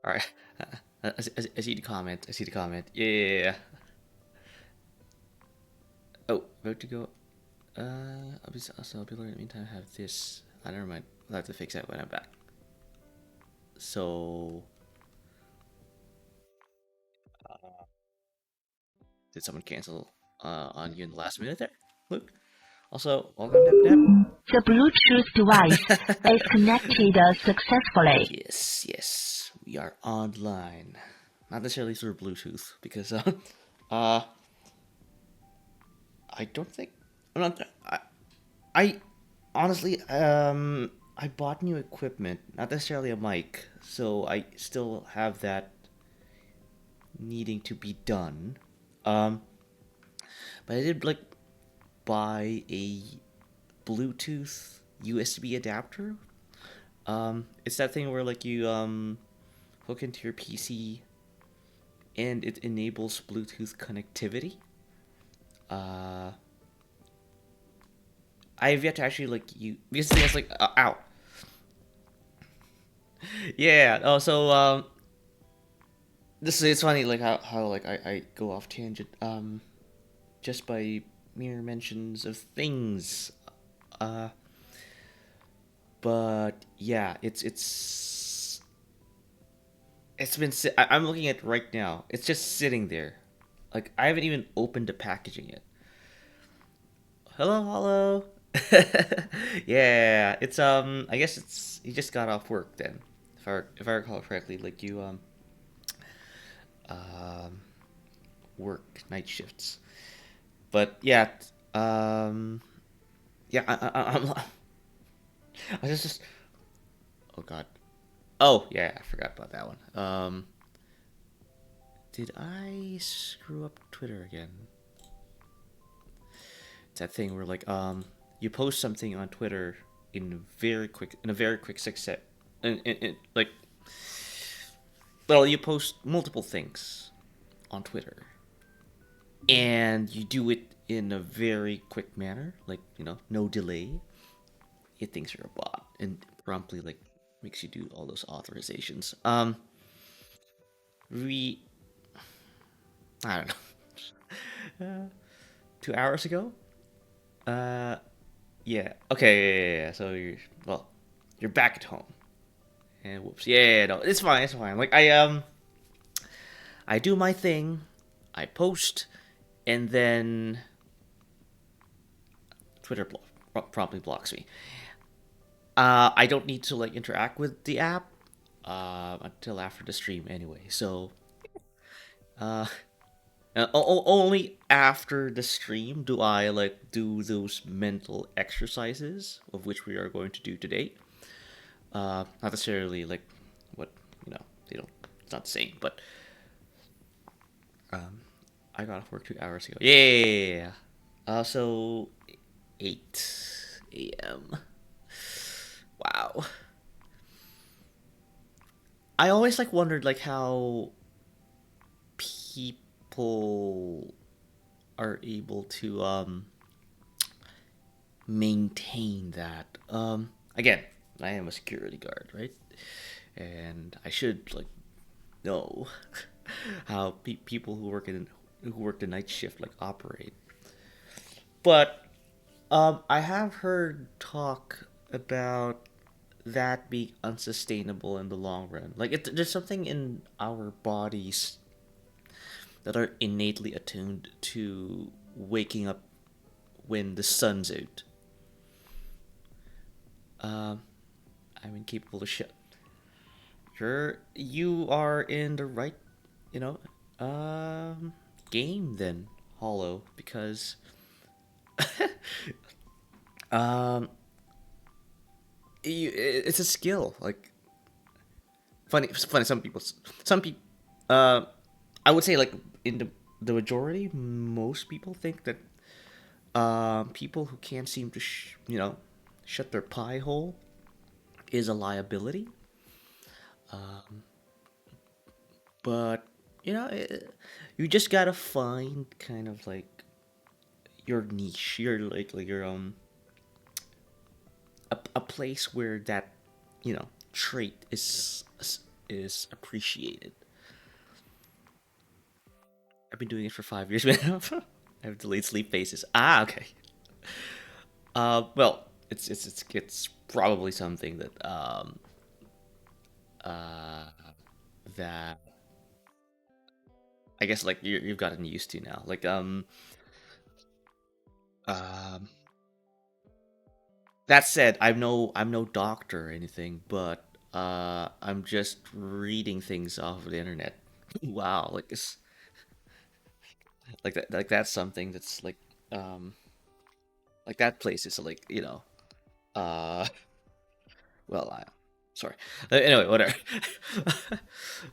All right. I see the comment. I see the comment. Yeah. Oh, about to go. I'll be learning. In the meantime, I have this. Never mind. I'll have to fix that when I'm back. So, did someone cancel on you in the last minute there, Luke? Also, welcome, Dep Dep. The Bluetooth device is connected successfully. Yes, we are online. Not necessarily through Bluetooth because I don't think I'm not. I honestly I bought new equipment, not necessarily a mic, so I still have that needing to be done. Um, but I did like buy a Bluetooth USB adapter. It's that thing where like you hook into your PC and it enables Bluetooth connectivity. Uh, I have yet to actually like you because the thing is like ow. Yeah. Oh, so this is it's funny like how like I go off tangent just by mere mentions of things. Uh, but yeah, it's been I'm looking at it right now. It's just sitting there. Like I haven't even opened the packaging yet. Hello. Yeah, it's I guess it's you just got off work then. If I recall correctly, like you um work night shifts. But yeah, um yeah, I'm I just oh god. Oh, yeah, I forgot about that one. Did I screw up Twitter again? It's that thing where like you post something on Twitter in a very quick success like well you post multiple things on Twitter and you do it in a very quick manner, like no delay. It thinks you're a bot and promptly like makes you do all those authorizations. We I don't know. 2 hours ago. Uh, yeah. Okay. Yeah. So you're back at home. And whoops. Yeah. No, it's fine. It's fine. Like I do my thing. I post, and then Twitter promptly blocks me. I don't need to like interact with the app until after the stream anyway. So uh, only after the stream do I like do those mental exercises of which we are going to do today. Not necessarily like what they don't. It's not the same, but um, I got off work 2 hours ago. Yeah. So 8 a.m. Wow. I always like wondered like how people are able to maintain that. Again, I am a security guard, right? And I should like know how people who work the night shift like operate. But I have heard talk about that being unsustainable in the long run. Like there's something in our bodies that are innately attuned to waking up when the sun's out. Um, I'm incapable of shit. You are in the right, you know, game then, Hollow, because um, it's a skill. Like funny. Some people, uh, I would say like in the majority, most people think that people who can't seem to shut their pie hole is a liability. But you just gotta find kind of like your niche, your a place where that trait is appreciated. I've been doing it for 5 years now. I have delayed sleep phases. Ah, okay. Well, it's probably something uh, that I guess like you've gotten used to now. Like um, that said, I'm no doctor or anything, but I'm just reading things off of the internet. Wow, like it's like that's something that's like that place is like uh well sorry anyway whatever.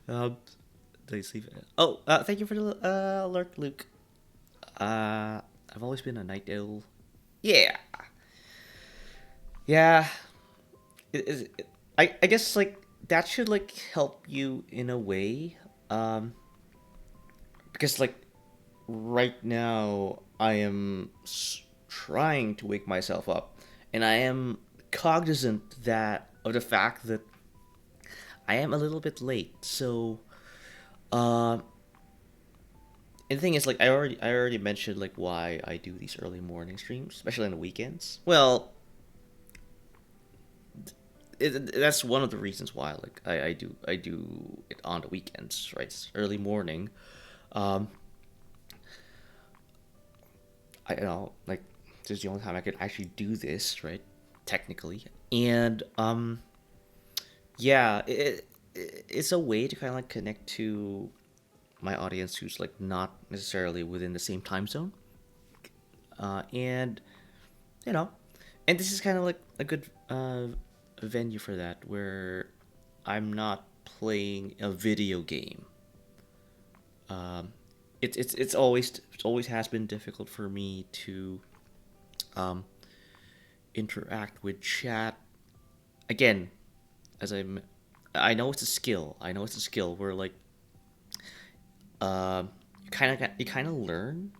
um Please leave it. Oh, thank you for the alert, Luke. I've always been a night owl. Yeah, yeah. I guess like that should like help you in a way, um, because like right now I am trying to wake myself up, and I am cognizant that of the fact that I am a little bit late. So, uh, and the thing is, like, I already mentioned like why I do these early morning streams, especially on the weekends. Well, that's one of the reasons why like I do it on the weekends, right? It's early morning. Um, I know like this is the only time I could actually do this, right? Technically, and yeah, it's a way to kind of like connect to my audience who's like not necessarily within the same time zone, and you know, and this is kind of like a good venue for that where I'm not playing a video game. Um, it's always has been difficult for me to um, interact with chat. Again, as I know it's a skill. I know it's a skill where like you kind of learn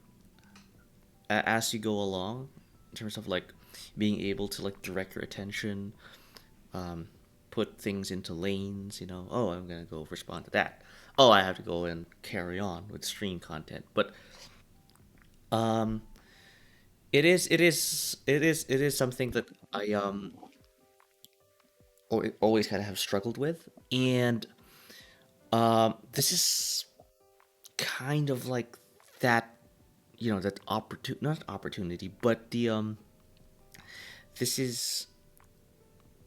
as you go along in terms of like being able to like direct your attention, um, put things into lanes. Oh, I'm gonna go respond to that. Oh, I have to go and carry on with stream content. But um, it is something that I always kind of have struggled with, and this is kind of like that that opportunity, not opportunity, but this is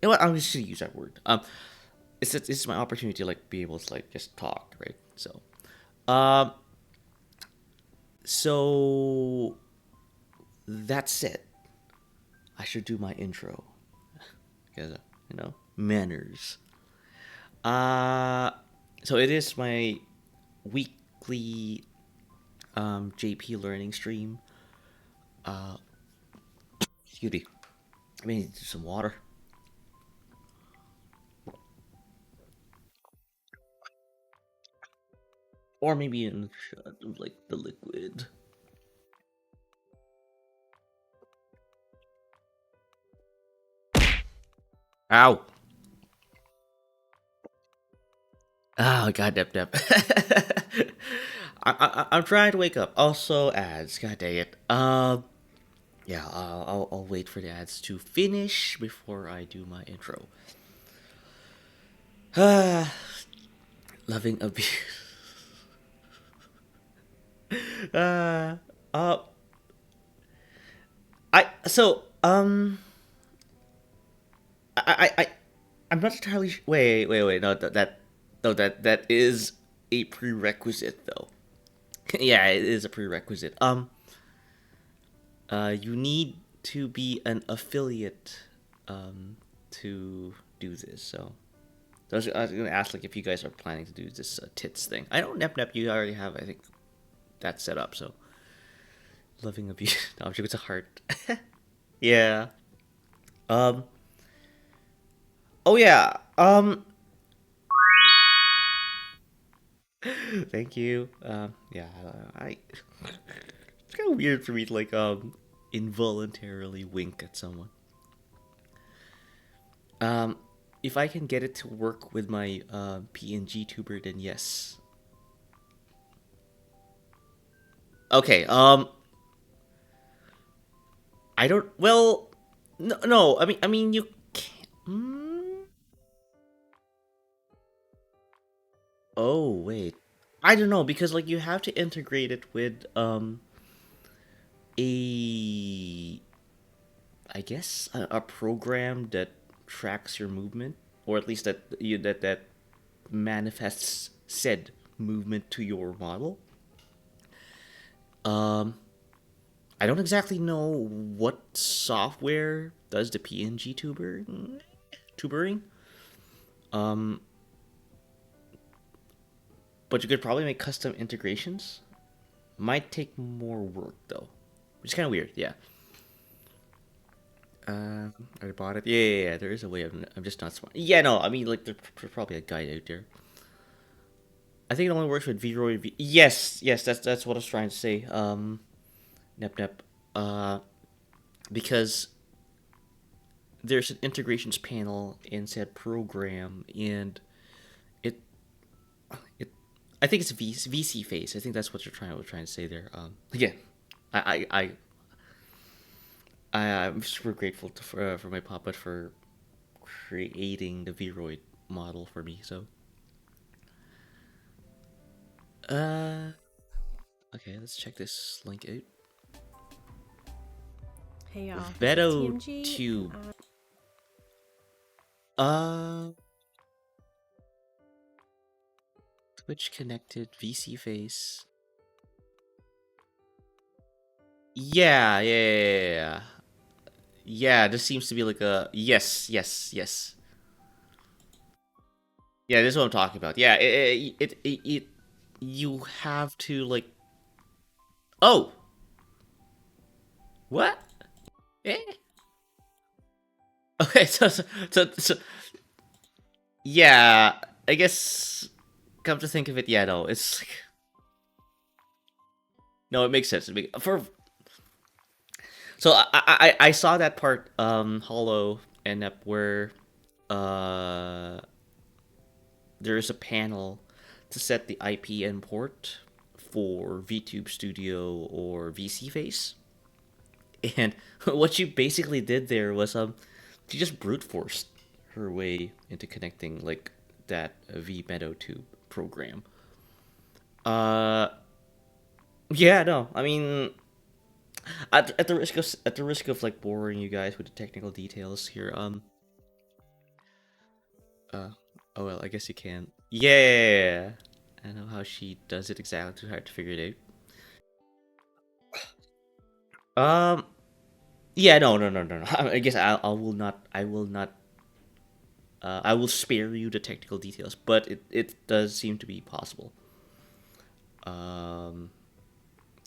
what I'm just gonna use that word. It's my opportunity to like be able to like just talk, right? Um, so that's it. I should do my intro because manners. Uh, so it is my weekly JP learning stream. Uh, Excuse me. I need some water. Or maybe in a shot of like the liquid. Ow! Oh god, dep. I'm trying to wake up. Also, ads. God dang it. Yeah. I'll wait for the ads to finish before I do my intro. Loving abuse. Uh, uh, I so I I'm not entirely. Wait. No, that is a prerequisite though. Yeah, it is a prerequisite. You need to be an affiliate, to do this. So I was gonna ask like if you guys are planning to do this tits thing. I know Nep, you already have I think that set up. So loving abuse. No, I'm sure it's a heart. Yeah. Um. Oh yeah. Thank you. Yeah. I. It's kind of weird for me to like involuntarily wink at someone. Um. if I can get it to work with my PNG tuber, then yes. Okay. I don't. Well, no, no. I mean, you can't. Oh wait. I don't know because like you have to integrate it with a I guess a program that tracks your movement, or at least that manifests said movement to your model. Um, I don't exactly know what software does the PNG tubering. Um, but you could probably make custom integrations. Might take more work though, which is kind of weird. Yeah. I bought it. Yeah. There is a way. I'm just not smart. Yeah, no. I mean, like, there's probably a guide out there. I think it only works with Vroid. Yes. That's what I was trying to say. Nep. Uh, because there's an integrations panel in said program, and it it I think it's VC face. I think that's what you're trying to say there. Again, I I'm super grateful for my papa for creating the Vroid model for me. So, uh, okay, let's check this link out. Hey y'all, this is Veto TMG. Tube. Uh, Twitch connected VC face. Yeah. Yeah, this seems to be like a yes. Yeah, this is what I'm talking about. Yeah, you have to like. Oh, what? Eh? Okay, so yeah, I guess. Come to think of it, yeah, no, it's like no, it makes sense. So I saw that part hollow and up where uh there is a panel to set the IP import for VTube Studio or VC Face. And what you basically did there was she just brute forced her way into connecting like that vMeadowTube program. Uh yeah, no. I mean at the risk of like boring you guys with the technical details here, oh well, I guess you can. Yeah. I know how she does it exactly, too hard to figure it out. Yeah, no. I guess I will not I will spare you the technical details, but it does seem to be possible. Um,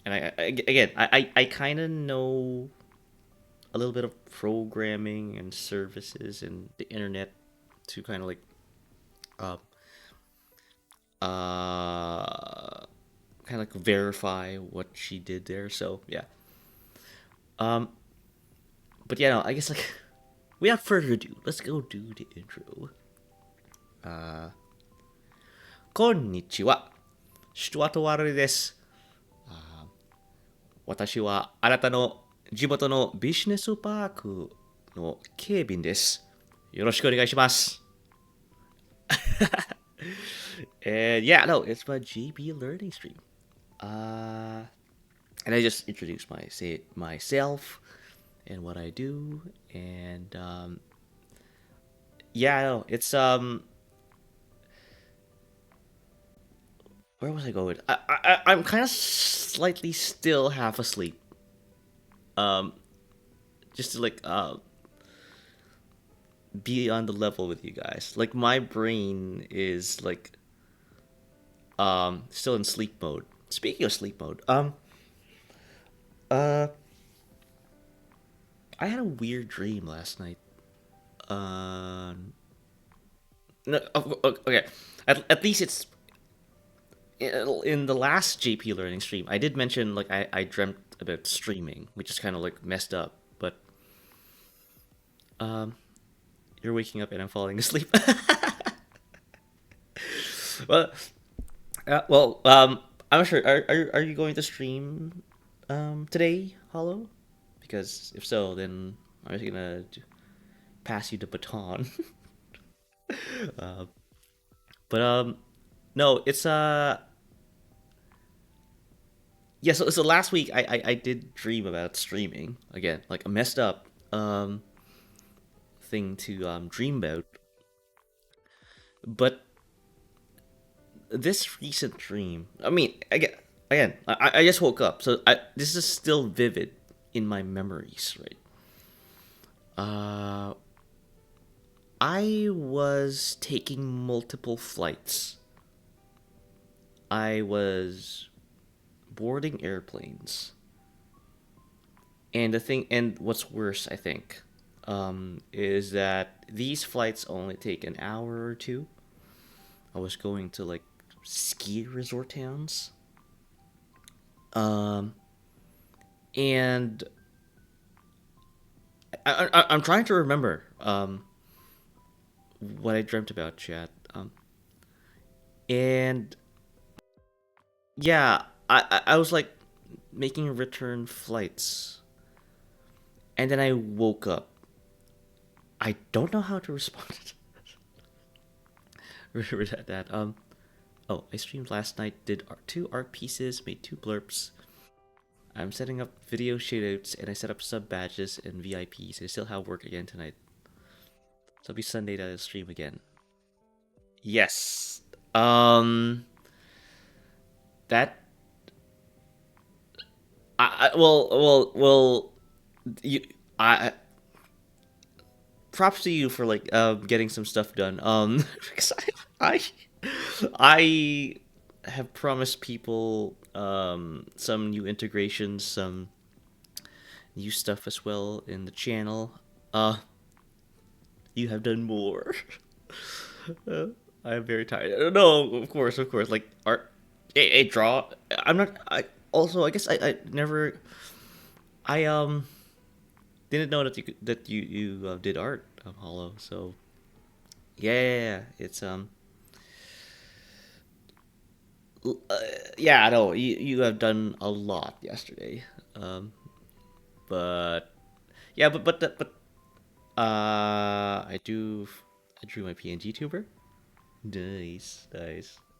and I kind of know a little bit of programming and services and the internet to kind of like uh uh kind of like verify what she did there. So yeah. Um, but yeah, no, I guess like without further ado, let's go do the intro. Uh, こんにちは。シュトワトワルです。私はあなたの地元のビジネスパークの警備員です。よろしくお願いします。And yeah, no, it's my GB learning stream. And I just introduced myself and what I do, and yeah, no, it's where was I going? I'm kind of slightly still half asleep. Um, just to like be on the level with you guys. Like my brain is like still in sleep mode. Speaking of sleep mode, uh I had a weird dream last night. No, okay. At least it's in the last JP learning stream. I did mention like I dreamt about streaming, which is kind of like messed up. But you're waking up and I'm falling asleep. well, I'm not sure. Are you going to stream today, Hollow? Because if so, then I'm just gonna pass you the baton. uh, but no, it's yeah. So last week I did dream about streaming again, like a messed up thing to dream about. But this recent dream, I mean, I just woke up, so this is still vivid in my memories, right? Uh, I was taking multiple flights. I was boarding airplanes. And what's worse, I think, is that these flights only take an hour or two. I was going to like ski resort towns. Um, and I'm trying to remember what I dreamt about, chat. And yeah, I was like making return flights, and then I woke up. I don't know how to respond. Remember that. Oh, I streamed last night. Did two art pieces. Made two blurps. I'm setting up video shootouts, and I set up sub badges and VIPs. I still have work again tonight. So it'll be Sunday that I stream again. Yes. That. Well. You. I. Props to you for like getting some stuff done. Because I have promised people some new integrations, some new stuff as well in the channel. You have done more. uh, I am very tired. No, of course. Like art, a draw. I'm not. I also. I guess I never. I didn't know that you did art, Hollow. So yeah, it's yeah. No, you have done a lot yesterday. But yeah, I drew my PNG tuber. Nice.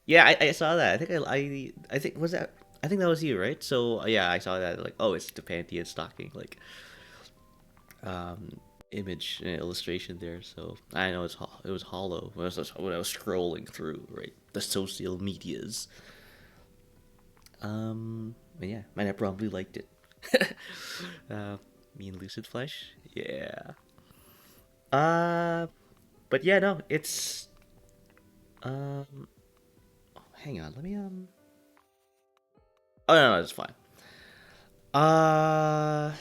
Yeah, I saw that. I think was that. I think that was you, right? So yeah, I saw that. Like, oh, it's the Pantheon stocking like um image and illustration there. So I know it was hollow when I was scrolling through right the social medias. But yeah, man, I probably liked it. uh, Me and Lucid Flesh, yeah. Uh, but yeah, no, it's um. Oh, hang on, let me Oh no, it's fine. Uh,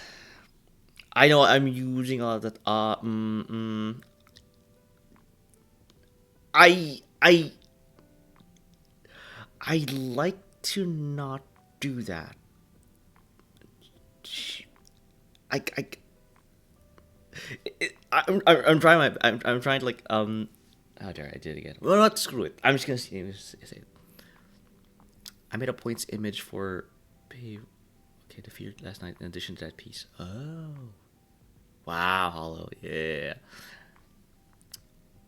I know I'm using all that. I I like to not do that. I I'm trying I'm trying to like oh there I did it again. Well, not screw it. I'm just gonna say it. I made a points image for pay. Okay, defeated last night in addition to that piece. Oh wow, Hollow, yeah.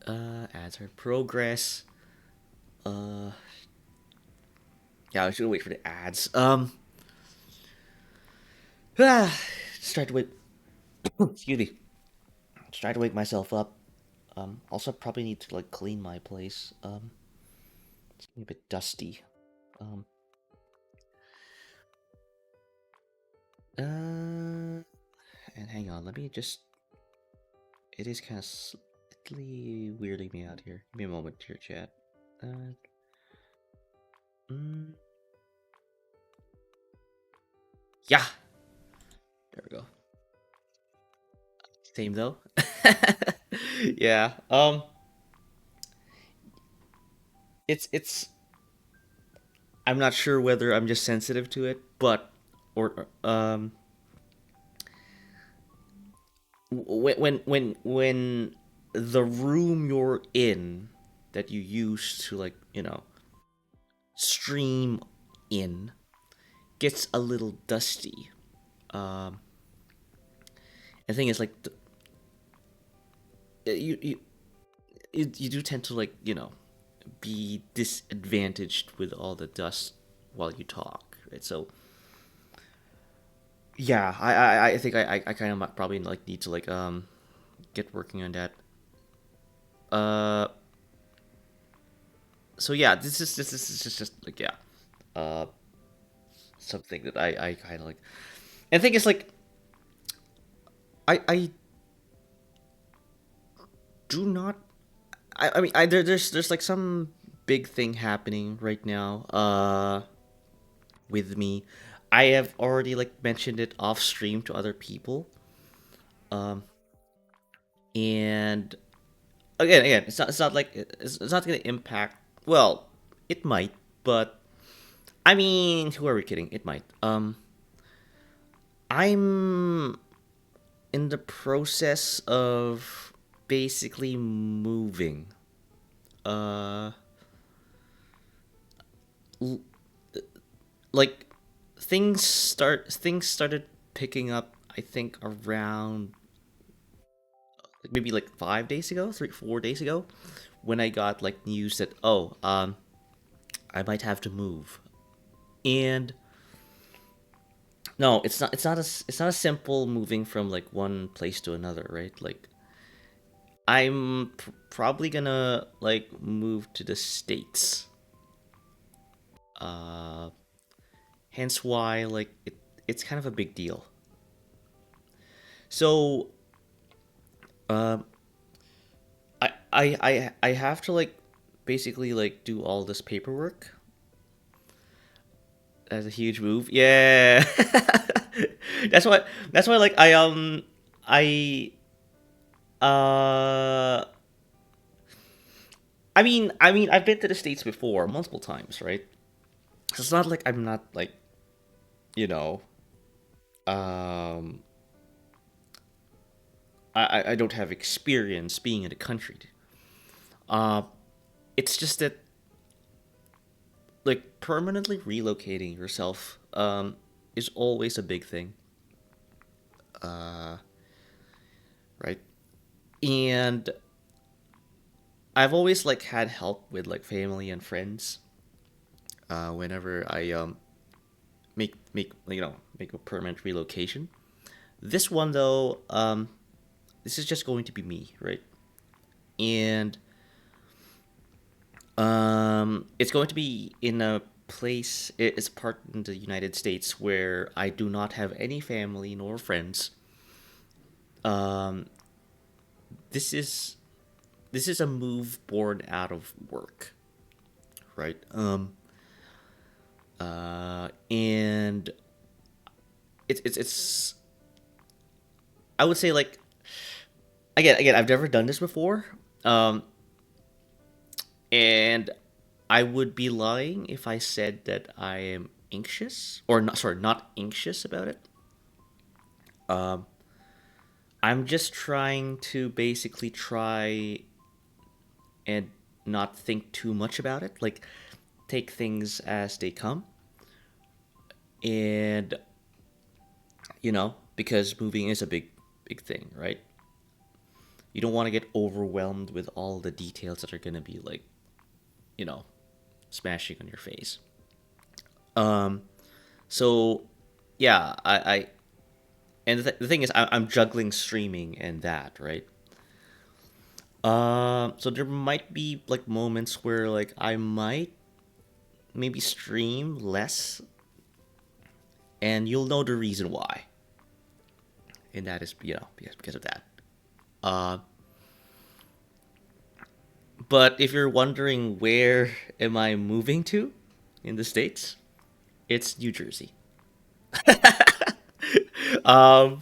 Ads are progress. Uh, yeah, I should wait for the ads. Just tried to wait. Excuse me. Just tried to wake myself up. Also probably need to like clean my place. It's a bit dusty. Um, and hang on, let me just. It is kind of slightly weirding me out here. Give me a moment here, chat. Uh, mm, yeah, there we go. Same though. Yeah. It's. I'm not sure whether I'm just sensitive to it, but or when the room you're in that you use to, like, stream in gets a little dusty. Um, the thing is, like, you you do tend to, like, be disadvantaged with all the dust while you talk, right? So yeah, I think I kind of probably, like, need to, like, get working on that. Uh, so yeah, this is just like, yeah, uh, something that I kind of like. And the thing is, like, I do not. I mean, there's like some big thing happening right now. With me, I have already, like, mentioned it off stream to other people. Um, and again, it's not like it's not gonna impact. Well, it might, but I mean, who are we kidding? It might. I'm in the process of basically moving. Uh, l- like, things started picking up, I think, around, like, maybe like 5 days ago, 4 days ago, when I got, like, news that, oh, I might have to move. And no, it's not a simple moving from, like, one place to another, right? Like, I'm probably gonna, like, move to the States. Uh, Hence why, like, it's kind of a big deal. So, um, I have to, like, basically, like, do all this paperwork as a huge move. Yeah, that's why, like, I uh I mean, I've been to the States before multiple times, right? So it's not like I'm not, like, you know um I don't have experience being in the country. Uh, it's just that, like, permanently relocating yourself is always a big thing, uh, right? And I've always, like, had help with, like, family and friends whenever I make a permanent relocation. This one, though, this is just going to be me, right? And it's going to be in a place. It's part in the United States where I do not have any family nor friends. Um, this is this is a move born out of work, right? And it's I would say, like, again, I've never done this before. Um, and I would be lying if I said that I am anxious, or not. Sorry, not anxious about it. Um, I'm just trying to basically try and not think too much about it. Like, take things as they come, and because moving is a big thing, right? You don't want to get overwhelmed with all the details that are gonna be, like, you know, smashing on your face. Um, so yeah, I and the thing is, I'm juggling streaming and that, right? So there might be, like, moments where, like, I might maybe stream less, and you'll know the reason why, and that is, because of that. Uh, but if you're wondering where am I moving to in the States, it's New Jersey. Um,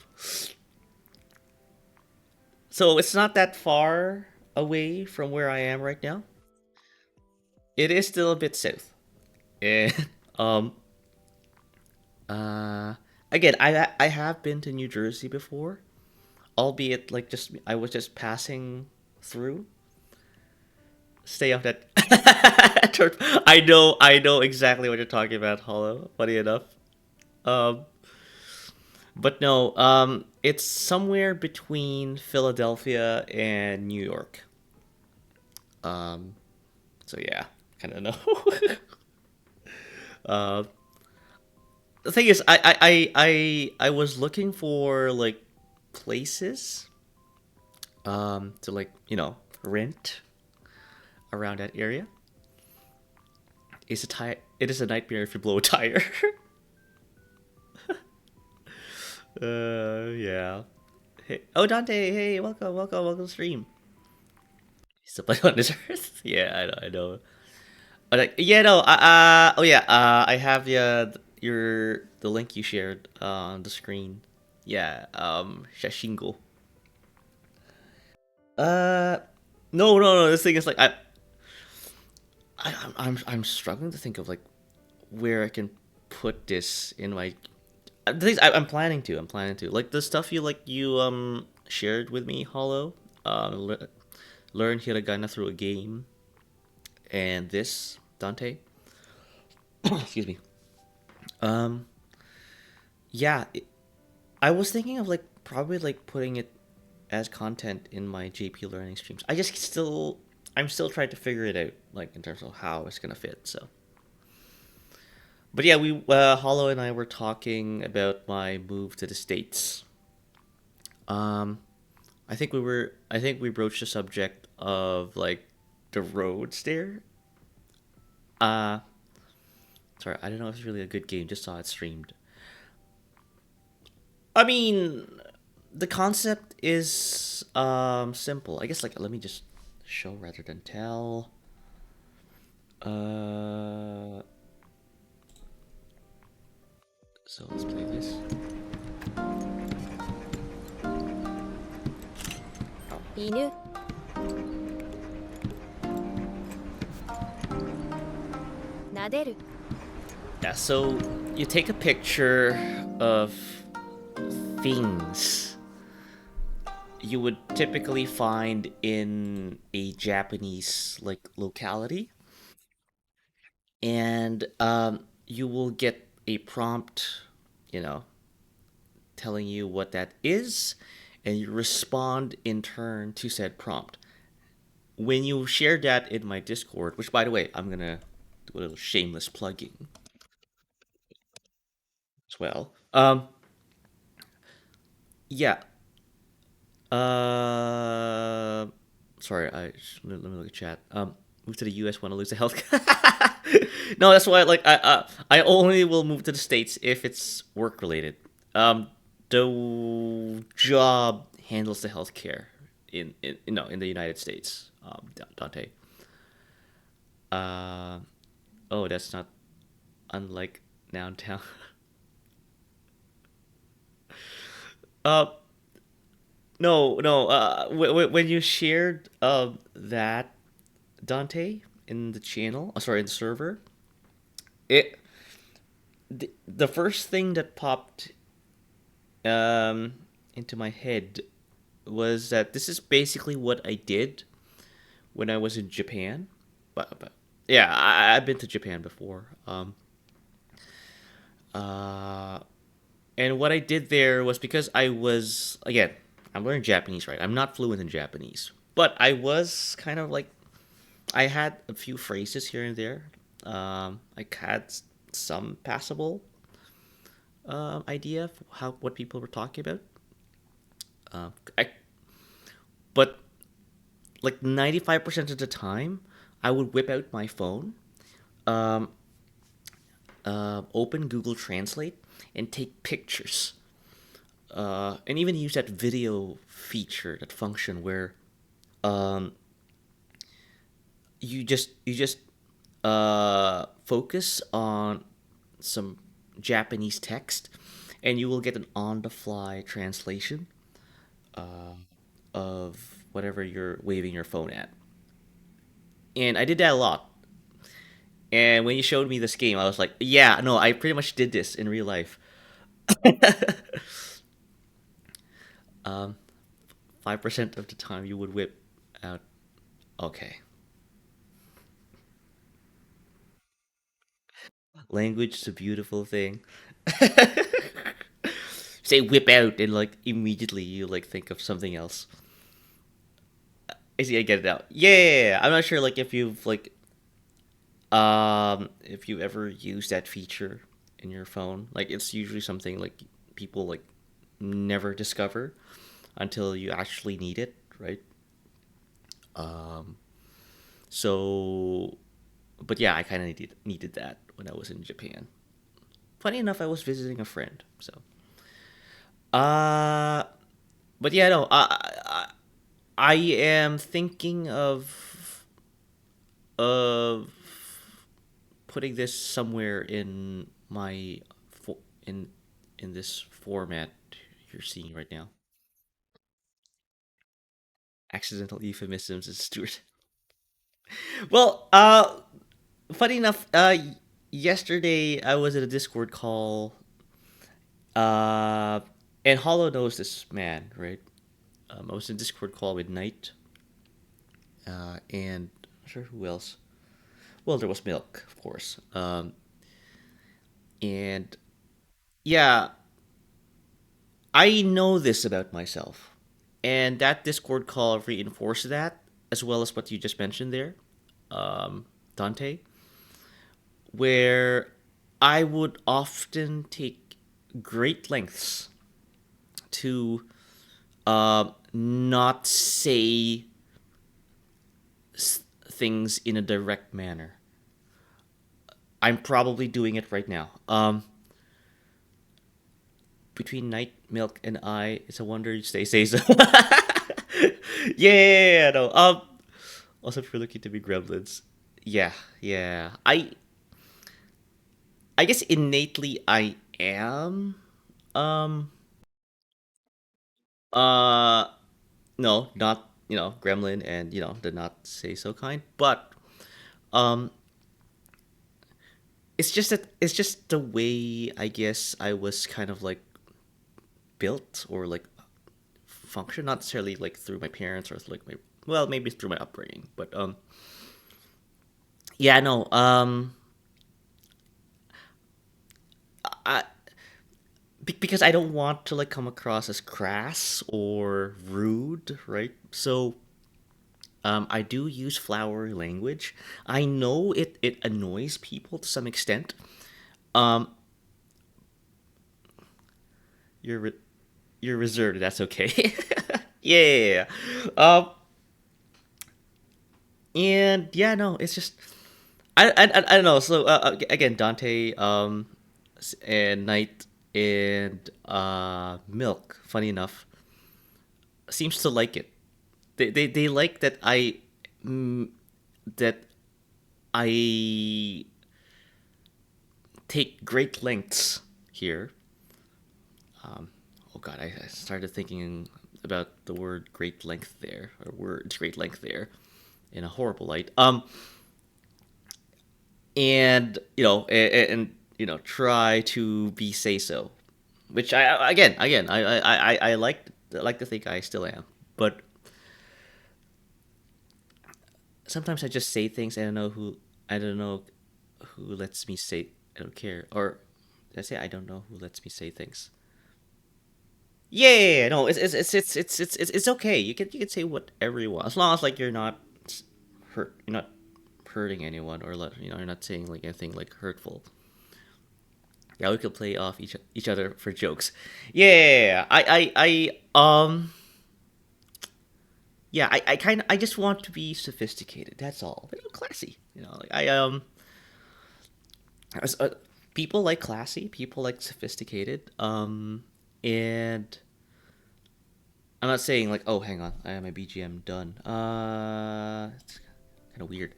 so it's not that far away from where I am right now. It is still a bit south, and um, uh, again, I have been to New Jersey before, albeit, like, just I was just passing through. Stay off that. I know exactly what you're talking about, Hollow. Funny enough. Um, but no, it's somewhere between Philadelphia and New York. Um, so yeah, kind of know. uh, the thing is, I was looking for like places, to like rent around that area. It is a nightmare if you blow a tire. Yeah. Hey, oh Dante, hey, welcome to the stream. He's the planet on this earth. Yeah, I know. Like, yeah, no, oh yeah, I have the link you shared on the screen. Yeah, Shashingo. Uh, no. This thing is like I'm struggling to think of like where I can put this in my. The things I'm planning to like the stuff you shared with me, Hollow. Learn hiragana through a game, and this Dante. Excuse me. Um, yeah, I was thinking of like probably like putting it as content in my JP learning streams. I'm still trying to figure it out, like in terms of how it's gonna fit. So, but yeah, we Hollow and I were talking about my move to the States. Um, I think we broached the subject of like the roads there. Uh, sorry, I don't know if it's really a good game. Just saw it streamed. I mean, the concept is simple. I guess like let me just show rather than tell. Uh, so let's play this. 犬 撫でる Yeah, so you take a picture of things you would typically find in a Japanese like locality, and you will get a prompt, you know, telling you what that is, and you respond in turn to said prompt. When you share that in my Discord, which by the way, I'm gonna do a little shameless plugging as well. Yeah. Uh, sorry, let me look at chat. Move to the U.S. Want to lose the health? No, that's why. Like, I only will move to the States if it's work related. The job handles the healthcare in the United States. Dante. Uh, oh, that's not unlike downtown. uh, no. When you shared that Dante in the channel, sorry, in the server, it the first thing that popped um into my head was that this is basically what I did when I was in Japan. But yeah, I've been to Japan before. Uh, and what I did there was because I was again, I'm learning Japanese, right? I'm not fluent in Japanese, but I was kind of like I had a few phrases here and there. I had some passable idea of how what people were talking about. I but like 95% of the time, I would whip out my phone, um, open Google Translate, and take pictures. And even use that video feature, that function where um, you just focus on some Japanese text, and you will get an on-the-fly translation of whatever you're waving your phone at. And I did that a lot. And when you showed me this game, I was like, yeah, no, I pretty much did this in real life. 5% of the time you would whip out Okay. Language is a beautiful thing. Say whip out and like immediately you like think of something else. I see, I get it out. Yeah, I'm not sure like if you ever use that feature in your phone. Like it's usually something like people like never discover until you actually need it, right? Um so but yeah, I kind of needed that when I was in Japan. Funny enough, I was visiting a friend. So uh but yeah, no, I am thinking of putting this somewhere in my in this format you're seeing right now. Accidental euphemisms is Stuart. Well, funny enough, yesterday I was at a Discord call, uh, and Hollow knows this man, right? I was in a Discord call with Knight, and I'm not sure who else. Well, there was Milk, of course, and yeah, I know this about myself. And that Discord call reinforced that, as well as what you just mentioned there, Dante, where I would often take great lengths to not say things in a direct manner. I'm probably doing it right now. Between Night Milk and I, it's a wonder you stay so. Yeah, no. Also, if you're looking to be gremlins, yeah, yeah. I guess innately I am. Um. Uh. No, not gremlin, and the not say so kind. But um, it's just the way I guess I was kind of like built or like function, not necessarily like through my parents or like my well maybe through my upbringing, but yeah no I because I don't want to like come across as crass or rude, right? So I do use flowery language. I know it annoys people to some extent. Um, you're you're reserved. That's okay. Yeah. Um, and yeah, no, it's just I don't know. So again, Dante, and Knight and Milk. Funny enough, seems to like it. They like that mm, that I take great lengths here. Oh God, I started thinking about the word great length there, or words great length there, in a horrible light. And try to be say so, which I again I like to think I still am, but sometimes I just say things and I don't know who lets me say. I don't care, or did I say I don't know who lets me say things. Yeah, no, it's okay. You can say whatever you want as long as like you're not hurting anyone, or you're not saying like anything like hurtful. Yeah, we could play off each other for jokes. Yeah, yeah, I kind of I just want to be sophisticated. That's all. Classy. Like as- uh, people like classy. People like sophisticated. And I'm not saying like, oh, hang on, I have my BGM done. It's kind of weird.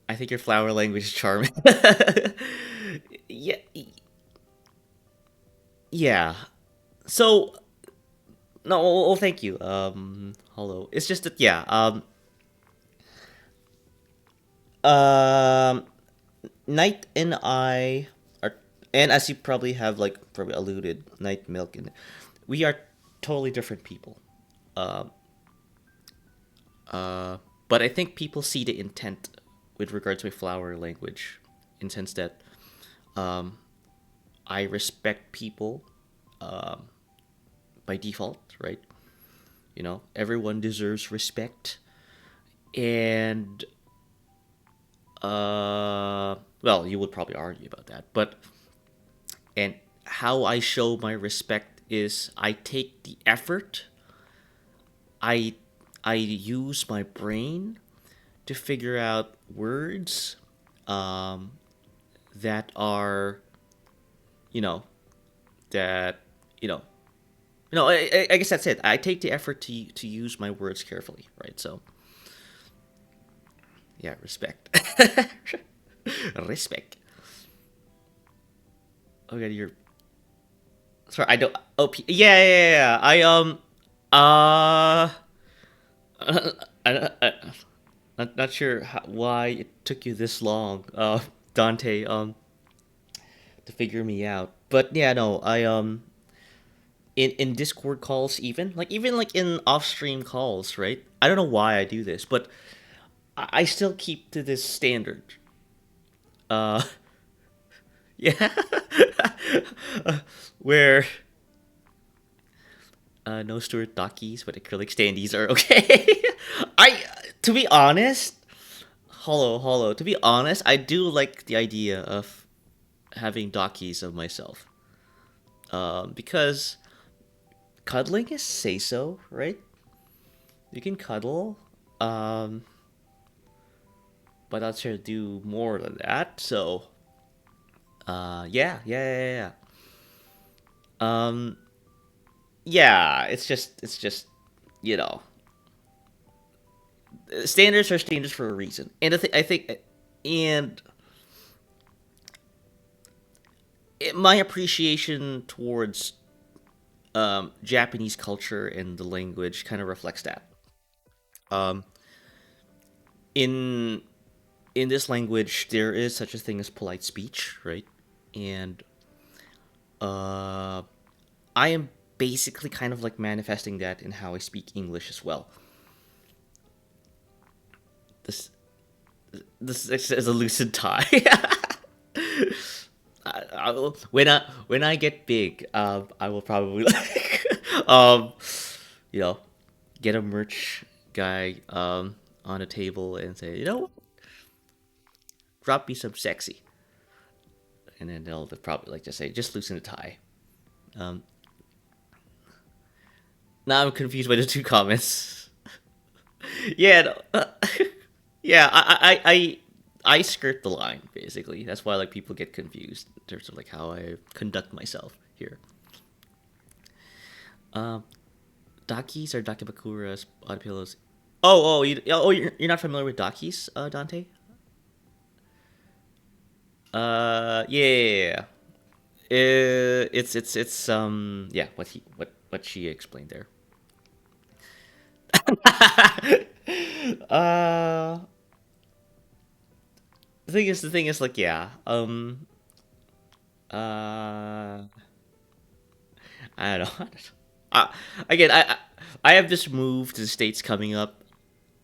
I think your flower language is charming. Yeah, yeah. So no, well, thank you. Hello. It's just that yeah. Um, Knight and I are, and as you probably have like probably alluded, Knight, Milk, and we are totally different people. Um, But I think people see the intent with regards to my flower language, in sense that I respect people by default, right? Everyone deserves respect, and well, you would probably argue about that, but and how I show my respect is I take the effort. I I use my brain to figure out words um, that are, you know, that you know, I guess that's it. I take the effort to use my words carefully, right? So yeah, respect, respect. Okay, you're sorry. I don't. Oh, yeah, yeah, yeah, yeah. Uh, I not sure why it took you this long, Dante, to figure me out. But yeah, no, in Discord calls, even like in off stream calls, right? I don't know why I do this, but I still keep to this standard. Uh, yeah, where no Stuart dockies, but acrylic standees are okay. I to be honest, hollow. To be honest, I do like the idea of having dockies of myself. Because cuddling is say so, right? You can cuddle, um, but not sure to do more than that. So, yeah. Um, yeah, it's just, you know, standards are standards for a reason, and I think, and my appreciation towards Japanese culture and the language kind of reflects that. Um, in in this language, there is such a thing as polite speech, right? And uh, I am basically kind of like manifesting that in how I speak English as well. This this is a lucid tie. When I get big, I will probably like you know get a merch guy on a table and say, drop me some sexy, and then they'll probably like just say, just loosen the tie. Um, Now I'm confused by the two comments. Yeah, no, yeah. I skirt the line basically. That's why like people get confused in terms of like how I conduct myself here. Um, Dakis or Dakibakuras on pillows. You're not familiar with Dakis, Dante? Yeah. It's yeah, what she explained there. uh, the thing is like, yeah. Uh, I don't know. Uh, Again, I have this move to the states coming up.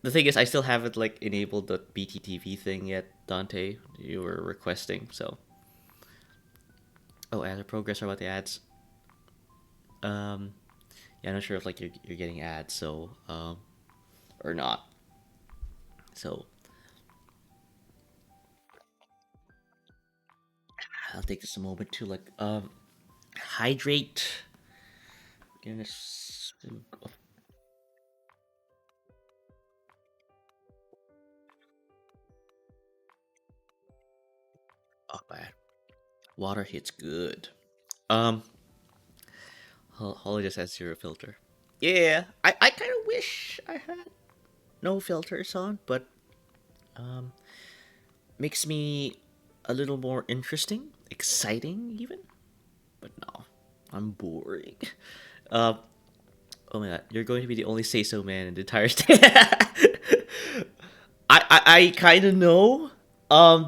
The thing is, I still haven't like enabled the BTTV thing yet, Dante. You were requesting, so. Oh, ads progress about the ads. Um, yeah, I'm not sure if like you're getting ads, so or not. So I'll take just a moment to like hydrate. Get this. Oh, bad. Water hits good. Um, Holly just has zero filter. Yeah, I kind of wish I had no filters on, but um, makes me a little more interesting, exciting even. But no, I'm boring. Uh, oh my god, you're going to be the only say so man in the entire state. I kind of know,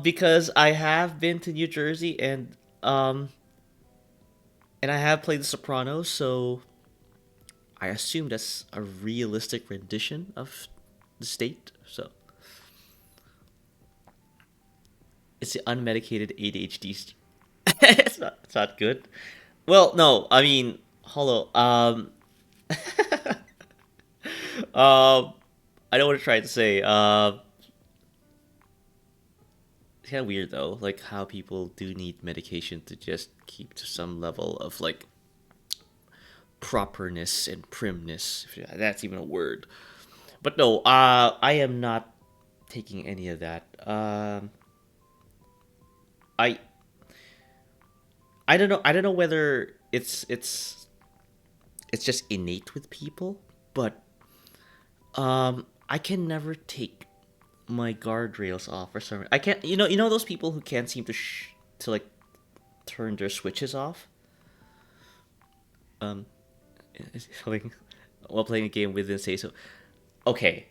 because I have been to New Jersey um, and I have played The Sopranos, so I assume that's a realistic rendition of the state. So it's the unmedicated ADHD. It's not good. Well, no, I mean, hello. I know what to try to say. It's kind of weird though, like how people do need medication to just keep to some level of like properness and primness, if that's even a word. But no, I am not taking any of that. I I don't know. I don't know whether it's just innate with people, but I can never take my guardrails off for some reason. I can't. You know those people who can't seem to like turn their switches off. Um, something while playing a game within say so. Okay.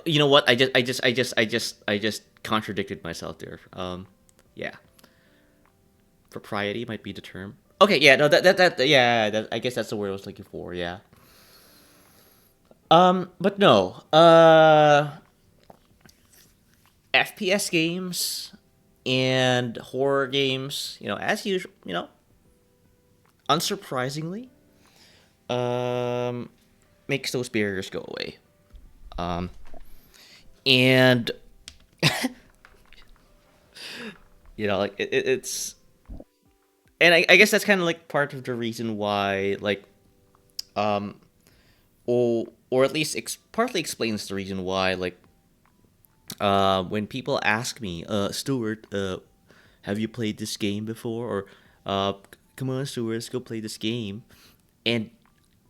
You know what? I just contradicted myself there. Yeah. Propriety might be the term. Okay, yeah, no, yeah, I guess that's the word I was looking for. Yeah. But no. FPS games and horror games, as usual, unsurprisingly, um, makes those barriers go away. Um, and like it's, and I guess that's kind of like part of the reason why, like, um, or at least partly explains the reason why, like, when people ask me, Stuart, have you played this game before? Or, come on, Stuart, let's go play this game. And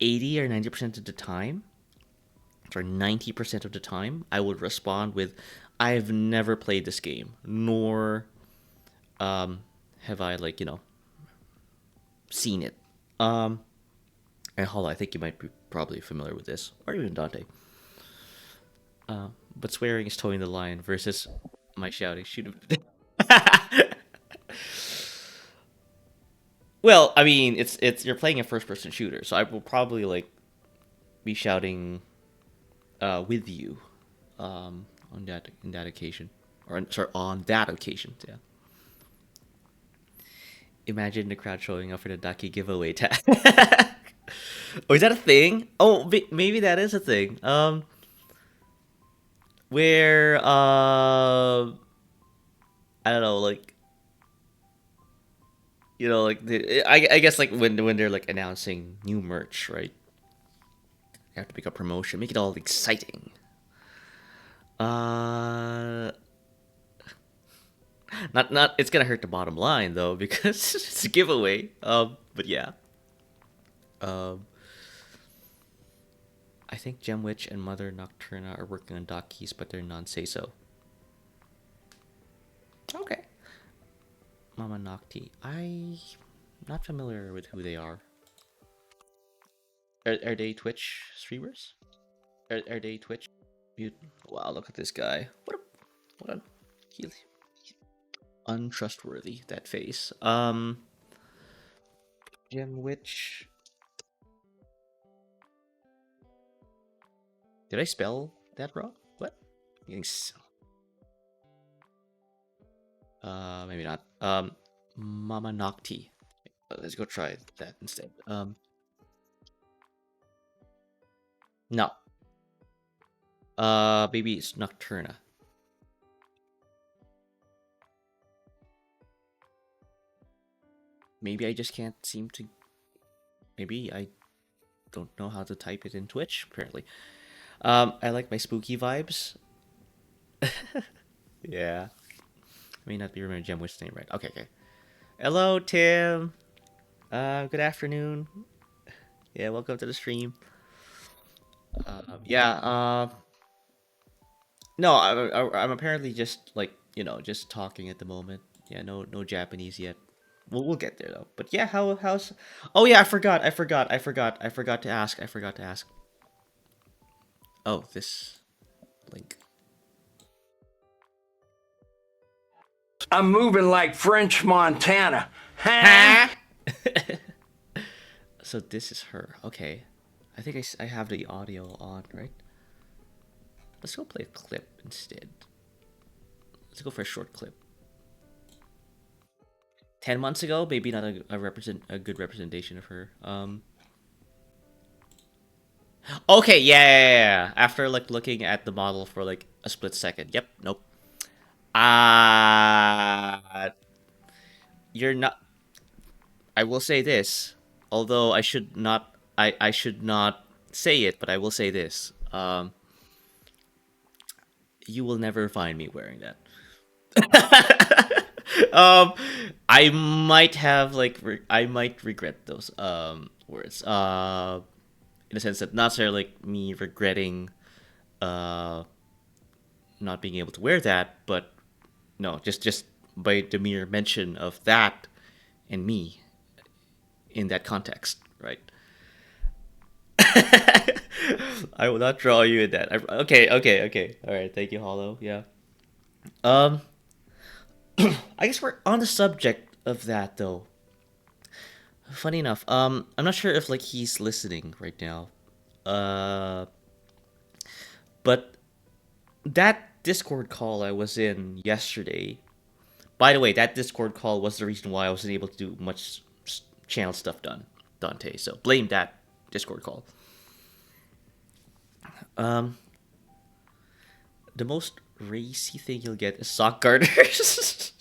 80 or 90% of the time, or 90% of the time, I would respond with, I've never played this game, nor have I, like, seen it. And hold on, I think you might be probably familiar with this, or even Dante. But swearing is towing the line versus my shouting. Shoot him. Well, I mean, it's you're playing a first-person shooter, so I will probably like be shouting with you on that occasion, or sorry, on that occasion. Yeah. Imagine the crowd showing up for the Ducky giveaway tag. Oh, is that a thing? Oh, maybe that is a thing. Where I don't know, like, like I guess like when they're like announcing new merch, right? You have to make a promotion, make it all exciting. Uh, not it's gonna hurt the bottom line though because it's a giveaway. But yeah. Um, I think Gem Witch and Mother Nocturna are working on dock keys, but they're non say so. Okay. Mama Nocti. I'm not familiar with who they are. Are they Twitch streamers? Are they Twitch? Wow, look at this guy. What a he's untrustworthy, that face. Gem Witch. Did I spell that wrong? What? Maybe not. Mama Nocti. Let's go try that instead. No. Maybe it's Nocturna. Maybe I just can't seem to. Maybe I don't know how to type it in Twitch. Apparently, I like my spooky vibes. Yeah, I may not be remembering Gemwitch's name right. Okay. Hello, Tim. Good afternoon. Yeah, welcome to the stream. Yeah. No, I'm apparently just like just talking at the moment. Yeah, no Japanese yet. We'll get there though. But yeah, how's? Oh yeah, I forgot to ask. Oh, this link. I'm moving like French Montana. Huh? So this is her. Okay, I think I have the audio on, right? Let's go play a clip instead. Let's go for a short clip. 10 months ago, maybe not a good representation of her. Okay, yeah. After like looking at the model for like a split second. Yep, nope. Uh you're not. I will say this, although I should not say it, but I will say this. You will never find me wearing that. um, I might have like I might regret those words. In the sense that not necessarily like me regretting uh not being able to wear that, but no, just by the mere mention of that and me in that context, right? I will not draw you in that. Okay. All right, thank you, Hollow. Yeah. Um, I guess we're on the subject of that though. Funny enough, I'm not sure if like he's listening right now. Uh, but that Discord call I was in yesterday. By the way, that Discord call was the reason why I wasn't able to do much channel stuff done, Dante. So blame that Discord call. Um, the most racy thing you'll get is sock garters.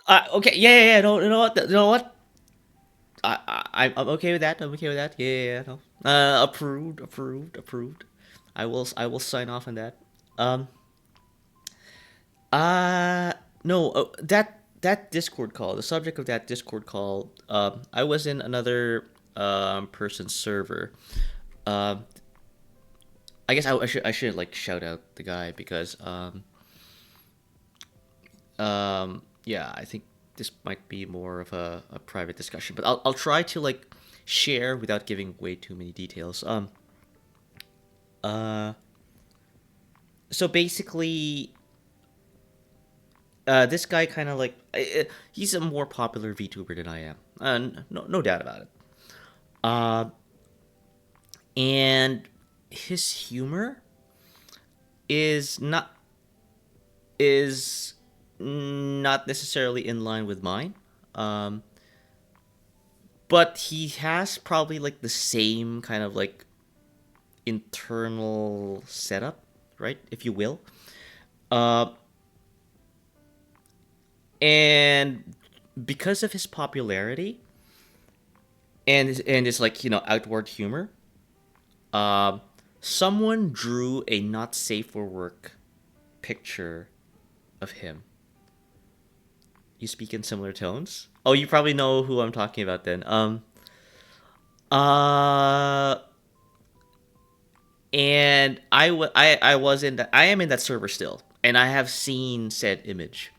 Okay, yeah. No, you know what? You know what? I'm okay with that. I'm okay with that. Yeah. No. Approved. I will sign off on that. Um. Uh. No. That Discord call. The subject of that Discord call. I was in another person's server. Um. I guess I should like shout out the guy because yeah, I think this might be more of a private discussion, but I'll try to like share without giving way too many details. Uh so basically this guy kind of like he's a more popular VTuber than I am. No doubt about it. Uh and his humor is is not necessarily in line with mine. Um but he has probably like the same kind of like internal setup, right, if you will. Uh, and because of his popularity and his like outward humor, uh, someone drew a not safe for work picture of him. You speak in similar tones. Oh, you probably know who I'm talking about then. Uh, and I was in that. I am in that server still, and I have seen said image,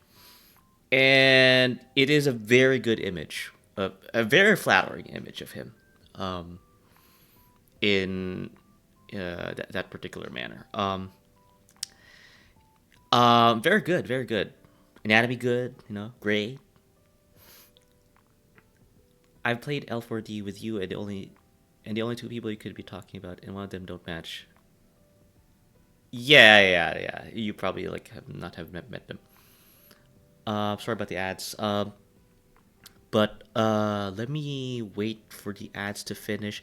and it is a very good image, a very flattering image of him, um, in that particular manner. Very good, very good. Anatomy good, great. I've played L4D with you, and the only two people you could be talking about, and one of them don't match. Yeah. You probably like have not have met them. Sorry about the ads. But let me wait for the ads to finish.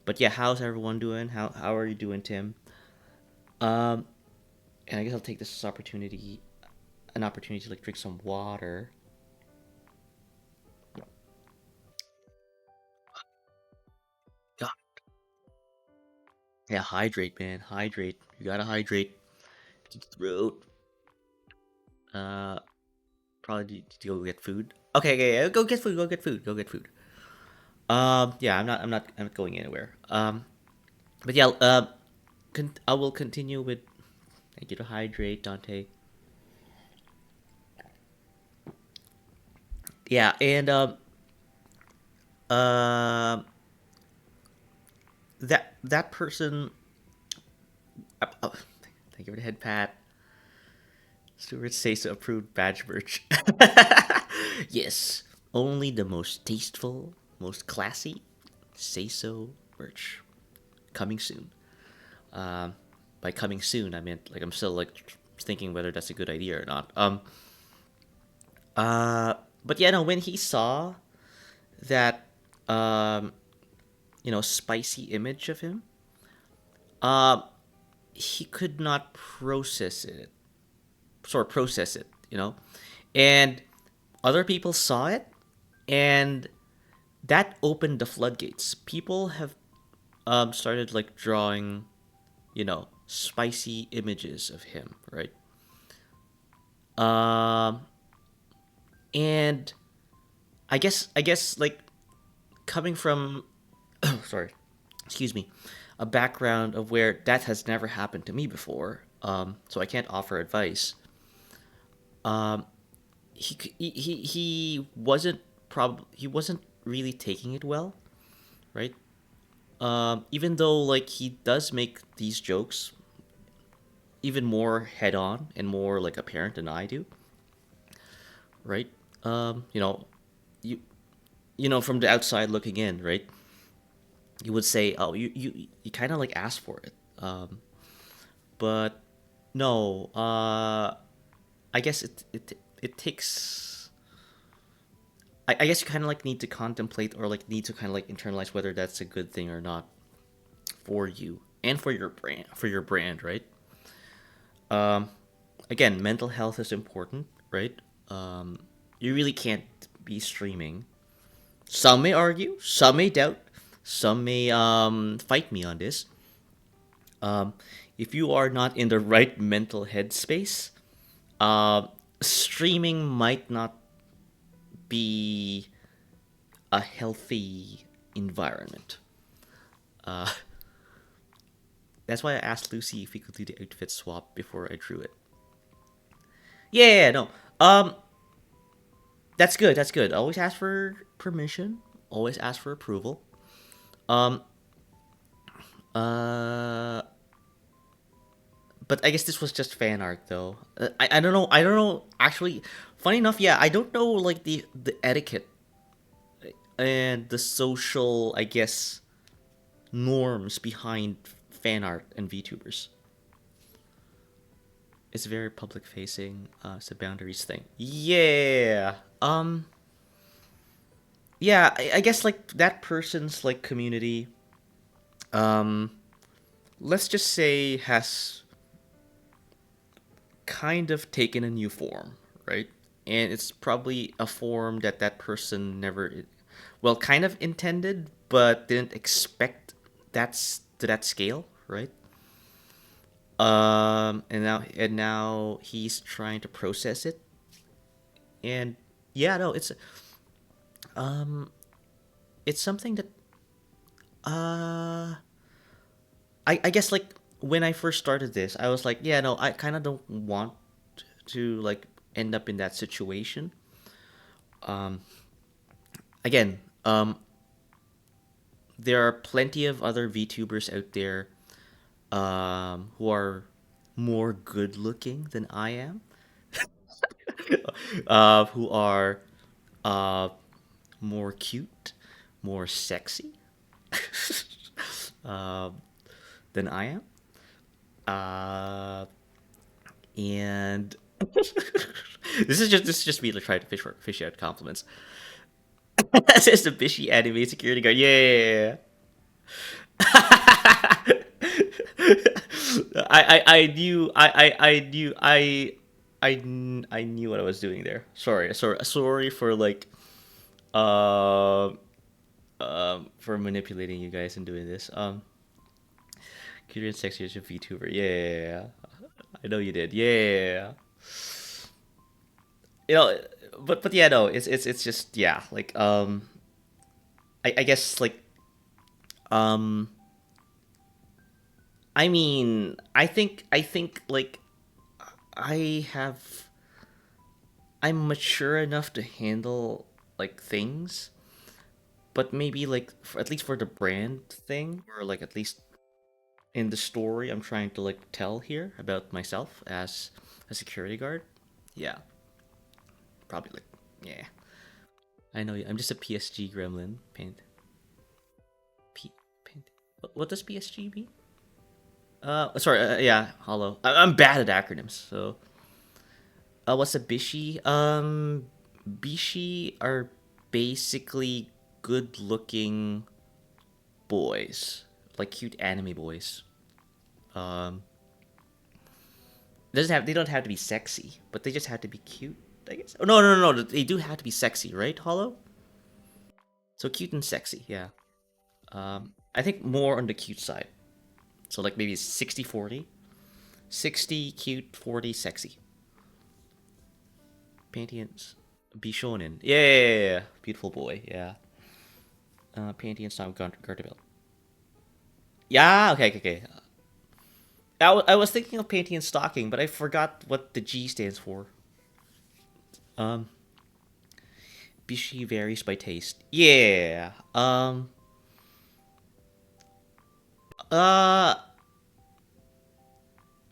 But yeah, how's everyone doing? How are you doing, Tim? Um, and I guess I'll take this an opportunity to like drink some water. Yeah, yeah, hydrate, man, hydrate. You gotta hydrate. To the throat. Uh, probably need to go get food. Okay, yeah, go get food. Go get food. Yeah, I'm not going anywhere. But yeah, I will continue with. Thank you to hydrate, Dante. Yeah, and uh, that person. Thank you for the head pat. Stuart says to approved badge merch. Yes. Only the most tasteful, most classy say so merch. Coming soon. By coming soon, I meant like I'm still like thinking whether that's a good idea or not. Uh, but yeah, no. When he saw that, um, spicy image of him, uh, he could not process it, and other people saw it, and that opened the floodgates. People have started like drawing, spicy images of him, right? Um, and I guess like coming from, sorry, excuse me, a background of where that has never happened to me before. So I can't offer advice. Um, he wasn't really taking it well, right? Even though like he does make these jokes even more head on and more like apparent than I do, right? You from the outside looking in, right? You would say, oh, you kind of like asked for it, but no. I guess it takes. I guess you kind of like need to contemplate or like need to kind of like internalize whether that's a good thing or not for you and for your brand, right? Um, Again, mental health is important, right? You really can't be streaming. Some may argue, some may doubt, some may fight me on this. Um, if you are not in the right mental headspace, uh, streaming might not be a healthy environment. Uh, that's why I asked Lucy if we could do the outfit swap before I drew it. Yeah, no. That's good. That's good. Always ask for permission. Always ask for approval. Um, uh, but I guess this was just fan art, though. I don't know. I don't know. Actually, funny enough, yeah, I don't know like the etiquette and the social, I guess, norms behind fan art and VTubers. It's very public facing. It's a boundaries thing. Yeah. Yeah. I guess like that person's like community. Um, let's just say has kind of taken a new form, right? And it's probably a form that that person never, well, kind of intended, but didn't expect that's to that scale, right? And now he's trying to process it, and yeah, no, um, it's something that uh, I guess like when I first started this, I was like, yeah, no, I kind of don't want to like end up in that situation. Um, Again, there are plenty of other VTubers out there who are more good looking than I am, who are uh, more cute, more sexy uh, than I am. Uh, and this is just me like trying to fish out compliments. That's just a bishy anime security guard. Yeah. I knew I knew I knew what I was doing there. Sorry for like uh for manipulating you guys and doing this. Cuter and sexy as a VTuber. Yeah. I know you did. Yeah. You know, but yeah, no, it's just yeah, like I guess like um I mean, I think like I have I'm mature enough to handle like things, but maybe like at least for the brand thing, or like at least in the story I'm trying to like tell here about myself as a security guard. Yeah, probably like yeah. I know. I'm just a PSG gremlin. Paint. What does PSG mean? Sorry. Yeah, hollow. I'm bad at acronyms. So, what's a bishi? Bishi are basically good-looking boys, like cute anime boys. Um, doesn't have they don't have to be sexy, but they just have to be cute, I guess. Oh, no. They do have to be sexy, right, Hollow? So cute and sexy, yeah. I think more on the cute side. So like maybe 60-40. 60 cute, 40 sexy. Pantheon's Bishonen. Yeah. Beautiful boy, yeah. Pantheon's time Garderbelt. Yeah, okay. I was thinking of Pantheon stocking, but I forgot what the G stands for. Um, Bishi varies by taste. Yeah. Uh.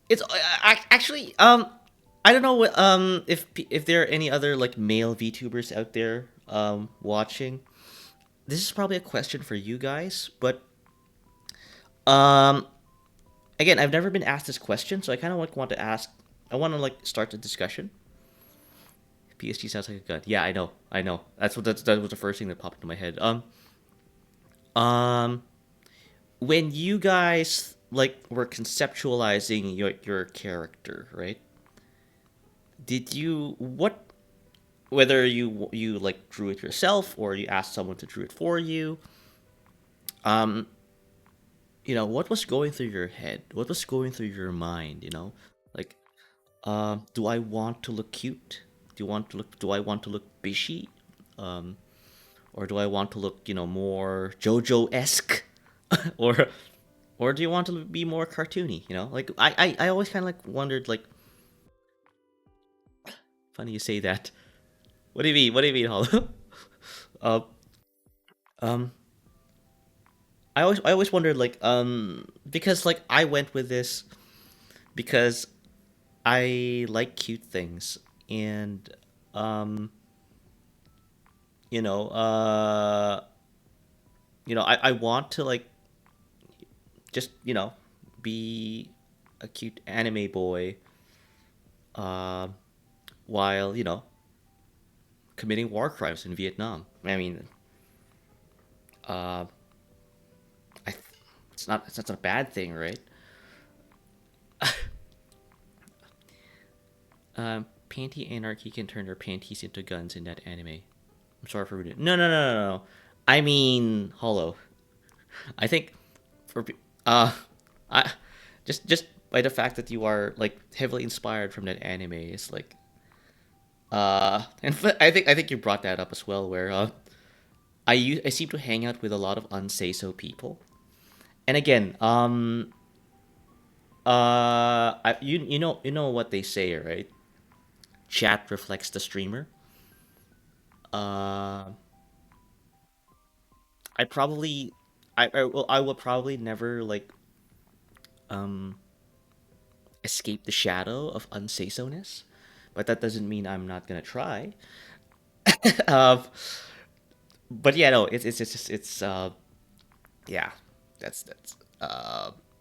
It's actually I don't know what if there are any other like male VTubers out there watching. This is probably a question for you guys, but um again, I've never been asked this question, so I kind of like want to ask. I want to like start the discussion. PSG sounds like a gun. Yeah, I know. That was the first thing that popped into my head. Um, when you guys like were conceptualizing your character, right? Did you what whether you like drew it yourself or you asked someone to draw it for you? Um, what was going through your head? What was going through your mind? Like, do I want to look cute? Do I want to look bishy? Um, or do I want to look more JoJo esque? or or do you want to be more cartoony? Like I always kind of like wondered like. Funny you say that. What do you mean? What do you mean, Hollow? uh, um, I always wondered like because like I went with this because I like cute things and um you know uh I want to like just be a cute anime boy uh, while committing war crimes in Vietnam. I mean, uh, I it's not a bad thing, right? Panty anarchy can turn their panties into guns in that anime. I'm sorry for reading. No. I mean, Hollow. I think for I just by the fact that you are like heavily inspired from that anime is like and I think you brought that up as well where I seem to hang out with a lot of unsay so people. And again, you know what they say, right? Chat reflects the streamer. Uh, I probably, I will probably never like um escape the shadow of unsay-so-ness, but that doesn't mean I'm not gonna try. um, but yeah, no, it's just yeah, that's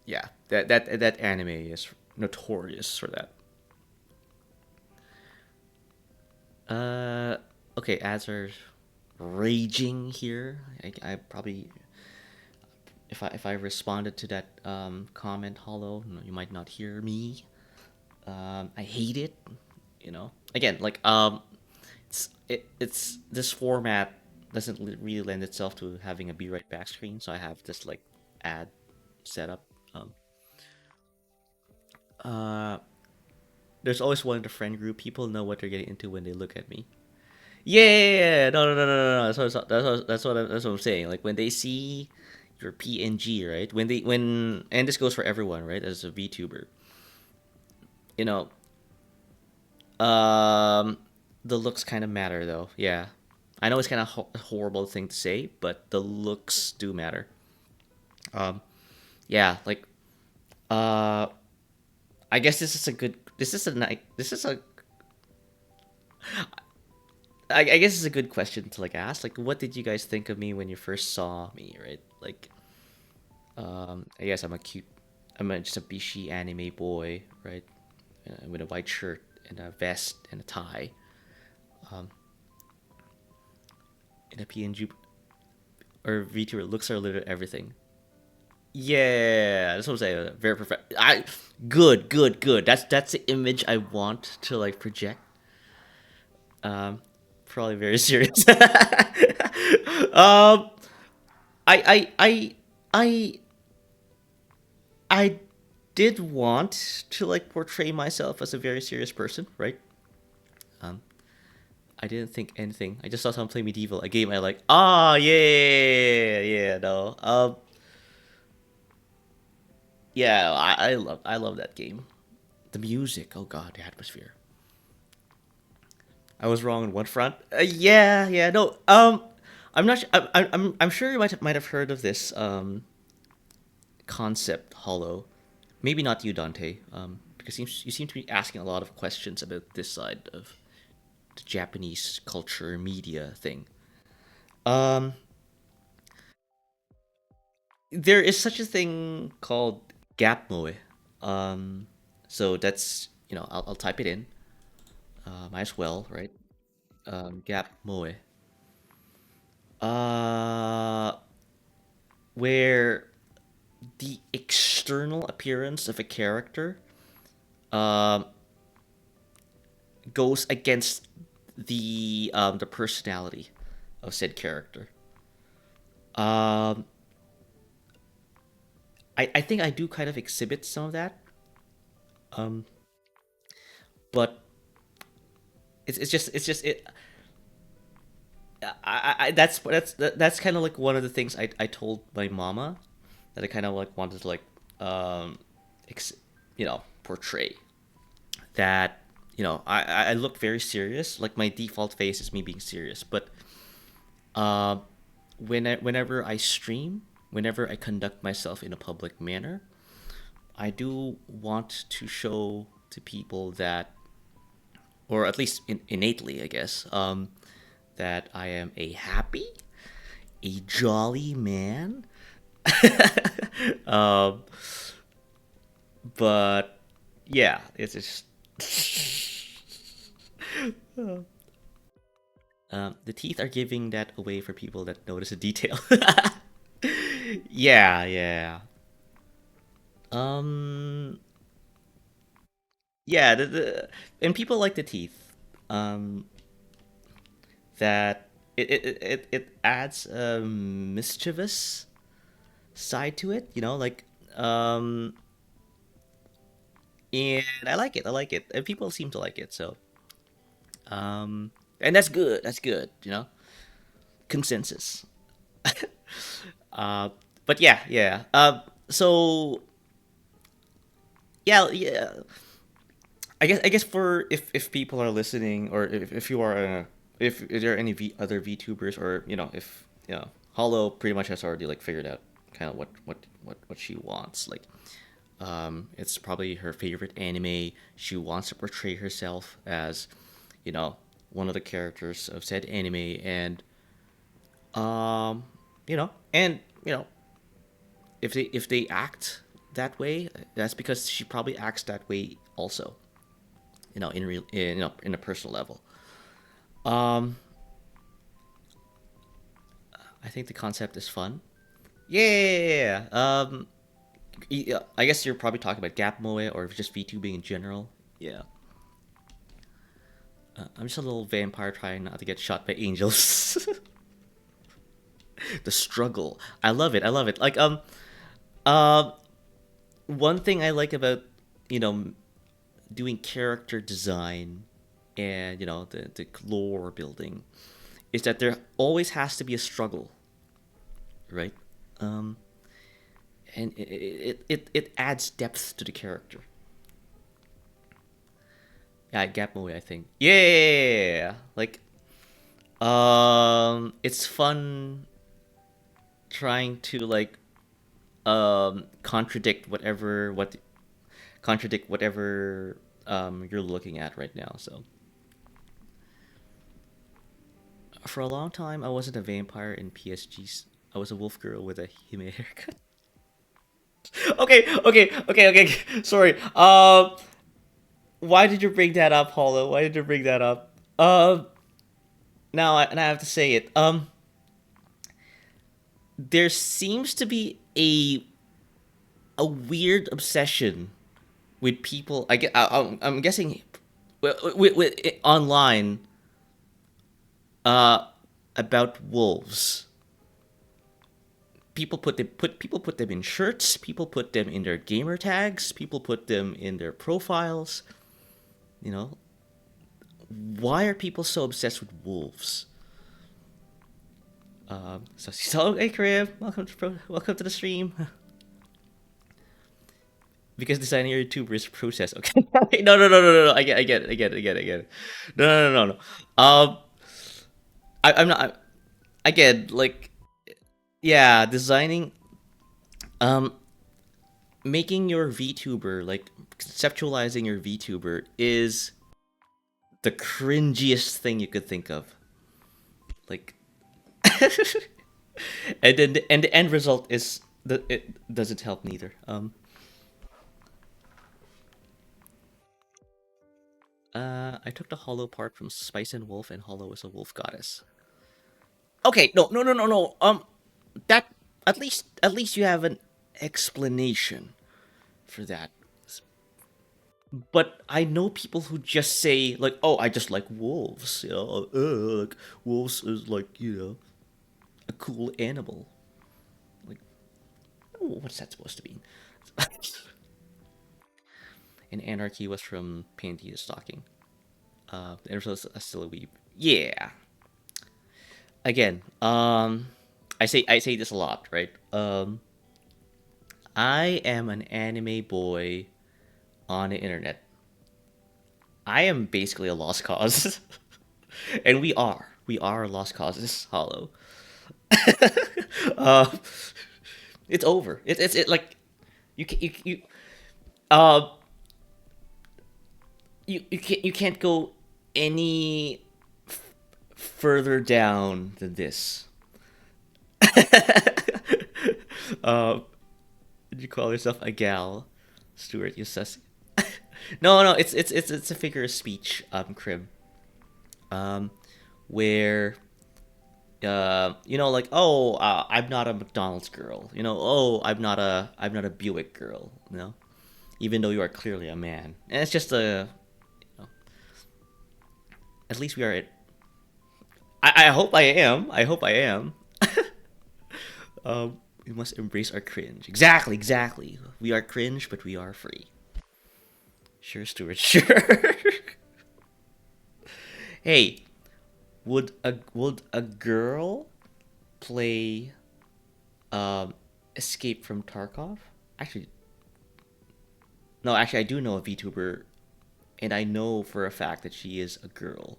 yeah, that anime is notorious for that. Uh, okay, ads are raging here. I probably if I responded to that comment hollow, you might not hear me. I hate it. Again, like it's this format doesn't really lend itself to having a be right back screen, so I have this like ad setup. Uh, there's always one in the friend group. People know what they're getting into when they look at me. Yeah, no. That's what I'm saying. Like when they see your PNG, right? When and this goes for everyone, right? As a VTuber, you know, um, the looks kind of matter, though. Yeah, I know it's kind of a horrible thing to say, but the looks do matter. Um, yeah, like uh, I guess this is a good. This is a nice. This is a. I guess it's a good question to like ask. Like, what did you guys think of me when you first saw me, right? Like, I guess just a bishy anime boy, right? With a white shirt and a vest and a tie, and a PNG or VTuber looks are literally everything. Yeah, that's what I'm saying. Very perfect. Good. That's the image I want to like project. Um, Probably very serious. um, I I did want to like portray myself as a very serious person, right? Um, I didn't think anything. I just saw someone play medieval, a game I like. Ah, yeah, no. Yeah, I love that game. The music, oh god, the atmosphere. I was wrong on one front. Yeah, no. I'm not. I'm sure you might have heard of this concept, Hollow. Maybe not you, Dante. Because you seem to be asking a lot of questions about this side of the Japanese culture media thing. Um, there is such a thing called gap moe. Um, so that's I'll type it in. Might as well, right? Gap moe. Uh, where the external appearance of a character um, goes against the personality of said character. Um, I think I do kind of exhibit some of that, um, but it's just it. That's kind of like one of the things I told my mama that I kind of like wanted to like um, ex, portray that I look very serious. Like my default face is me being serious, but uh, whenever I stream, whenever I conduct myself in a public manner, I do want to show to people that, or at least innately, I guess, that I am a happy, a jolly man. um, but yeah, it's just the teeth are giving that away for people that notice a detail. Yeah. Um, yeah, and people like the teeth. Um, that it adds a mischievous side to it, um, and I like it. I like it, and people seem to like it. So, and that's good. That's good. Consensus. Uh, but yeah. So yeah. I guess for if people are listening, or if you are if there are any other VTubers, or if Hollow pretty much has already like figured out kind of what she wants. Like, it's probably her favorite anime. She wants to portray herself as one of the characters of said anime, and and if they act that way, that's because she probably acts that way also. In real, in a personal level. Um, I think the concept is fun. Yeah. Yeah, I guess you're probably talking about Gap Moe or just VTubing in general. Yeah. I'm just a little vampire trying not to get shot by angels. The struggle. I love it. I love it. Like uh, one thing I like about you know doing character design and the lore building is that there always has to be a struggle, right? Um, and it adds depth to the character. Yeah, Gap Moe, I think. Yeah, like it's fun trying to like contradict whatever you're looking at right now. So For a long time, I wasn't a vampire in PSGs. I was a wolf girl with a hime haircut. Okay. Sorry. Why did you bring that up, Hollow? Why did you bring that up? And I have to say it. There seems to be a weird obsession with people. I'm guessing, with online, uh, about wolves. People put them in shirts. People put them in their gamer tags. People put them in their profiles. You know, why are people so obsessed with wolves? So hey, Crib, welcome to the stream. Because designing your YouTuber is a process. Okay, no. I get it. No. I'm not. Again, like, yeah, designing, um, making your VTuber, like, conceptualizing your VTuber is the cringiest thing you could think of. Like, and the end result is that it doesn't help neither. I took the hollow part from Spice and Wolf, and Hollow is a wolf goddess. Okay, no. That, at least you have an explanation for that. But I know people who just say, like, "Oh, I just like wolves." You know, like, wolves is, like, a cool animal. Like, oh, what's that supposed to mean? And anarchy was from Panty the Stalking. There's a still a weeb. Yeah. Again, I say this a lot, right? I am an anime boy on the internet. I am basically a lost cause, and we are lost causes. Hollow. uh, it's over. It's like, uh you can't go any further down than this. uh, did you call yourself a gal, Stuart? You sus. No, it's a figure of speech, Crib. Um, where, like, oh, I'm not a McDonald's girl. Oh, I'm not a Buick girl. Even though you are clearly a man, and it's just at least we are. I hope I am. I hope I am. We must embrace our cringe. Exactly. We are cringe, but we are free. Sure, Stuart. Sure. Hey, would a girl play Escape from Tarkov? Actually, no. Actually, I do know a VTuber, and I know for a fact that she is a girl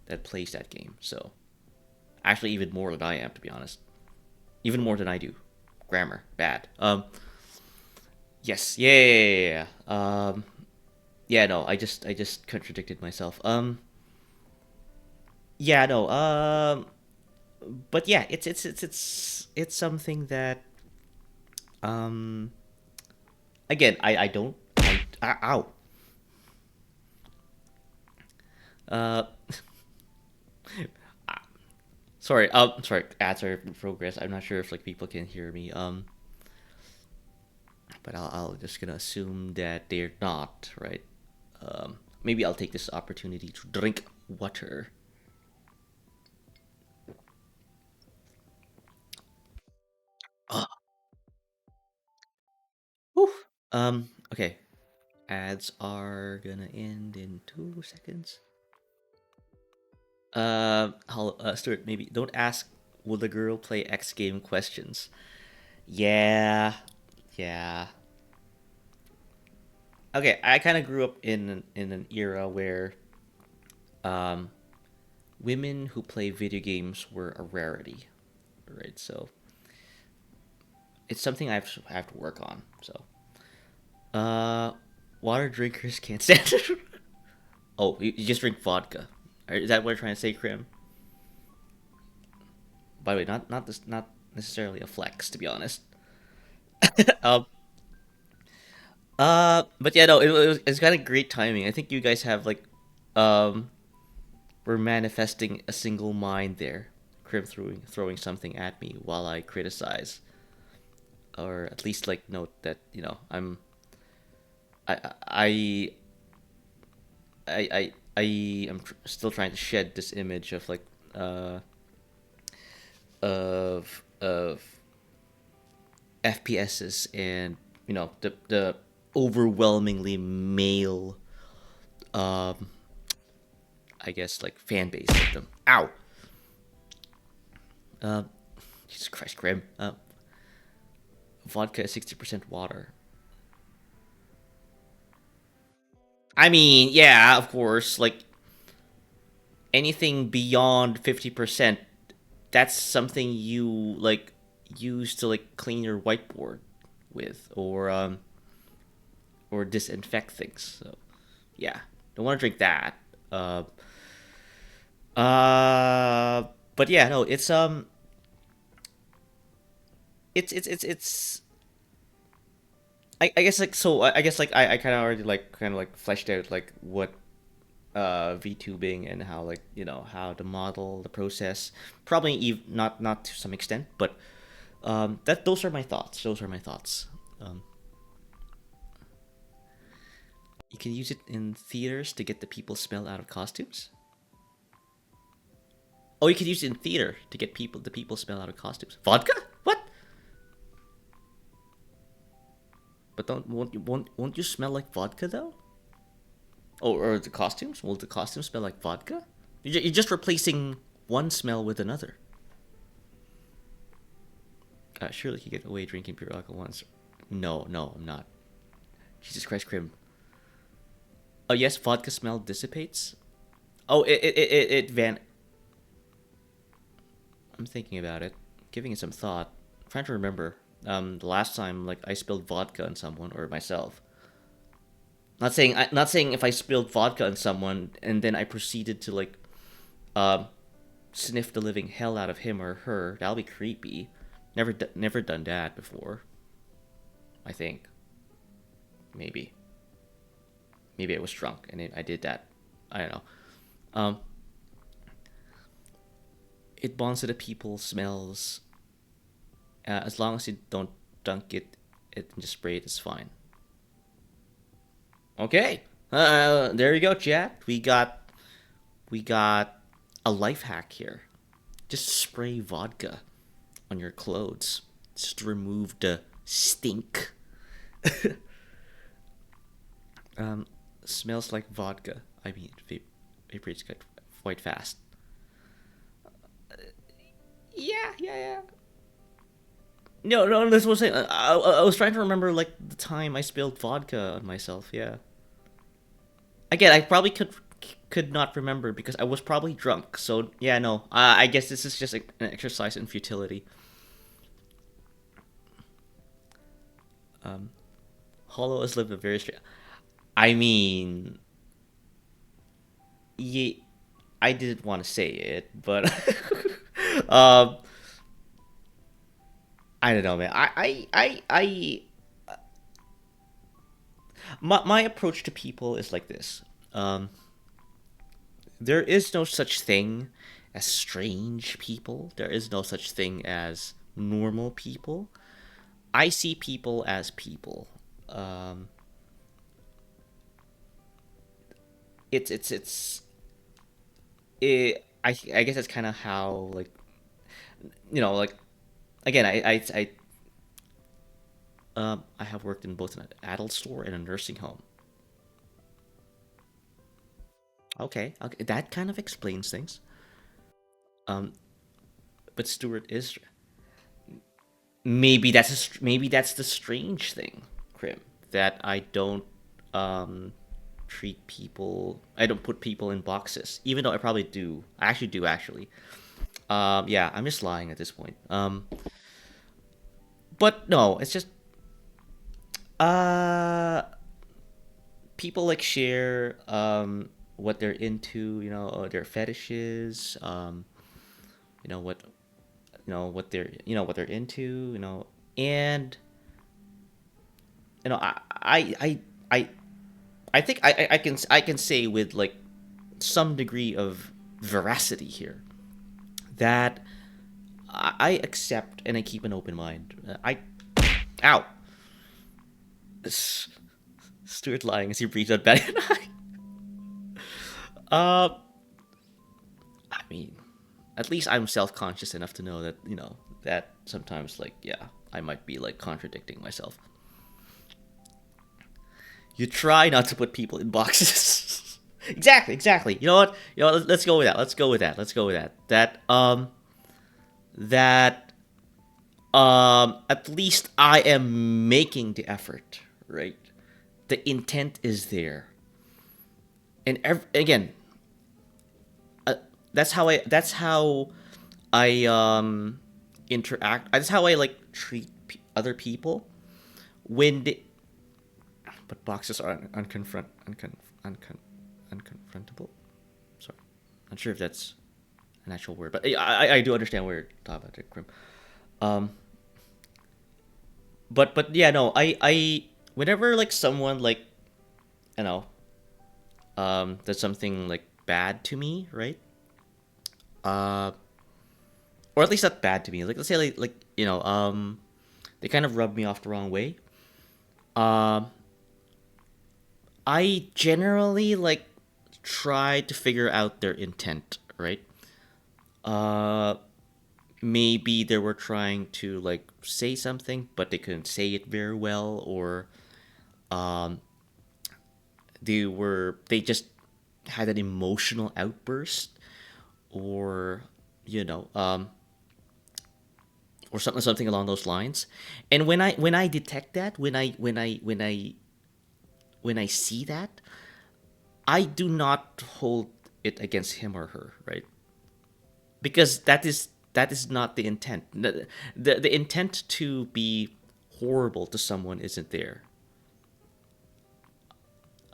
that plays that game. So, actually, even more than I am, to be honest. Even more than I do. Grammar bad. Yes. Yeah. Yeah. No. I just contradicted myself. Yeah. No. But yeah, it's something that, um again, I don't, ow. uh Sorry, sorry, ads are in progress. I'm not sure if, like, people can hear me, but I'll just gonna assume that they're not, right? Maybe I'll take this opportunity to drink water. Ugh. Whew. Okay, ads are gonna end in 2 seconds. Stuart, maybe don't ask, will the girl play X game questions. Yeah, yeah. Okay, I kind of grew up in an era where, um, women who play video games were a rarity, right? So it's something I have to work on. So, uh, water drinkers can't stand it. Oh, you just drink vodka. Is that what you're trying to say, Krim? By the way, not necessarily a flex, to be honest. um, but yeah, no, it's kind of great timing. I think you guys have like, um, we're manifesting a single mind there. Crim throwing something at me while I criticize, or at least like note that I I I am still trying to shed this image of like of FPSs and the overwhelmingly male um I guess like fan base of them. Ow. Uh, Jesus Christ, Grim. Vodka is 60% water. I mean, yeah, of course. Like anything beyond 50%, that's something you like use to like clean your whiteboard with, or disinfect things. So yeah, don't want to drink that. Uh, uh, but yeah, no, it's I guess like so I guess like I kind of already like kind of like fleshed out like what vtubing and how like how to model the process, probably not to some extent, but that those are my thoughts. um, you can use it in theaters to get the people smell out of costumes. Oh, you can use it in theater to get the people smell out of costumes. Vodka? What? But don't won't you smell like vodka though? Or the costumes? Will the costumes smell like vodka? You're just replacing one smell with another. Surely you get away drinking pure alcohol once. No, no, I'm not. Jesus Christ, Crim. Oh yes, vodka smell dissipates. Oh, it van. I'm thinking about it, giving it some thought. I'm trying to remember. The last time like I spilled vodka on someone or myself. Not saying if I spilled vodka on someone and then I proceeded to like um sniff the living hell out of him or her. That'll be creepy. Never done that before. I think maybe I was drunk and I did that. I don't know. Um, it bonds to the people smells. As long as you don't dunk it and just spray it, it's fine. Okay. There you go, chat. We got a life hack here. Just spray vodka on your clothes. Just to remove the stink. um, Smells like vodka. I mean, vaporates quite fast. Yeah. No, no, this was it. I was trying to remember like the time I spilled vodka on myself. Yeah. Again, I probably could not remember because I was probably drunk. So yeah, no. I guess this is just an exercise in futility. Hollow has lived a very strange. I mean, yeah, I didn't want to say it, but um, I don't know, man. My approach to people is like this. Um, there is no such thing as strange people. There is no such thing as normal people. I see people as people. Um, it's I guess that's kind of how like like again I have worked in both an adult store and a nursing home. Okay, that kind of explains things. Um, but Stewart is maybe that's the strange thing, Krim, that I don't um treat people. I don't put people in boxes, even though I probably do. I actually do actually. Yeah, I'm just lying at this point. But no, it's just uh people like share what they're into, their fetishes, what what they're into, and I I think I can say with like some degree of veracity here that I accept and I keep an open mind. Ow. Stuart lying as he breathes out Betty and I. I mean, at least I'm self-conscious enough to know that that sometimes like I might be like contradicting myself. You try not to put people in boxes. Exactly. You know what? Let's go with that. At least I am making the effort, right? The intent is there. And again, that's how I interact. That's how I like treat other people when they. But boxes are unconfrontable. Sorry, not sure if that's an actual word, but I do understand what you're talking about, Krim. But yeah, no, I whenever like someone like does something like bad to me, right? Or at least not bad to me. Like let's say they kind of rub me off the wrong way. I generally like try to figure out their intent, right? Maybe they were trying to like say something, but they couldn't say it very well, or they just had an emotional outburst, or or something along those lines. And when I detect that, when I see that, I do not hold it against him or her, right? Because that is not the intent. The intent to be horrible to someone isn't there.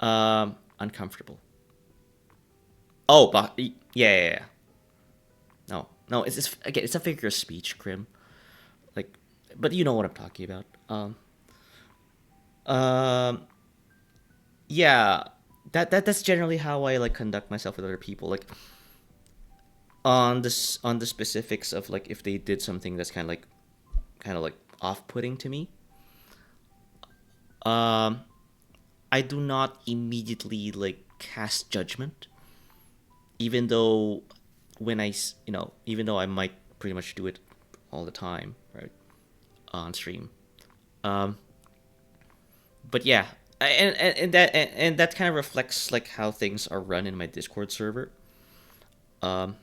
Uncomfortable. Oh, but yeah. No, again, it's a figure of speech, Krim. Like, but you know what I'm talking about. Um, yeah, that's generally how I like conduct myself with other people. Like on the specifics of like if they did something that's kind of like off-putting to me. Um, I do not immediately like cast judgment, even though even though I might pretty much do it all the time, right, on stream. Um, but yeah, and that kind of reflects like how things are run in my Discord server. Um,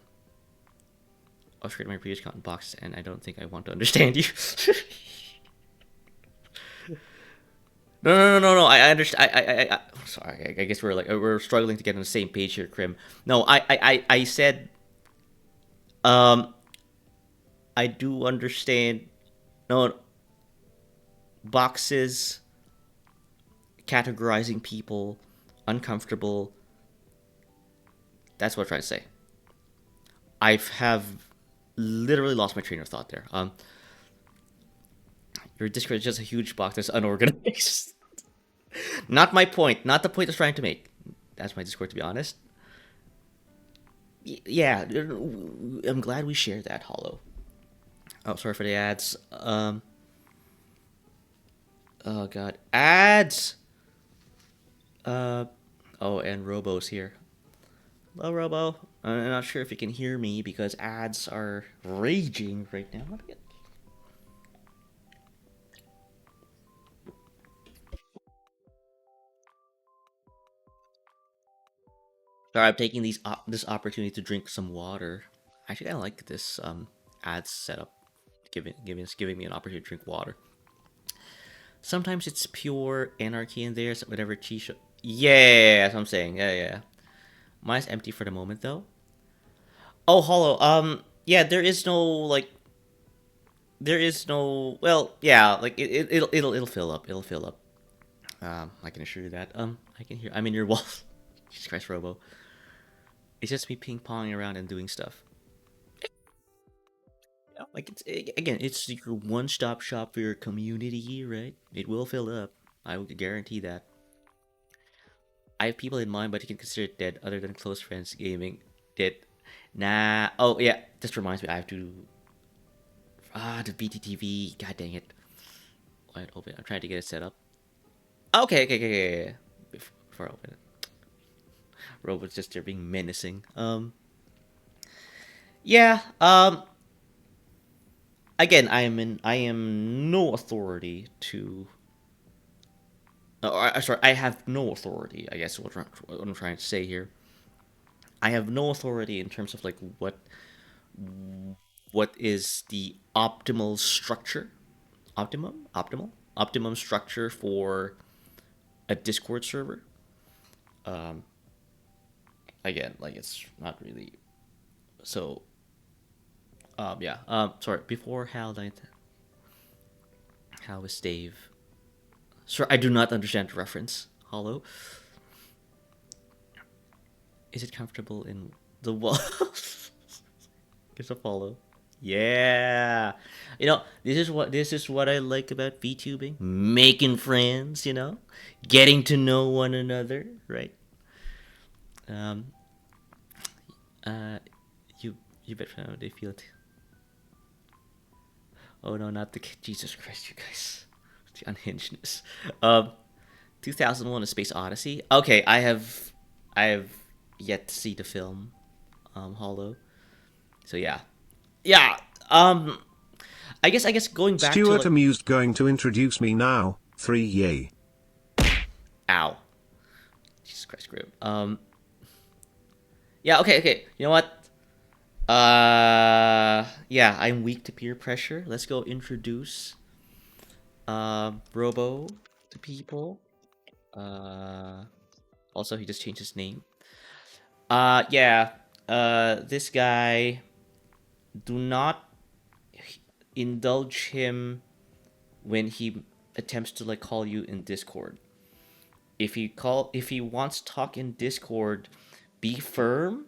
I was creating my previous content box, and I don't think I want to understand you. No. I understand. Sorry. I guess we're struggling to get on the same page here, Krim. No, I said, um, I do understand. No, boxes, categorizing people, uncomfortable. That's what I'm trying to say. I have literally lost my train of thought there. Your Discord is just a huge box that's unorganized. Not my point. Not the point I was trying to make. That's my Discord, to be honest. Yeah, I'm glad we shared that, Hollow. Oh, sorry for the ads. Oh god, ads. Oh, and Robo's here. Hello, Robo. I'm not sure if you can hear me because ads are raging right now. Sorry, I'm taking this opportunity to drink some water. Actually, I like this ad setup, giving me an opportunity to drink water. Sometimes it's pure anarchy in there, so whatever Chisha. Yeah, that's what I'm saying. Yeah. Mine's empty for the moment though. Oh, Hollow. Yeah, there is no. Well, yeah, like it'll fill up. It'll fill up. I can assure you that. I can hear. I'm in your wall. Jesus Christ, Robo. It's just me ping ponging around and doing stuff. Like again, it's your one-stop shop for your community, right? It will fill up. I will guarantee that. I have people in mind, but you can consider it dead. Other than close friends gaming, dead. Nah. Oh yeah, this reminds me. I have to. The BTTV. God dang it. Wide open. I'm trying to get it set up. Okay. Before I open it, robots just there being menacing. Yeah. Again, I am no authority to. Sorry, I have no authority. I guess what I'm trying to say here. I have no authority in terms of like what is the optimal structure, optimum structure for a Discord server. Again, like it's not really so. Yeah. Sorry. Before how is Dave? Sir, I do not understand the reference. Hollow. Is it comfortable in the wall? Gives a follow. Yeah. This is what I like about VTubing. Making friends, getting to know one another, right? Um uh you bet how they feel it. Oh no, not the Jesus Christ, you guys. The unhingedness. 2001: A Space Odyssey. Okay, I have yet to see the film Hollow. So yeah. Yeah. I guess going back to Stuart like amused going to introduce me now. 3 yay. ow. Jesus Christ, group. Yeah, okay. You know what? Yeah, I'm weak to peer pressure. Let's go introduce Robo to people. Uh Also he just changed his name. Yeah. This guy, do not indulge him when he attempts to like call you in Discord. If he wants to talk in Discord, be firm.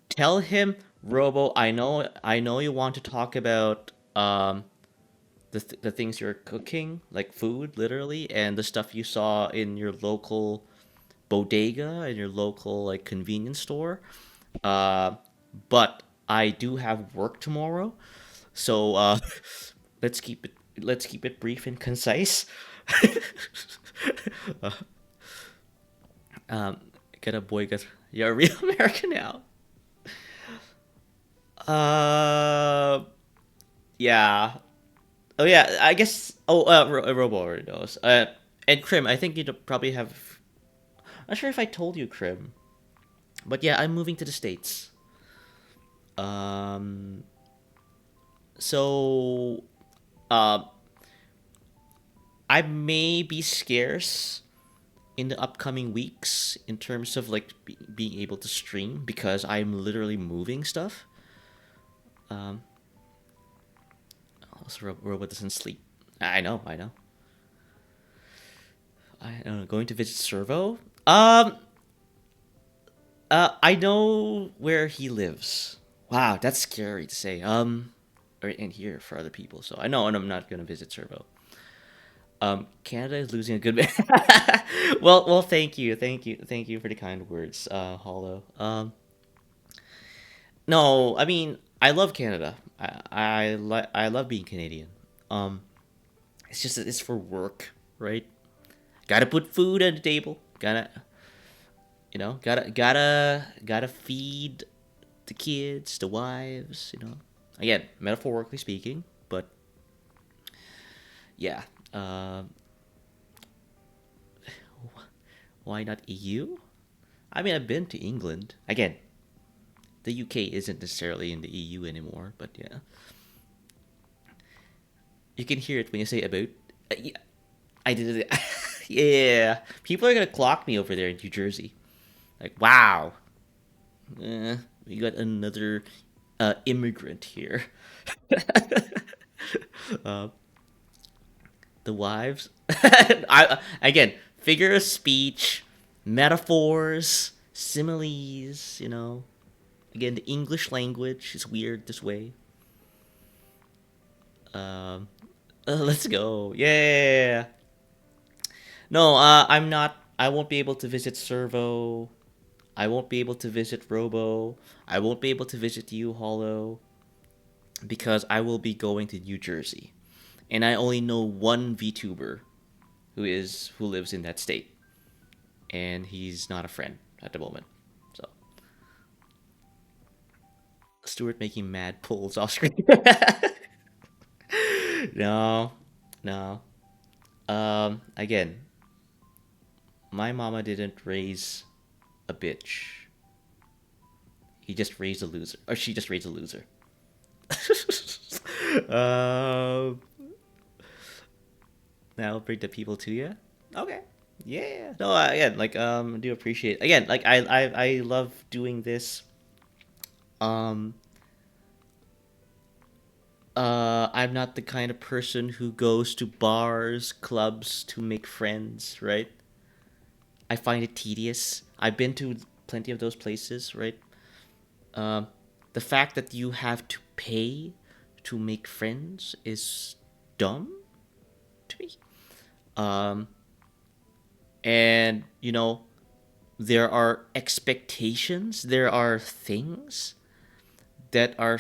Tell him, Robo, I know you want to talk about the things you're cooking, like food, literally, and the stuff you saw in your local bodega and your local like convenience store. Uh, but I do have work tomorrow, so let's keep it brief and concise. uh, get a boy, get you're a real American now. Uh, yeah. Oh yeah, I guess. Oh, Robo already knows. And Krim, I think you'd probably have. I'm not sure if I told you, Krim, but yeah, I'm moving to the States. Um, so, uh, I may be scarce in the upcoming weeks in terms of like being able to stream because I'm literally moving stuff. Um, also, Robot doesn't sleep. I know. I don't know. Going to visit Servo. I know where he lives. Wow, that's scary to say. Or in here for other people. So I know, and I'm not gonna visit Servo. Canada is losing a good man. Well, thank you for the kind words, Hollow. No, I mean, I love Canada. I love being Canadian. Um, it's just that it's for work, right? Gotta put food on the table. Gotta feed the kids, the wives. Again, metaphorically speaking, but yeah. Why not EU? I mean, I've been to England. Again, the UK isn't necessarily in the EU anymore, but yeah. You can hear it when you say about. Yeah, I did it. Yeah. People are gonna clock me over there in New Jersey. Like, wow. We got another immigrant here. uh, the wives. Again, figure of speech, metaphors, similes. Again, the English language is weird this way. Um, let's go. Yeah. No, I'm not. I won't be able to visit Servo. I won't be able to visit Robo. I won't be able to visit you, Hollow, because I will be going to New Jersey, and I only know one VTuber who lives in that state, and he's not a friend at the moment. So, Stuart making mad pulls off screen. No, no. Again, my mama didn't raise a bitch. He just raised a loser, or she just raised a loser. um, Now bring the people to you. Okay. Yeah. No. Again, like I do appreciate. Again, like I love doing this. Um. I'm not the kind of person who goes to bars, clubs to make friends, right? I find it tedious. I've been to plenty of those places, right? Um, the fact that you have to pay to make friends is dumb to me. Um, and there are expectations, there are things that are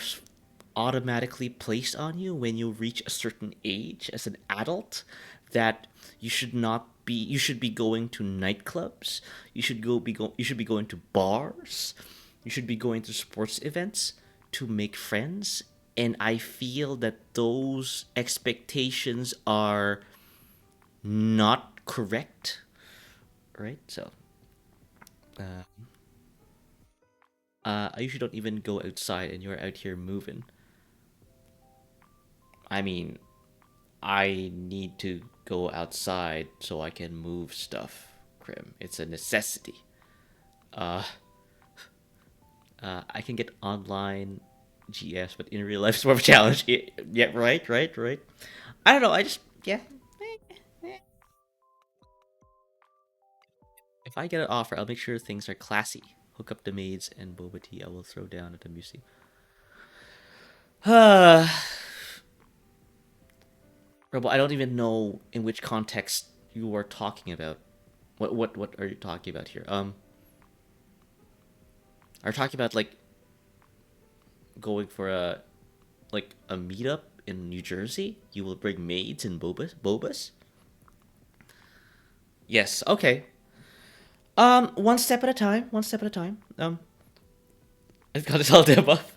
automatically placed on you when you reach a certain age as an adult, that you should be going to nightclubs, you should be going to bars, you should be going to sports events to make friends. And I feel that those expectations are not correct, right? So uh, I usually don't even go outside, and you're out here moving. I mean, I need to go outside so I can move stuff, Krim. It's a necessity. Uh, I can get online GS, but in real life it's more of a challenge. Yeah, right. I don't know. I just yeah. If I get an offer, I'll make sure things are classy. Hook up the maids and boba tea. I will throw down at the museum. Robo, I don't even know in which context you are talking about. What are you talking about here? Are you talking about like going for a meetup in New Jersey? You will bring maids and bobas? Yes. Okay. One step at a time. One step at a time. I've got it all the above.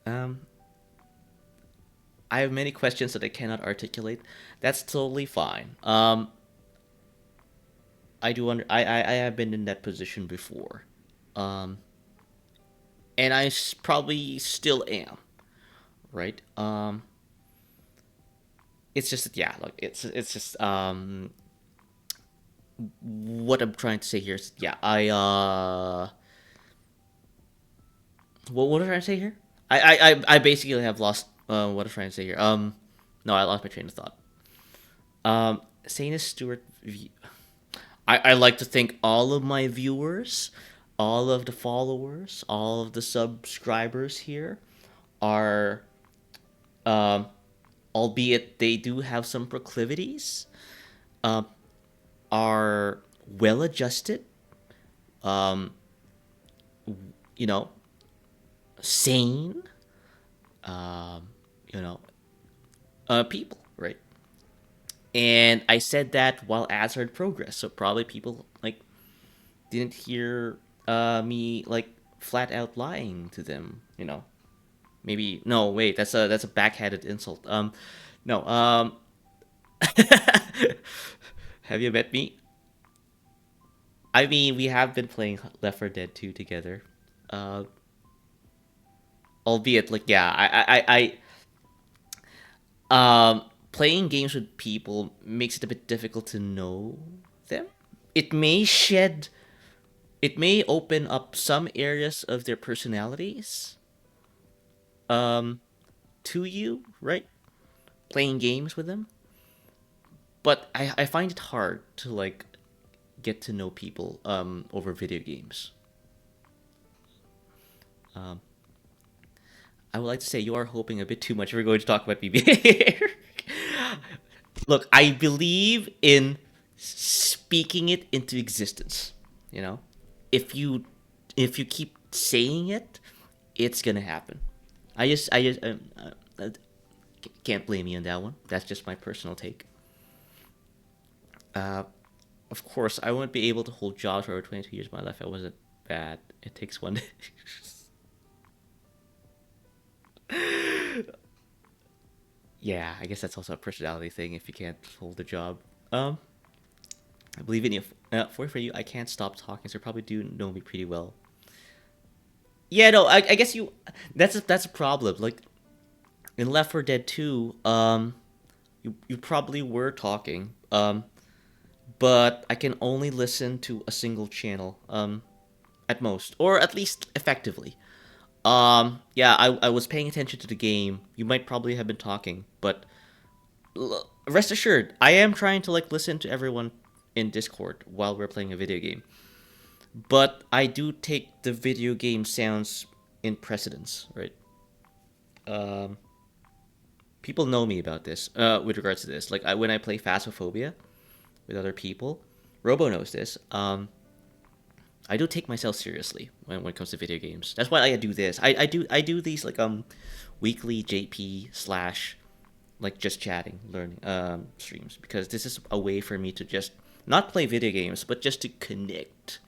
Um, I have many questions that I cannot articulate. That's totally fine. I have been in that position before. Um, and probably still am, right? It's just that, yeah, like it's just what I'm trying to say here is, yeah, what was I trying to say here? I basically have lost what I'm trying to say here. No, I lost my train of thought. Saying Stewart, I like to thank all of my viewers, all of the followers, all of the subscribers here are, um, albeit they do have some proclivities, um, are well adjusted, um, you know, sane, um, you know, people, right? And I said that while ads are in progress, so probably people like didn't hear me like flat out lying to them, Maybe no, wait, that's a backhanded insult. No, have you met me? I mean, we have been playing Left 4 Dead 2 together. Uh, Albeit, like, yeah, playing games with people makes it a bit difficult to know them. It may shed, it may open up some areas of their personalities, um, to you, right? Playing games with them. But I find it hard to, like, get to know people, over video games. Um, I would like to say you are hoping a bit too much if we're going to talk about BBA. Look, I believe in speaking it into existence. You know, if you keep saying it, it's gonna happen. I can't blame you on that one. That's just my personal take. Of course, I wouldn't be able to hold jobs for over 22 years of my life. I wasn't bad. It takes one. Yeah, I guess that's also a personality thing if you can't hold a job. I believe in you. For you, I can't stop talking, so you probably do know me pretty well. Yeah, no, I guess you. That's a problem. Like in Left 4 Dead 2, you probably were talking, but I can only listen to a single channel, at most, or at least effectively. Yeah, I was paying attention to the game. You might probably have been talking, but rest assured, I am trying to like listen to everyone in Discord while we're playing a video game. But I do take the video game sounds in precedence, right? People know me about this, with regards to this. Like when I play Phasmophobia with other people, Robo knows this. I do take myself seriously when it comes to video games. That's why I do this. I do these like weekly JP slash like just chatting learning streams, because this is a way for me to just not play video games but just to connect.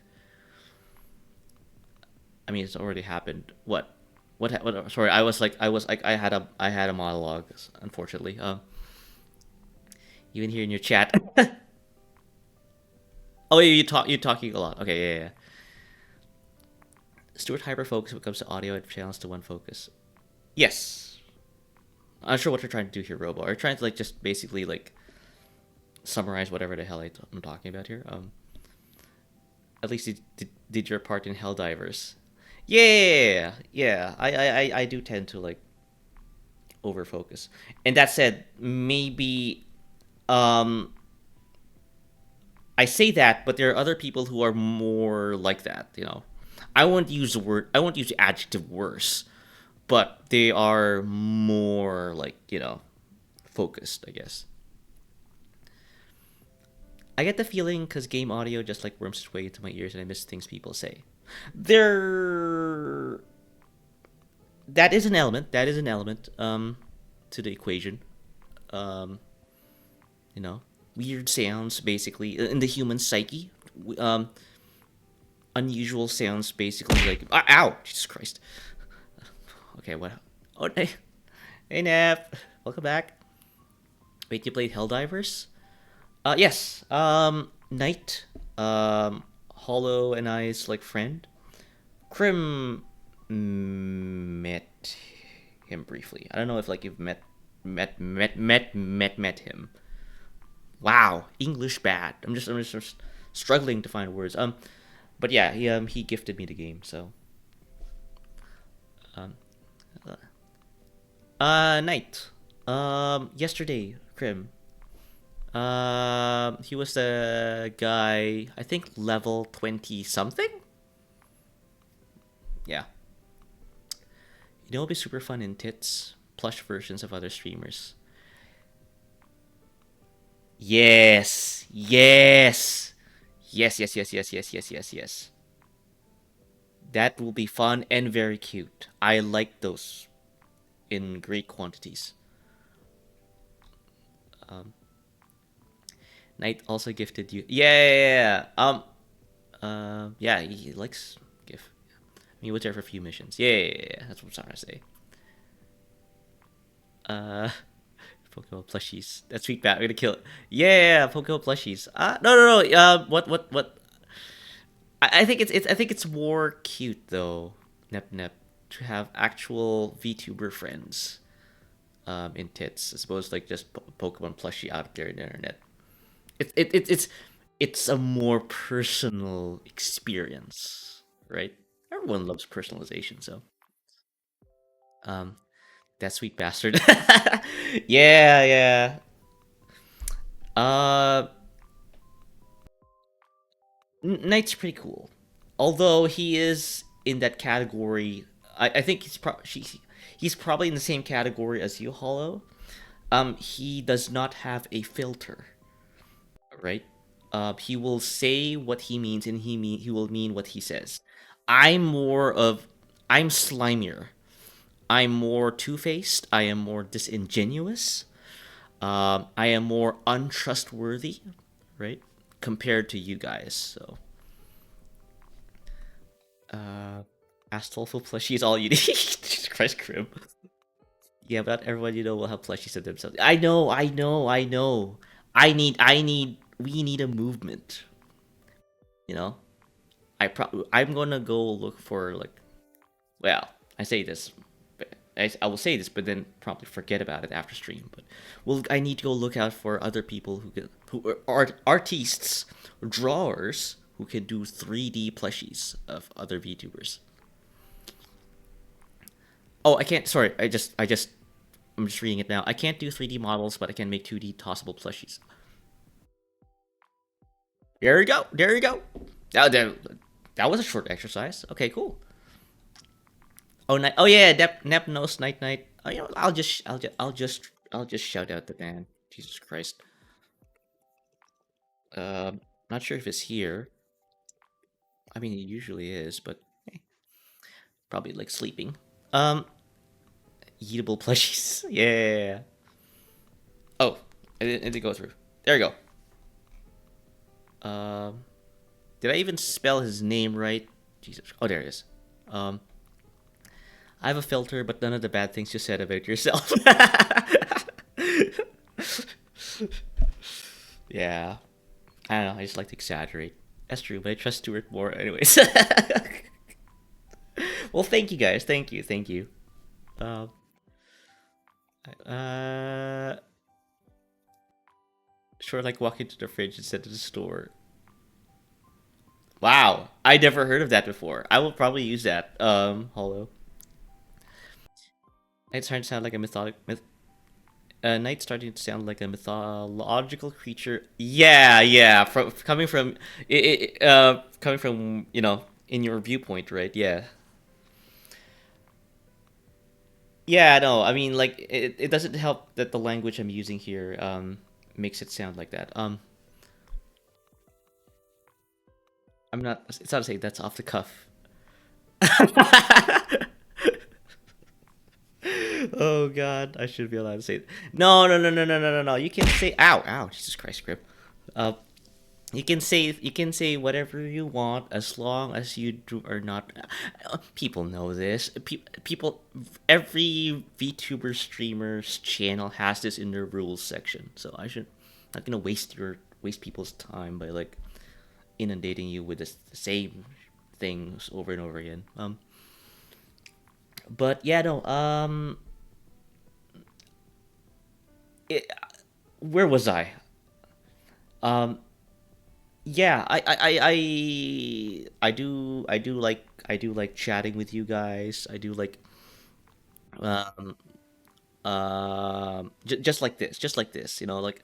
I mean, it's already happened. What? Sorry, I was like I had a monologue. Unfortunately, even here in your chat. Oh, yeah, you're talking a lot. Okay, yeah. Stuart hyper focus when it comes to audio and channels to one focus. Yes. I'm not sure what you're trying to do here, Robo. Are you trying to like just basically like summarize whatever the hell I'm talking about here? At least you did your part in Helldivers. Yeah. I do tend to like over focus. And that said, maybe I say that, but there are other people who are more like that, you know. I won't use the adjective worse, but they are more like, you know, focused, I guess. I get the feeling because game audio just like worms its way into my ears and I miss things people say. There, that is an element. To the equation. You know, weird sounds basically in the human psyche. Unusual sounds basically like ow, Jesus Christ. Okay, what? Oh, hey Nap, welcome back. Wait, you played Helldivers? Yes. Knight, Hollow and I's like friend, Krim met him briefly. I don't know if like you've met him. Wow, English bad. I'm just struggling to find words. But yeah, he gifted me the game, so. Knight. Yesterday, Krim. He was the guy, I think level 20 something? Yeah. You know, it'll be super fun in tits, plush versions of other streamers. Yes. That will be fun and very cute. I like those in great quantities. Knight also gifted you. Yeah. Yeah, he likes GIF. He was there for a few missions. Yeah. That's what I'm trying to say. Pokemon plushies. That's sweet bat. We're gonna kill it. Yeah, Pokemon plushies. No. What? I think it's more cute though, Nep, to have actual VTuber friends, in tits, as opposed to like just Pokemon plushie out there in the internet. It's a more personal experience, right? Everyone loves personalization, so that sweet bastard. Yeah. Uh, Knight's pretty cool, although he is in that category. I think he's probably in the same category as you, Hollow. He does not have a filter, right? He will say what he means, and he will mean what he says. I'm slimier. I'm more two-faced. I am more disingenuous. I am more untrustworthy, right? Compared to you guys. So, Astolfo plushie is all you need. Jesus Christ, Crib. Yeah, but not everyone you know will have plushies of themselves. I know. We need a movement. You know, I'm gonna go look for like, well, I say this, I will say this, but then probably forget about it after stream. But I need to go look out for other people who are artists, drawers who can do 3D plushies of other VTubers. Oh, I can't. Sorry, I'm just reading it now. I can't do 3D models, but I can make 2D tossable plushies. There you go. There you go. That was a short exercise. Okay, cool. Oh yeah, Nepnos Night Night. Oh, you know, I'll just shout out the band. Jesus Christ. Not sure if it's here. I mean, it usually is, but hey, probably like sleeping. Eatable plushies. Yeah. Oh, it didn't go through. There you go. Did I even spell his name right? Jesus. Oh, there it is. I have a filter, but none of the bad things you said about yourself. Yeah. I don't know. I just like to exaggerate. That's true, but I trust Stuart more, anyways. Well, thank you guys. Thank you. Uh, sure, like walking to the fridge instead of the store. Wow, I never heard of that before. I will probably use that. Hollow. Night's starting to sound like a Night's starting to sound like a mythological creature. Yeah. Coming from you know, in your viewpoint, right? Yeah. Yeah, no, I mean, like, it doesn't help that the language I'm using here makes it sound like that. I'm not. It's not to say that's off the cuff. Oh God, I should be allowed to say it. No. You can say ow, Jesus Christ, Grip. Uh, you can say whatever you want as long as you are not. People know this. People, every VTuber streamer's channel has this in their rules section. So not gonna waste people's time by like inundating you with the same things over and over again. But yeah, no. Where was I? Um, yeah, I do like chatting with you guys. I do like um just like this, you know, like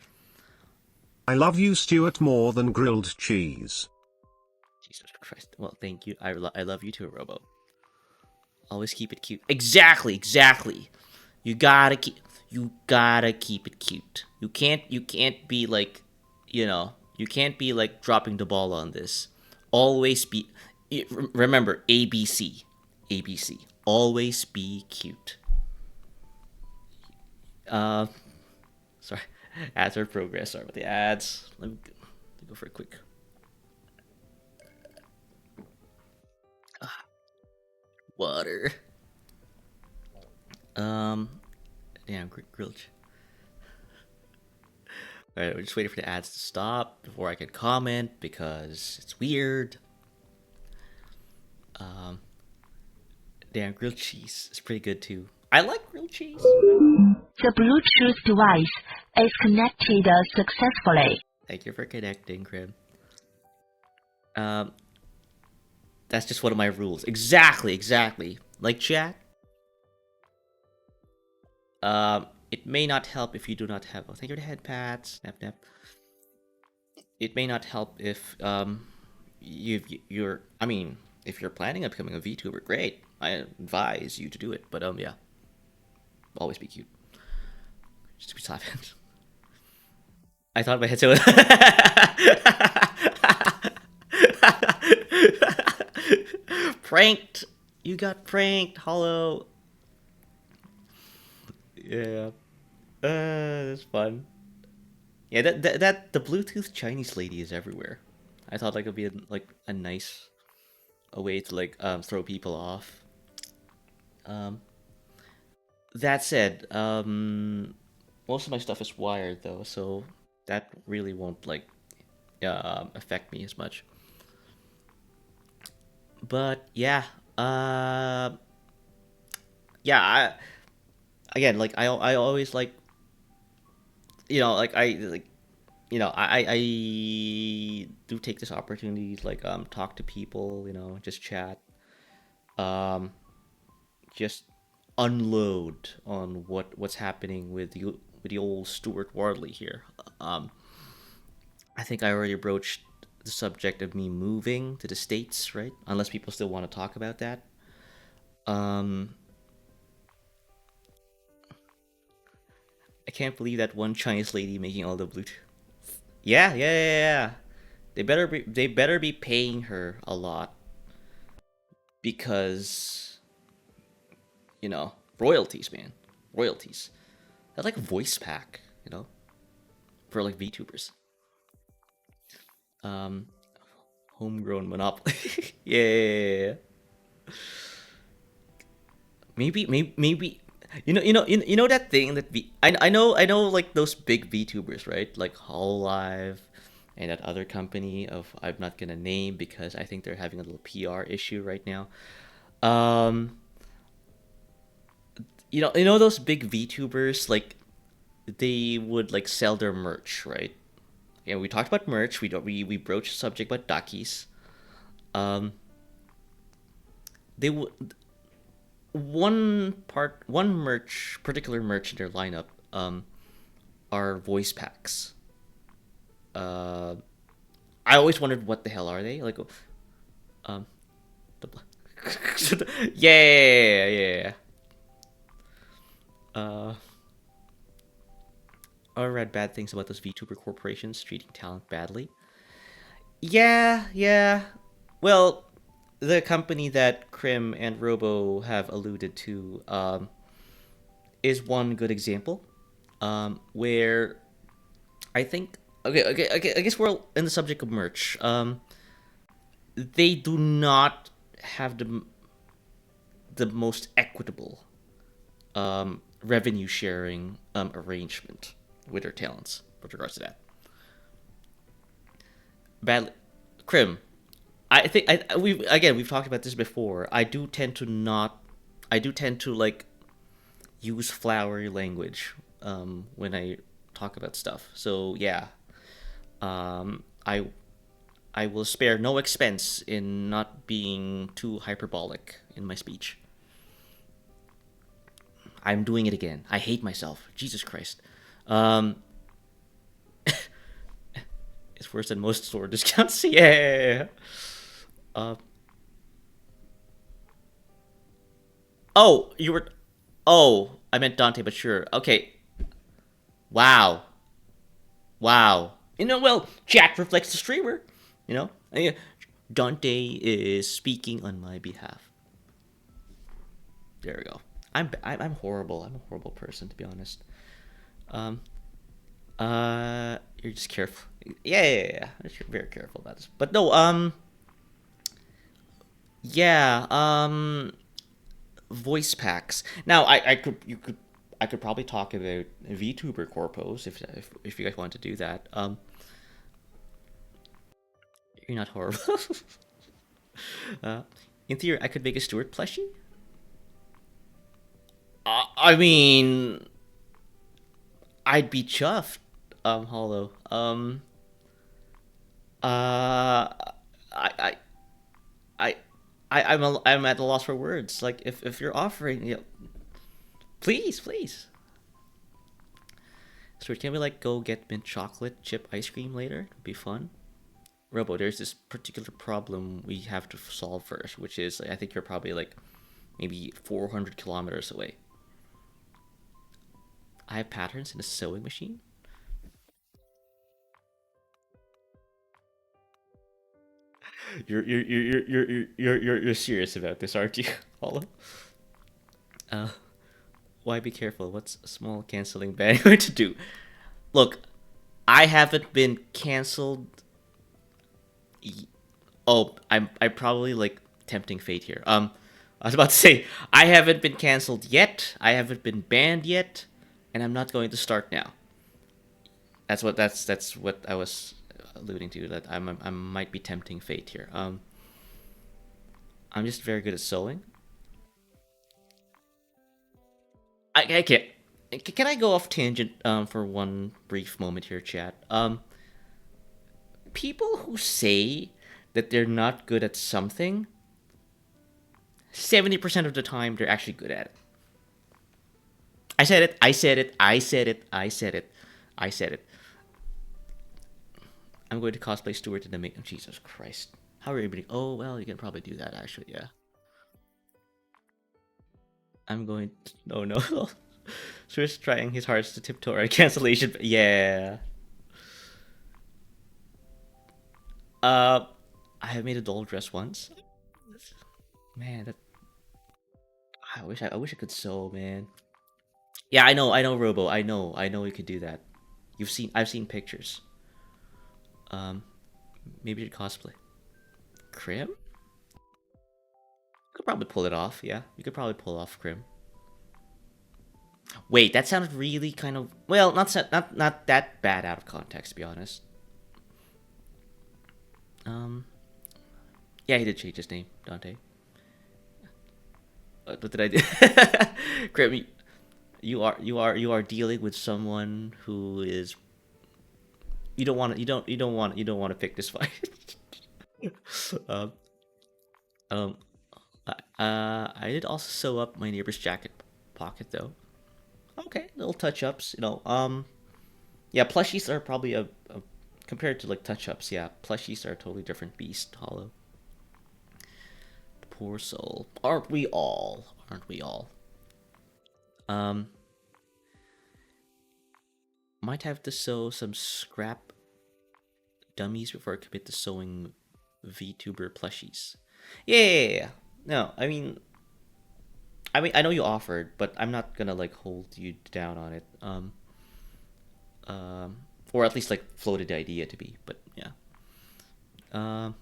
I love you, Stuart, more than grilled cheese. Jesus Christ. Well, thank you. I love you too, Robo. Always keep it cute. Exactly. You gotta keep it cute. You can't be like, you know, you can't be like dropping the ball on this. Always be remember ABC. ABC. Always be cute. Uh sorry. Ads are progress. Sorry about the ads. Let me go for a quick water. Damn, grilled. Alright, we're just waiting for the ads to stop before I can comment because it's weird. Damn, grilled cheese is pretty good too. I like grilled cheese. The Bluetooth device is connected successfully. Thank you for connecting, Crib. That's just one of my rules. Exactly. Like chat. It may not help if you do not have. Oh, thank you for the head pats. Snap. It may not help if you're. I mean, if you're planning on becoming a VTuber, great. I advise you to do it. But yeah. always be cute. Just to be silent. I thought my headset was... Pranked! You got pranked, Hollow. Yeah. That's fun. Yeah, that the Bluetooth Chinese lady is everywhere. I thought like it'd be a nice a way to like throw people off. Um, that said, most of my stuff is wired though, so that really won't like affect me as much. But yeah, yeah. Again, like I always like, like I like, I do take this opportunity to like talk to people, just chat, um, just unload on what's happening with the old Stuart Wardley here. Um, I think I already broached the subject of me moving to the States, right? Unless people still want to talk about that. Um, I can't believe that one Chinese lady making all the Bluetooth. Yeah, yeah, yeah, yeah. They better be paying her a lot because royalties, man, royalties. That's like a voice pack, for like VTubers. Um, Homegrown monopoly. Yeah, yeah, yeah, yeah. Maybe. You know that thing that I know like those big VTubers, right? Like Hololive and that other company of I'm not gonna name because I think they're having a little PR issue right now. Um, you know those big VTubers like they would like sell their merch, right? Yeah, we talked about merch. We broached the subject about duckies. Um, they would one particular merch in their lineup are voice packs. Uh, I always wondered what the hell are they like. Um, the yeah, yeah. Uh, I read bad things about those VTuber corporations treating talent badly. Yeah, yeah. Well, the company that Krim and Robo have alluded to is one good example. Where I think okay. I guess we're in the subject of merch. They do not have the most equitable revenue sharing arrangement with their talents with regards to that. Bad, Krim. I think we've talked about this before. I do tend to like use flowery language when I talk about stuff. So yeah, I will spare no expense in not being too hyperbolic in my speech. I'm doing it again. I hate myself. Jesus Christ. Um, it's worse than most store discounts. Yeah. Uh, oh, you were. Oh, I meant Dante, but sure. Okay. Wow. Wow. Well, chat reflects the streamer. You know, Dante is speaking on my behalf. There we go. I'm horrible. I'm a horrible person, to be honest. Um. You're just careful. Yeah. You're very careful about this. But no. Yeah. Voice packs. Now, I could probably talk about VTuber corpos if you guys want to do that. You're not horrible. uh, in theory, I could make a Stuart plushie. I mean, I'd be chuffed. Hollow. Uh, I, I, I'm at a loss for words. Like, if you're offering, please. So can we like go get mint chocolate chip ice cream later? It'd be fun. Robo, there's this particular problem we have to solve first, which is I think you're probably like maybe 400 kilometers away. I have patterns in a sewing machine. You're serious about this, aren't you, Hollow? Uh, why be careful? What's a small canceling ban going to do? Look, I haven't been canceled. Oh, I probably like tempting fate here. I was about to say I haven't been canceled yet. I haven't been banned yet, and I'm not going to start now. That's what I was alluding to. That I might be tempting fate here. I'm just very good at sewing. I can't. Can I go off tangent for one brief moment here, chat? People who say that they're not good at something, 70% of the time they're actually good at it. I said it. I said it. I said it. I said it. I said it. I'm going to cosplay Stuart in the make. Oh, Jesus Christ. How are you able to? Oh well, you can probably do that actually. Yeah. I'm going. Oh no. Stuart's trying his hardest to tiptoe around cancellation. Yeah. Uh, I have made a doll dress once. Man, that I wish I could sew, man. Yeah, I know, Robo. I know you could do that. I've seen pictures. Um, maybe you'd cosplay. Crim? Could probably pull it off. Yeah, you could probably pull off Crim. Wait, that sounded really kind of well, not that bad out of context, to be honest. Um, yeah, he did change his name, Dante. What did I do? Crim, you are dealing with someone who is you don't want to pick this fight. um, um, I did also sew up my neighbor's jacket pocket though. Okay, little touch ups, you know. Yeah, plushies are probably a compared to like touch ups. Yeah, plushies are a totally different beast. Hollow, poor soul. Aren't we all? Aren't we all? Um, might have to sew some scrap dummies before I commit to sewing VTuber plushies. Yeah. No, I know you offered, but I'm not gonna like hold you down on it. Um, or at least like floated the idea to be. But yeah. Um,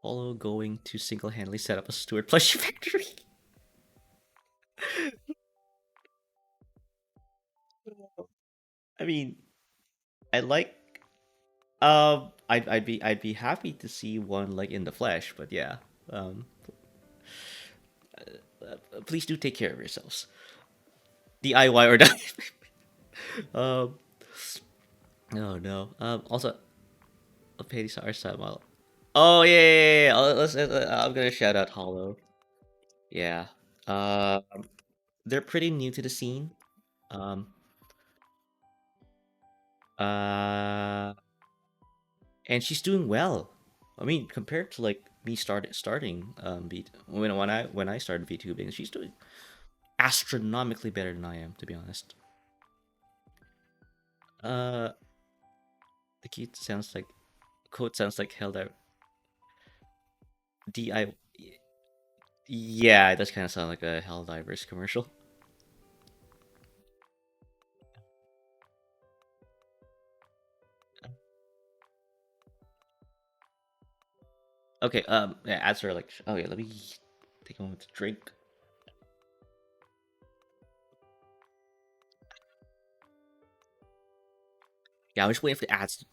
Follow going to single-handedly set up a Stuart plushie factory. I mean, I like. I'd be happy to see one like in the flesh, but yeah. Um, please do take care of yourselves. DIY or die. um, oh no. Also, a Petty Star Samuel. Oh yeah, yeah, yeah. I'm gonna shout out Hollow. Yeah. Uh, they're pretty new to the scene. Um. Uh. And she's doing well. I mean, compared to like me starting when I started VTubing, she's doing astronomically better than I am, to be honest. Uh, the key sounds like quote sounds like held out. Di. Yeah, it does kind of sound like a Helldivers commercial. Okay, yeah, ads are like, oh yeah, let me take a moment to drink. Yeah, I'm just waiting for the ads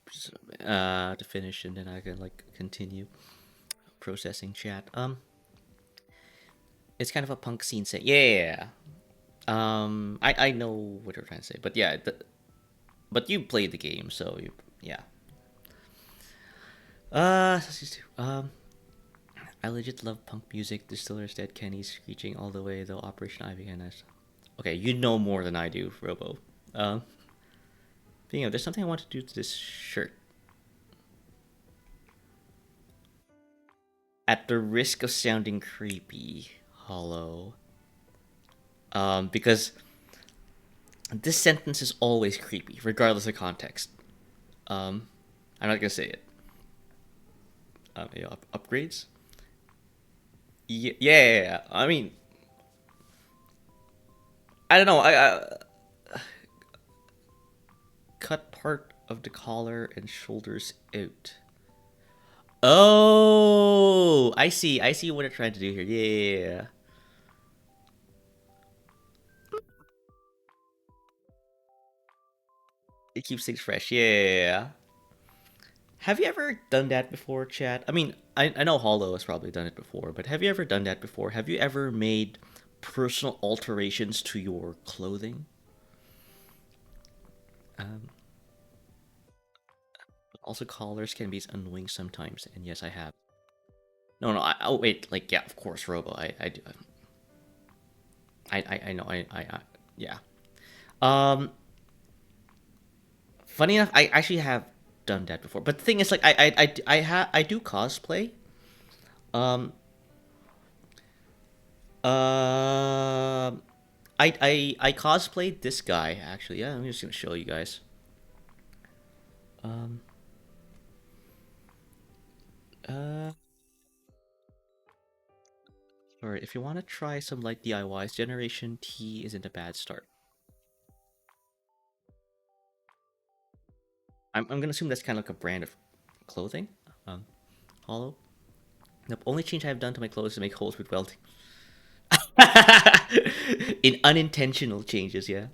to finish, and then I can like continue processing chat. It's kind of a punk scene say, yeah. I know what you're trying to say, but yeah, but you played the game, so you yeah. I legit love punk music. Distiller's Dead Kenny's screeching all the way though. Operation Ivy and this. Okay, you know more than I do, Robo. Um, you know, there's something I want to do to this shirt. At the risk of sounding creepy, Hollow. Because This sentence is always creepy, regardless of context. I'm not gonna say it. Upgrades? Yeah. I mean, I don't know. I cut part of the collar and shoulders out. Oh, I see. I see what they're trying to do here. Yeah. It keeps things fresh. Yeah. Have you ever done that before, chat? I mean, I know Hollow has probably done it before, but have you ever done that before? Have you ever made personal alterations to your clothing? Um, Also, collars can be annoying sometimes, and yes, I have. No, oh wait, like yeah, of course, Robo. I do. I know. Yeah. Um, Funny enough, I actually have done that before. But the thing is, like, I do cosplay. Um, uh, I cosplayed this guy actually. Yeah, I'm just gonna show you guys. Um, uh, Alright, if you want to try some light DIYs, Generation T isn't a bad start. I'm gonna assume that's kind of like a brand of clothing. Um, Hollow. The only change I've done to my clothes is make holes with welding. In unintentional changes, yeah.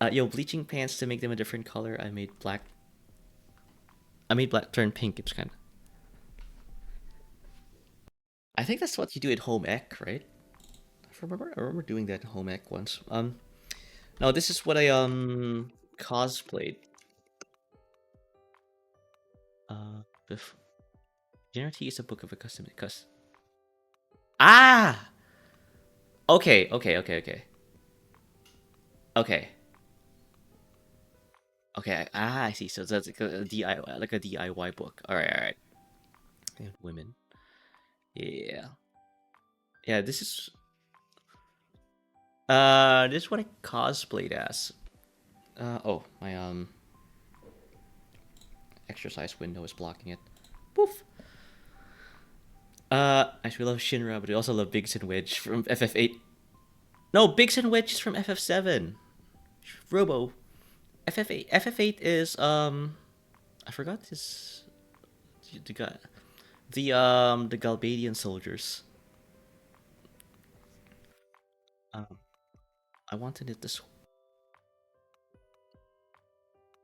Bleaching pants to make them a different color. I made black. I made black turn pink. It's kind of. I think that's what you do at home ec, right? I remember doing that in home ec once. No, this is what I cosplayed. Before. Generity is a book of a custom. Ah. Okay. Okay. Okay. I see. So that's like a DIY, like a DIY book. All right. And women. Yeah. Yeah. This is what I cosplayed as. Oh, my exercise window is blocking it. Poof. I actually love Shinra, but I also love Biggs and Wedge from FF8. No, Biggs and Wedge is from FF7. Robo. FF8. FF8 is I forgot his the guy. The Galbadian soldiers. Um, I wanted it this.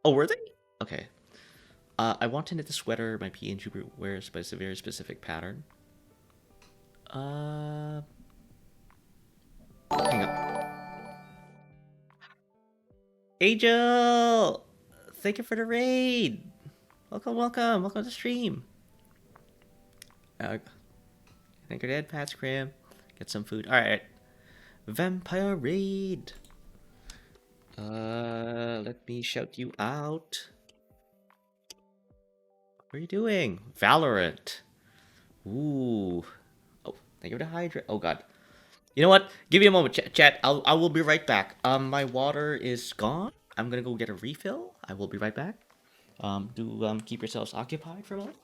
Oh, were they? Okay. I wanted it the sweater my PNG wears, but it's a very specific pattern. Uh, Hang on. Angel, thank you for the raid. Welcome to the stream. Thank you, Dad, Pat's Cram. Get some food. All right. Vampire raid. Let me shout you out. What are you doing? Valorant. Ooh. Oh, thank you for the hydrate. Oh god. You know what? Give me a moment, chat. I will be right back. My water is gone. I'm gonna go get a refill. I will be right back. Do keep yourselves occupied for a moment.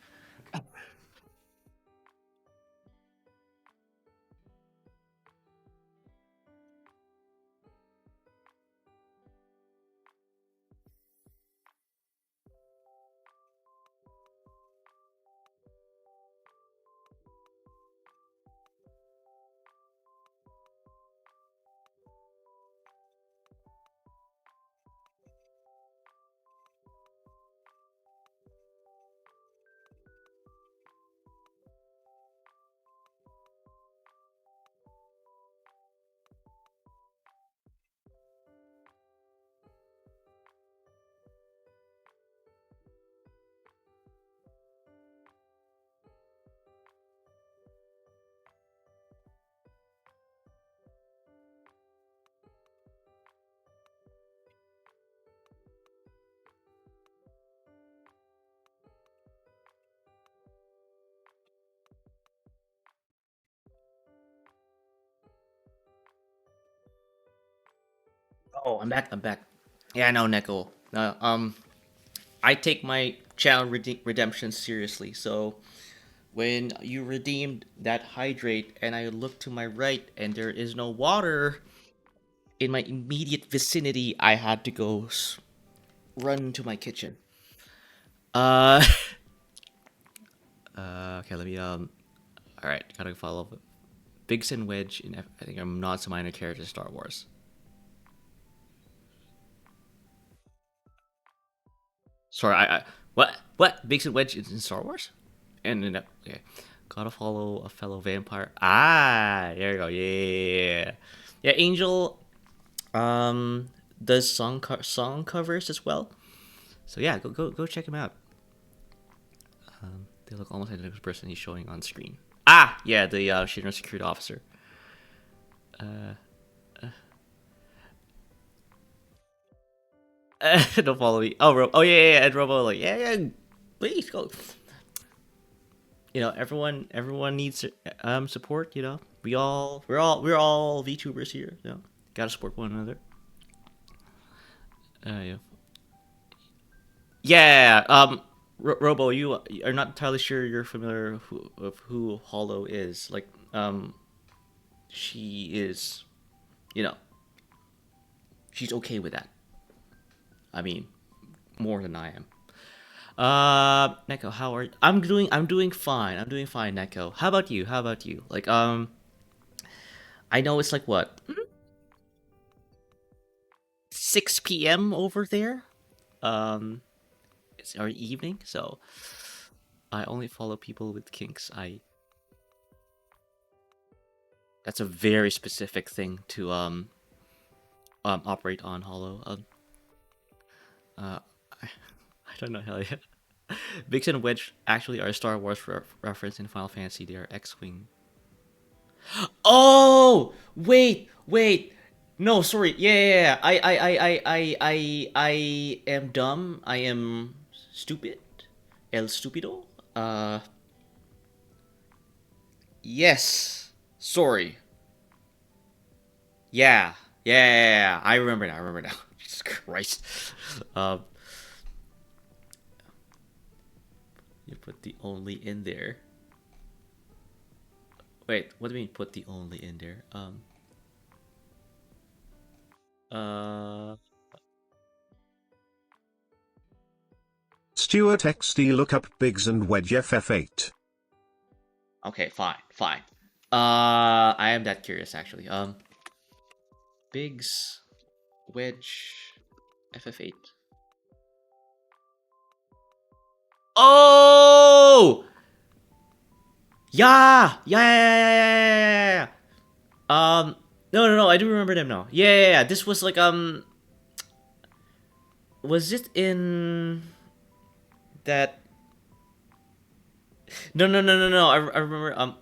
Oh, I'm back. I'm back. Yeah, no, Neko. I take my channel redemption seriously. So when you redeemed that hydrate, and I look to my right, and there is no water in my immediate vicinity, I had to go run to my kitchen. Uh, okay, let me All right, gotta follow up. Biggs and Wedge in I think I'm not so minor character Star Wars. Sorry, what Biggs and Wedge is in Star Wars? And then okay, gotta follow a fellow vampire. Ah, there you go. Yeah, yeah. Angel does song covers as well. So yeah, go check him out. They look almost like the person he's showing on screen. Ah, yeah, the Shinra security officer. Don't follow me. Oh yeah, and Robo like yeah, please go. Everyone needs support. We're all VTubers here. Gotta support one another. Yeah. Yeah. Robo, you are not entirely sure you're familiar of who Hollow is. Like, she is, you know, she's okay with that. I mean, more than I am. Neko, how are you? I'm doing fine. I'm doing fine, Neko. How about you? How about you? Like, I know it's like what 6 p.m. over there. It's our evening, so I only follow people with kinks. I That's a very specific thing to operate on Hollow. Uh, I don't know, hell yeah. Vix and Wedge actually are a Star Wars reference in Final Fantasy. They are X-wing. Oh, wait. No, sorry. Yeah. I am dumb. I am stupid. El stupido. Yes. Sorry. Yeah. I remember now. Jesus Christ. Um, you put the only in there. Wait, what do you mean put the only in there? Uh. Stuart XD look up Biggs and Wedge FF8. Okay, fine. I am that curious actually. Biggs, Wedge, FF8. Oh, yeah. No. I do remember them now. Yeah. This was like was it in that? No. I remember.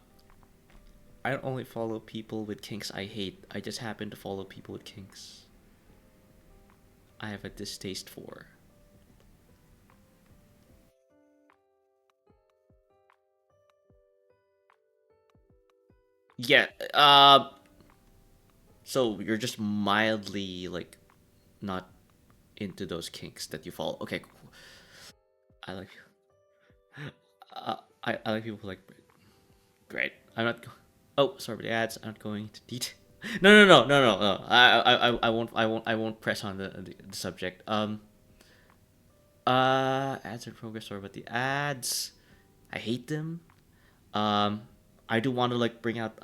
I don't only follow people with kinks I hate. I just happen to follow people with kinks I have a distaste for. Yeah. So you're just mildly like not into those kinks that you follow. Okay, cool. I like. I like people who like. Great. I'm not. Oh, sorry for the ads. I'm not going into detail. No. I won't press on the subject. Ads are progress. Sorry about the ads. I hate them. I do want to like bring out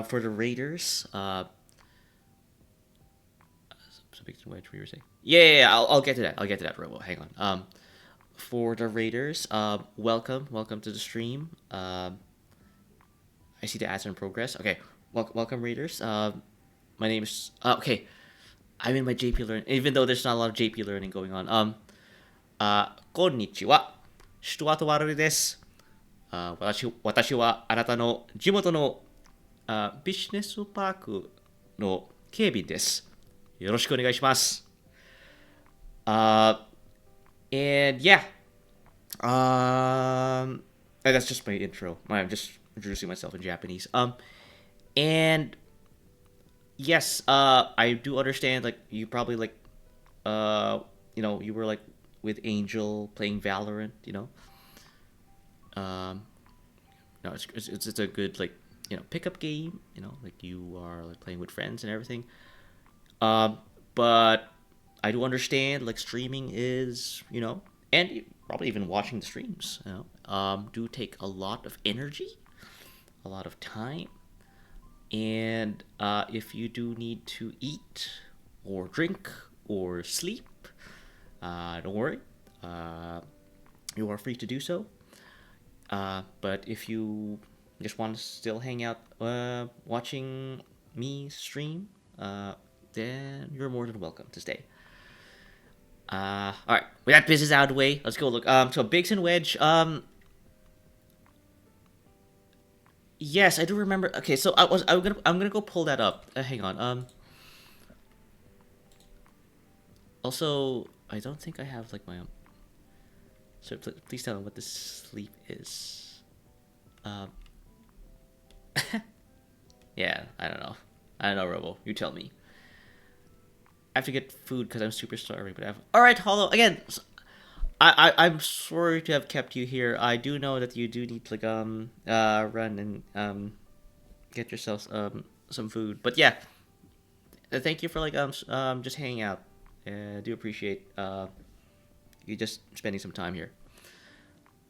for the Raiders. Something what you were saying. Yeah. I'll get to that. Robo. Hang on. For the Raiders, welcome to the stream. I see the ads are in progress. Okay, welcome Raiders. My name is okay. I'm in my JP learning, even though there's not a lot of JP learning going on. Konnichiwa. Stuward です。私はあなたの地元のビジネスパークの警備です。よろしくお願いします。And yeah, that's just my intro. I'm just introducing myself in Japanese. And yes, I do understand. Like you probably like, uh, you were like with Angel playing Valorant. Um, no, it's a good like pickup game. Like you are like playing with friends and everything. Um, but I do understand like streaming is and probably even watching the streams do take a lot of energy, a lot of time, and if you do need to eat or drink or sleep, don't worry, uh, you are free to do so. But if you just want to still hang out watching me stream, then you're more than welcome to stay. All right. With that business out of the way, let's go look. So Biggs and Wedge. Yes, I do remember. Okay, so I'm gonna go pull that up. Hang on. Also, I don't think I have like my own. So please tell me what this sleep is. Um. Yeah, I don't know. I don't know, Robo. You tell me. I have to get food because I'm super starving. But I have. All right, Hollow. Again, I'm sorry to have kept you here. I do know that you do need to like run and get yourself some food. But yeah, thank you for like just hanging out. I do appreciate you just spending some time here.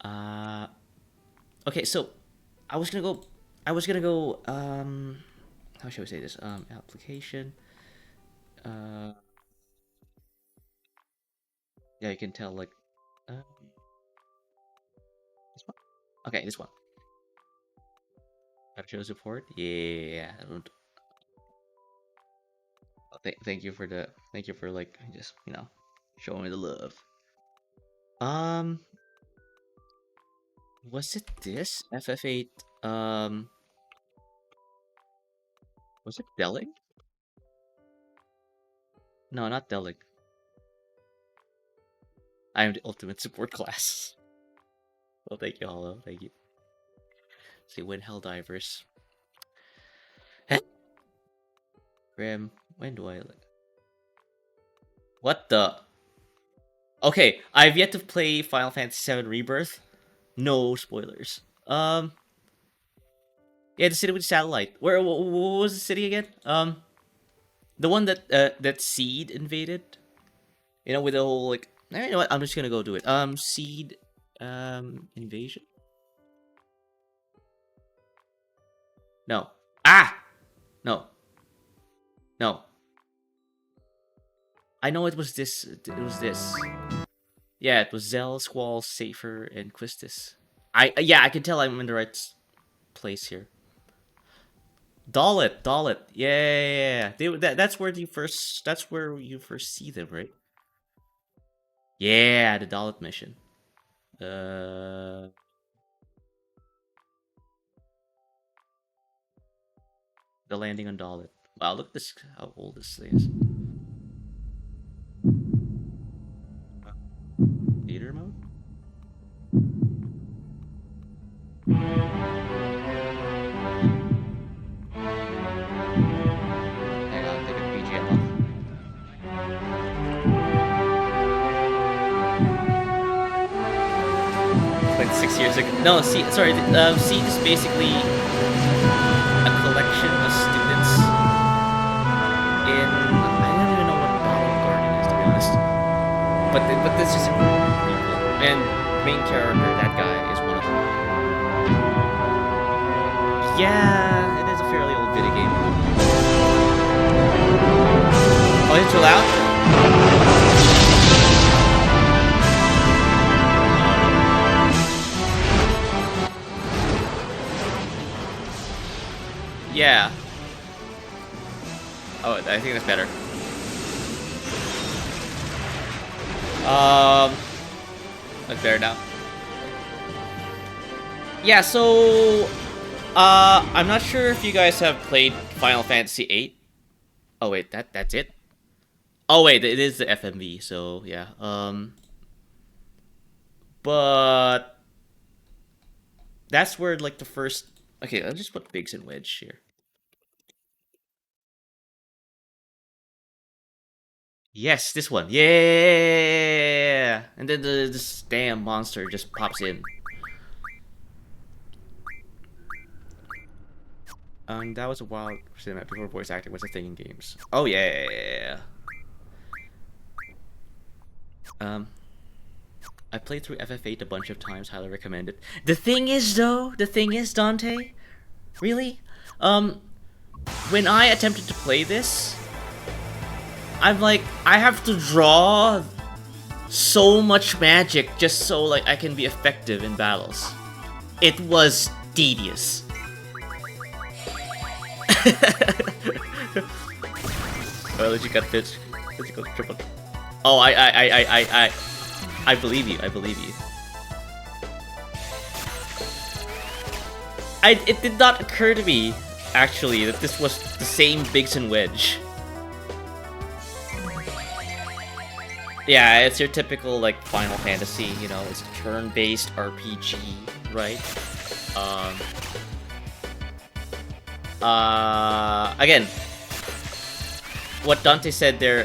Uh okay, so I was gonna go I was gonna go how should I say this? Application. Uh yeah, you can tell like this one. Okay, this one. Gotta show support. Yeah. Thank you for like just showing me the love. Um, was it this FF8? Um, was it Delic? No, not Delic. I am the ultimate support class. Well, thank you, Hollow. Thank you. See, when Helldivers. Grim. When do I like? What the? Okay, I've yet to play Final Fantasy VII Rebirth. No spoilers. Yeah, the city with satellite. What was the city again? The one that Seed invaded. With the whole like. You know what? I'm just gonna go do it. Seed, invasion. No. Ah, no, no. I know it was this. It was this. Yeah, it was Zell, Squall, Safer, and Quistis. Yeah, I can tell I'm in the right place here. Dalit, Dalit. Yeah, yeah, yeah. That's where you first. That's where you first see them, right? Yeah, the Dalit mission. Uh, the landing on Dalit. Wow, look at this. How old this thing is. Theater mode. Hang on, take a BGM off. Like 6 years ago. No, see, sorry. Seed is basically a collection of students in. I don't even know what Battle Garden is, to be honest. But this is pretty cool. And main character, that guy, is one of them. Yeah, it is a fairly old video game. Oh, it's too loud? Yeah. Oh, I think that's better. Look there now. Yeah, so I'm not sure if you guys have played Final Fantasy VIII. Oh wait, that's it. Oh wait, it is the FMV. So yeah. But that's where like the first. Okay, I'll just put Biggs and Wedge here. Yes, this one. Yeah. And then this damn monster just pops in. That was a wild cinema before voice acting was a thing in games. Oh yeah. I played through FF8 a bunch of times. Highly recommend it. The thing is, Dante, really, when I attempted to play this, I'm like, I have to draw so much magic just so like I can be effective in battles. It was tedious. Oh, you got pitch. Physical triple. Oh, I believe you. I believe you. It did not occur to me, actually, that this was the same Biggs and Wedge. Yeah, it's your typical, like, Final Fantasy, you know, it's a turn-based RPG, right? Again, what Dante said there,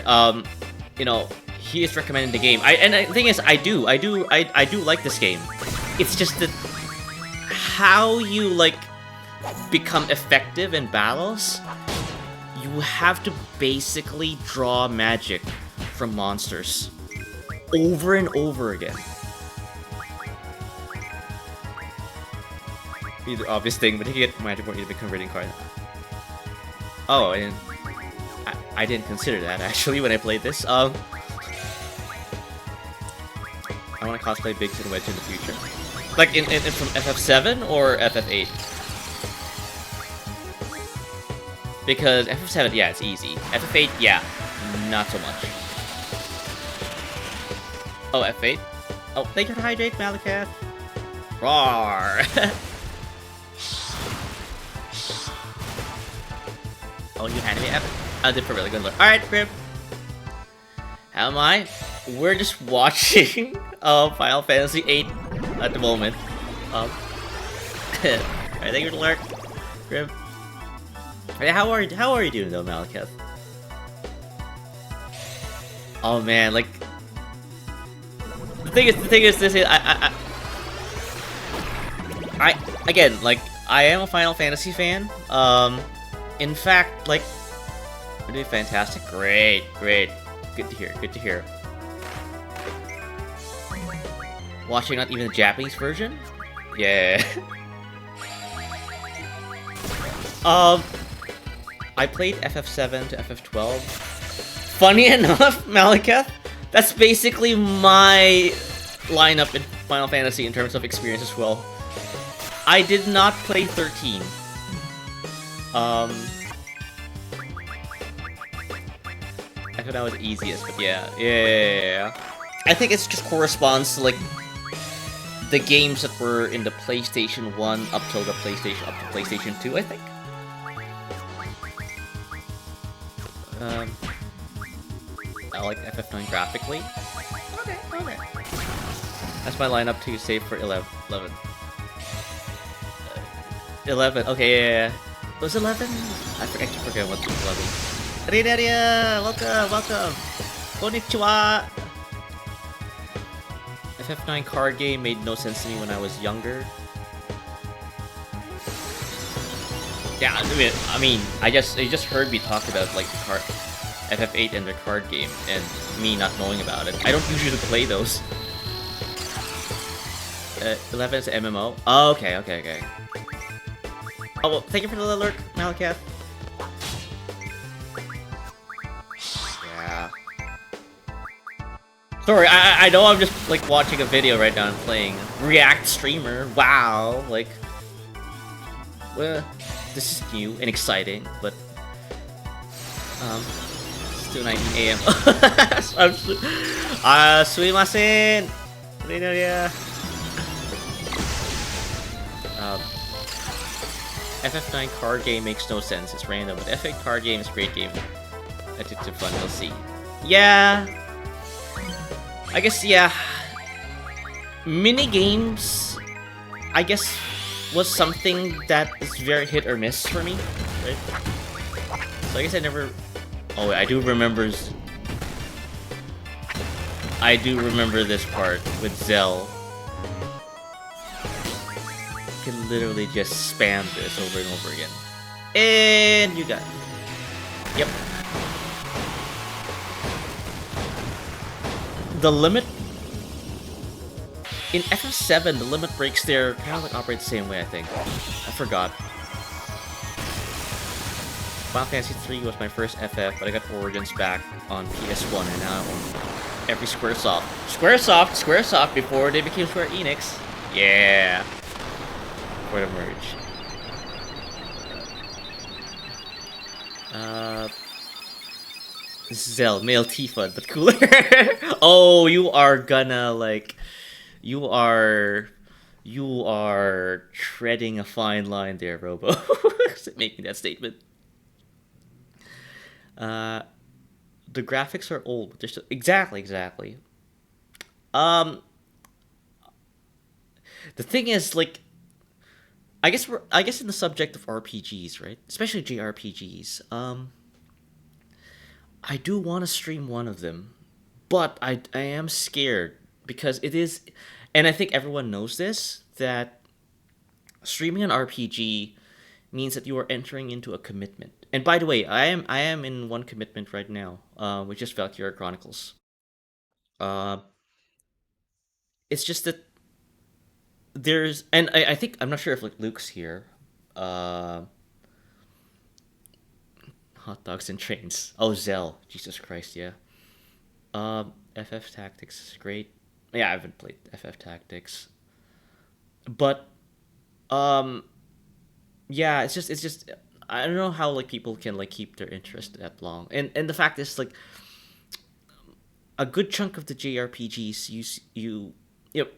you know, he is recommending the game. And the thing is, I do like this game. It's just that how you, like, become effective in battles, you have to basically draw magic from monsters over and over again. The obvious thing, but you get magic point, you become converting card. Oh, I didn't consider that actually when I played this. I want to cosplay Biggs and Wedge in the future, like in from FF7 or FF8. Because FF7, yeah, it's easy. FF8, yeah, not so much. Oh, F8. Oh, thank you for hydrate, Malakath. Roar. Oh, you handed me F. I did for really good look. Alright, Crib. How am I? We're just watching Final Fantasy VIII at the moment. Alright, thank you for the lurk, Crib. Hey, how are you doing though, Malakath? Oh man, like the thing is this is I again, like, I am a Final Fantasy fan. In fact, like, we're doing fantastic. Great. Good to hear. Watching not even the Japanese version? Yeah. I played FF7 to FF12. Funny enough, Malakath, that's basically my lineup in Final Fantasy in terms of experience as well. I did not play 13. I thought that was the easiest, but yeah. I think it just corresponds to, like, the games that were in the PlayStation 1 up to PlayStation 2, I think. I like FF9 graphically. Okay. That's my lineup to save for 11. 11, okay, yeah. Was 11? I forget what's 11. Ridaria, welcome. Konnichiwa. FF9 card game made no sense to me when I was younger. Yeah, I mean, you just heard me talk about, like, the card FF8 and their card game, and me not knowing about it. I don't usually play those. 11 is an MMO. Oh, okay. Oh, well, thank you for the alert, Malakath. Yeah. Sorry, I know I'm just, like, watching a video right now and playing. React streamer, wow, like... Well, this is new and exciting, but... It's 2:19 AM. Sumimasen! FF9 card game makes no sense, it's random, but F8 card game is a great game. Addictive fun, you'll see. Yeah! I guess, yeah. Mini-games, I guess, was something that is very hit or miss for me, right? So I guess I never... Oh, I do remember I do remember this part with Zell. You can literally just spam this over and over again. And you got it. Yep. The limit in FF7, the limit breaks there kind of like operate the same way, I think. I forgot. Final Fantasy 3 was my first FF, but I got Origins back on PS1, and now I own every Squaresoft. Squaresoft before they became Square Enix. Yeah. For the merge. Zell, male Tifa, but cooler. Oh, you are gonna like, you are treading a fine line there, Robo. Making that statement. The graphics are old. But they're still exactly. Um, the thing is, like, I guess in the subject of RPGs, right? Especially JRPGs. I do want to stream one of them, but I am scared because it is, and I think everyone knows this, that streaming an RPG means that you are entering into a commitment. And by the way, I am in one commitment right now, which is Valkyria Chronicles. Uh, it's just that there's, and I think I'm not sure if like Luke's here. Uh, hot dogs and trains. Oh, Zell. Jesus Christ, yeah. FF Tactics is great. Yeah, I haven't played FF Tactics, but um, yeah, it's just I don't know how like people can like keep their interest that long. And the fact is like a good chunk of the JRPGs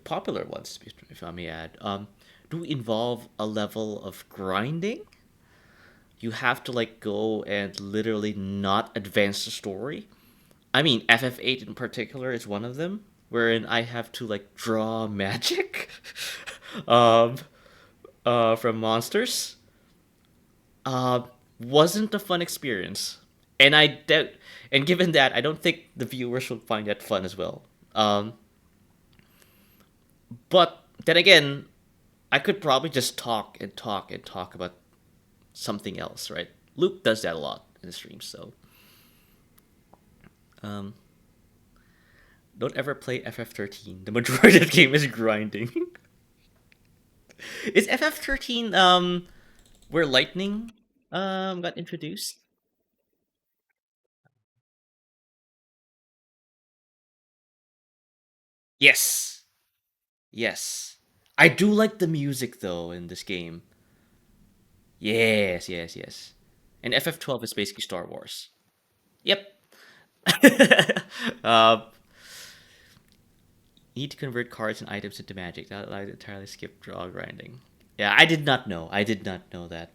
popular ones, if I may add, do involve a level of grinding. You have to like go and literally not advance the story. I mean, FF8 in particular is one of them, wherein I have to like draw magic, um, from monsters. Uh, wasn't a fun experience, and I doubt. And given that, I don't think the viewers will find that fun as well. But then again, I could probably just talk and talk and talk about something else, right? Luke does that a lot in the streams, so um, don't ever play FF13. The majority of the game is grinding. Is FF13 where lightning got introduced? Yes. Yes. I do like the music though in this game. Yes. And FF12 is basically Star Wars. Yep. uh, need to convert cards and items into magic. That allows entirely skip draw grinding. Yeah, I did not know. I did not know that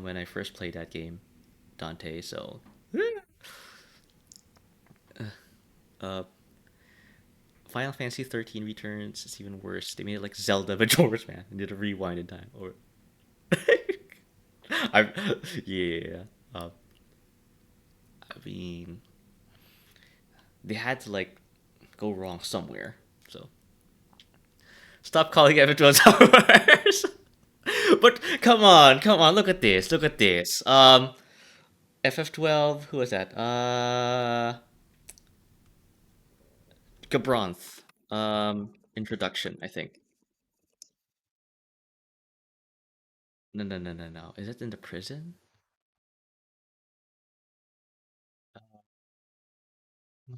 when I first played that game, Dante. So, uh, Final Fantasy 13 returns. It's even worse. They made it like Zelda Majora's Man and did a rewind in time. Or, I, yeah. Uh, I mean, they had to like go wrong somewhere. So stop calling Everton Star Wars. But come on, look at this. FF12, who was that? Gabronth. Introduction, I think. No. Is it in the prison?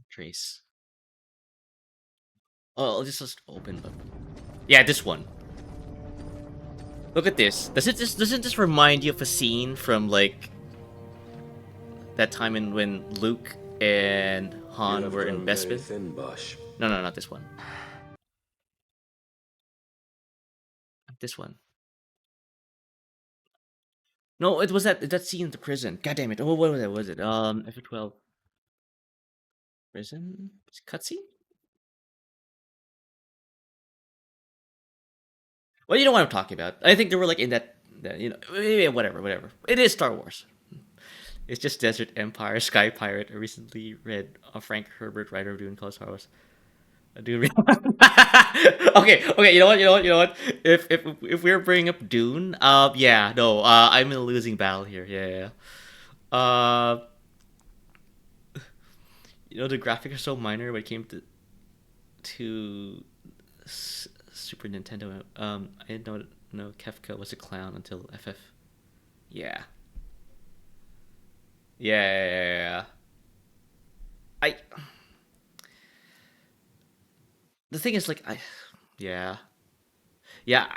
Trace. Oh, I'll just open up. Yeah, this one. Look at this. Doesn't this remind you of a scene from like that time in when Luke and Han were in Bespin? Thin, Bosch. No, not this one. Not this one. No, it was that scene in the prison. God damn it! Oh, what was it? Was it F12 prison cutscene? Well, you know what I'm talking about. I think they were like in that whatever. It is Star Wars. It's just Desert Empire, Sky Pirate. I recently read a Frank Herbert writer of Dune called Star Wars. Dune. Okay. You know what? If we're bringing up Dune, yeah, no, I'm in a losing battle here. Yeah. The graphics are so minor when it came to Super Nintendo. I didn't know Kefka was a clown until FF. Yeah. Yeah. I The thing is, like, yeah, yeah.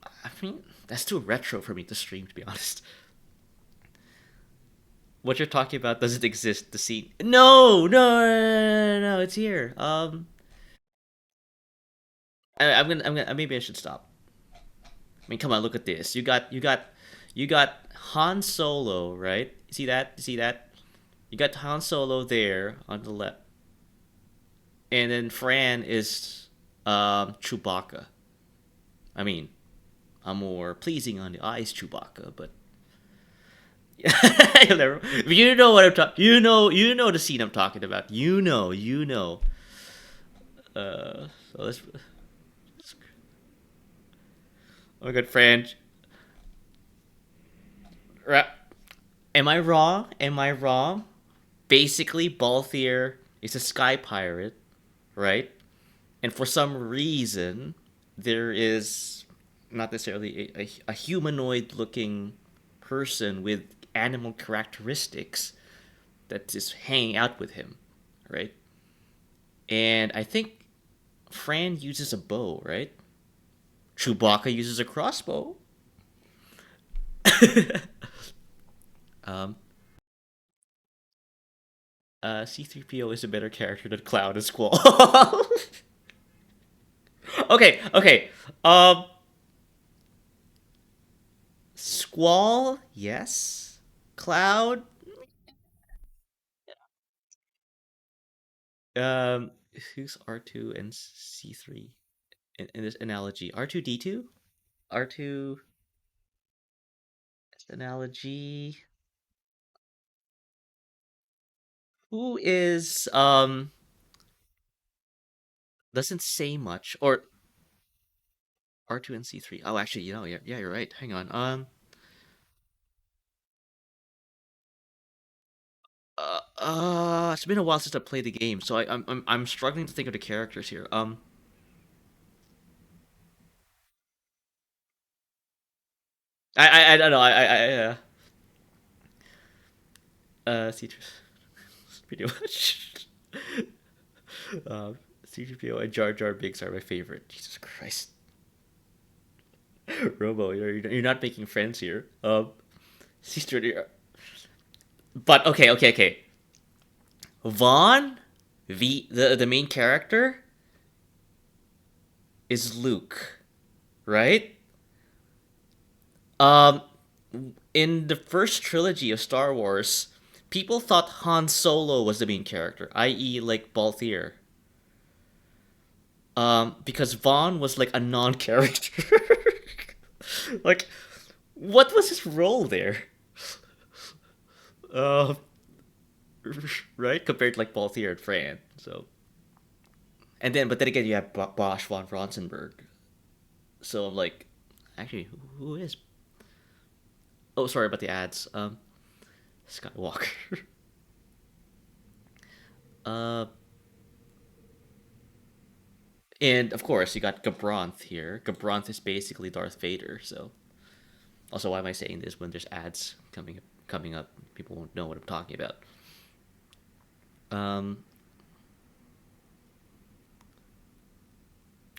I mean, that's too retro for me to stream, to be honest. What you're talking about doesn't exist. The scene. No. It's here. Maybe I should stop. I mean, come on, look at this. You got Han Solo, right? See that? You see that? You got Han Solo there on the left, and then Fran is Chewbacca. I mean, a more pleasing on the eyes Chewbacca, but you'll never. You know what I'm talking. You know the scene I'm talking about. You know. So oh my god, Fran. Am I wrong? Am I wrong? Basically, Balthier is a sky pirate, right? And for some reason, there is not necessarily a humanoid looking person with animal characteristics that is hanging out with him, right? And I think Fran uses a bow, right? Chewbacca uses a crossbow. um, C3PO is a better character than Cloud and Squall. Okay. Um, Squall, yes. Cloud, um, who's R2 and C3 in this analogy? R2D2? R2 analogy. Who is doesn't say much, or R2 and C3. Oh, actually, yeah, you're right. Hang on. It's been a while since I played the game, so I'm struggling to think of the characters here. I don't know. C3, pretty much. C3PO and Jar Jar Binks are my favorite. Jesus Christ, Robo, you're not making friends here. C3, but okay. Vaughn, the main character is Luke, right? Um, in the first trilogy of Star Wars, people thought Han Solo was the main character, i.e., like Balthier. Because Vaughn was like a non-character. Like, what was his role there? Uh, right, compared to like Balthier and Fran. So, but then again, you have Bosch von Ronsenberg. So I'm like, actually, who is? Oh, sorry about the ads. Skywalker. uh, and of course, you got Gabronth here. Gabronth is basically Darth Vader. So, also, why am I saying this when there's ads coming up? People won't know what I'm talking about. Um.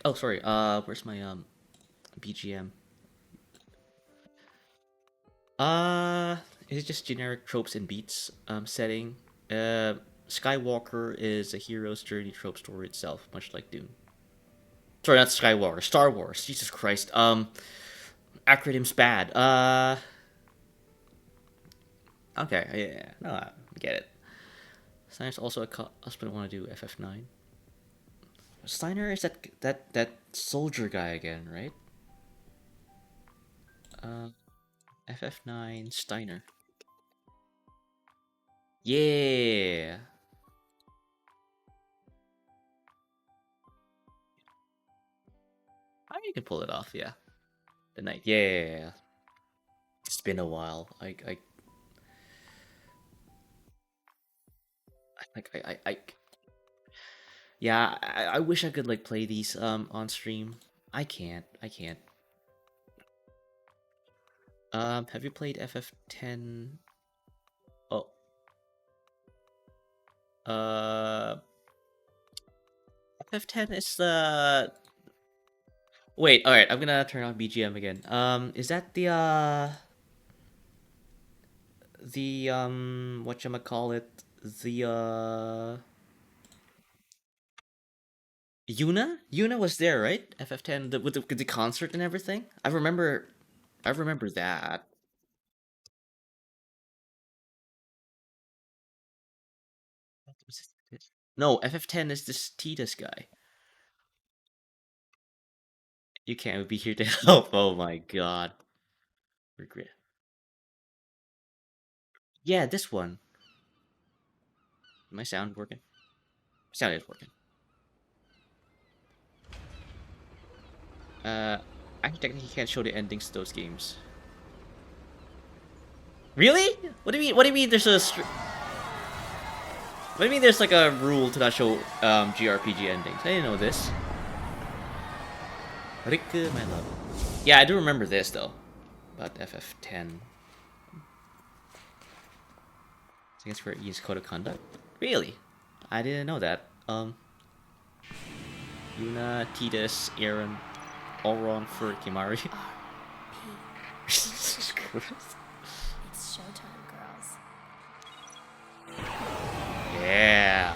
Oh, sorry. Where's my BGM? Uh, it's just generic tropes and beats setting. Skywalker is a hero's journey trope story itself, much like Dune. Sorry, not Skywalker. Star Wars. Jesus Christ. Acronyms bad. Okay. Yeah. No, I get it. Steiner's also a husband. Want to do FF9. Steiner is that soldier guy again, right? Uh, FF9 Steiner. Yeah. I mean, you can pull it off, yeah. The knight, yeah. It's been a while. Yeah. I wish I could like play these on stream. I can't. I can't. Have you played FF10? Oh. Uh, FF10 is the. Wait. All right. I'm gonna turn on BGM again. Is that the whatchamacallit, the Yuna was there, right? FF10 with the concert and everything. I remember that. What was it? No, FF10 is this Titus guy. You can't be here to help. Oh my god. Regret. Yeah, this one. My sound working? Sound is working. Uh, I technically can't show the endings to those games. Really? What do you mean? What do you mean? What do you mean? There's like a rule to not show JRPG endings. I didn't know this. Riku, my love. Yeah, I do remember this though. About FF10. I guess for E's code of conduct. Really? I didn't know that. Yuna, Titus, Aaron, Elrond for Kimari. It's showtime, girls. Yeah.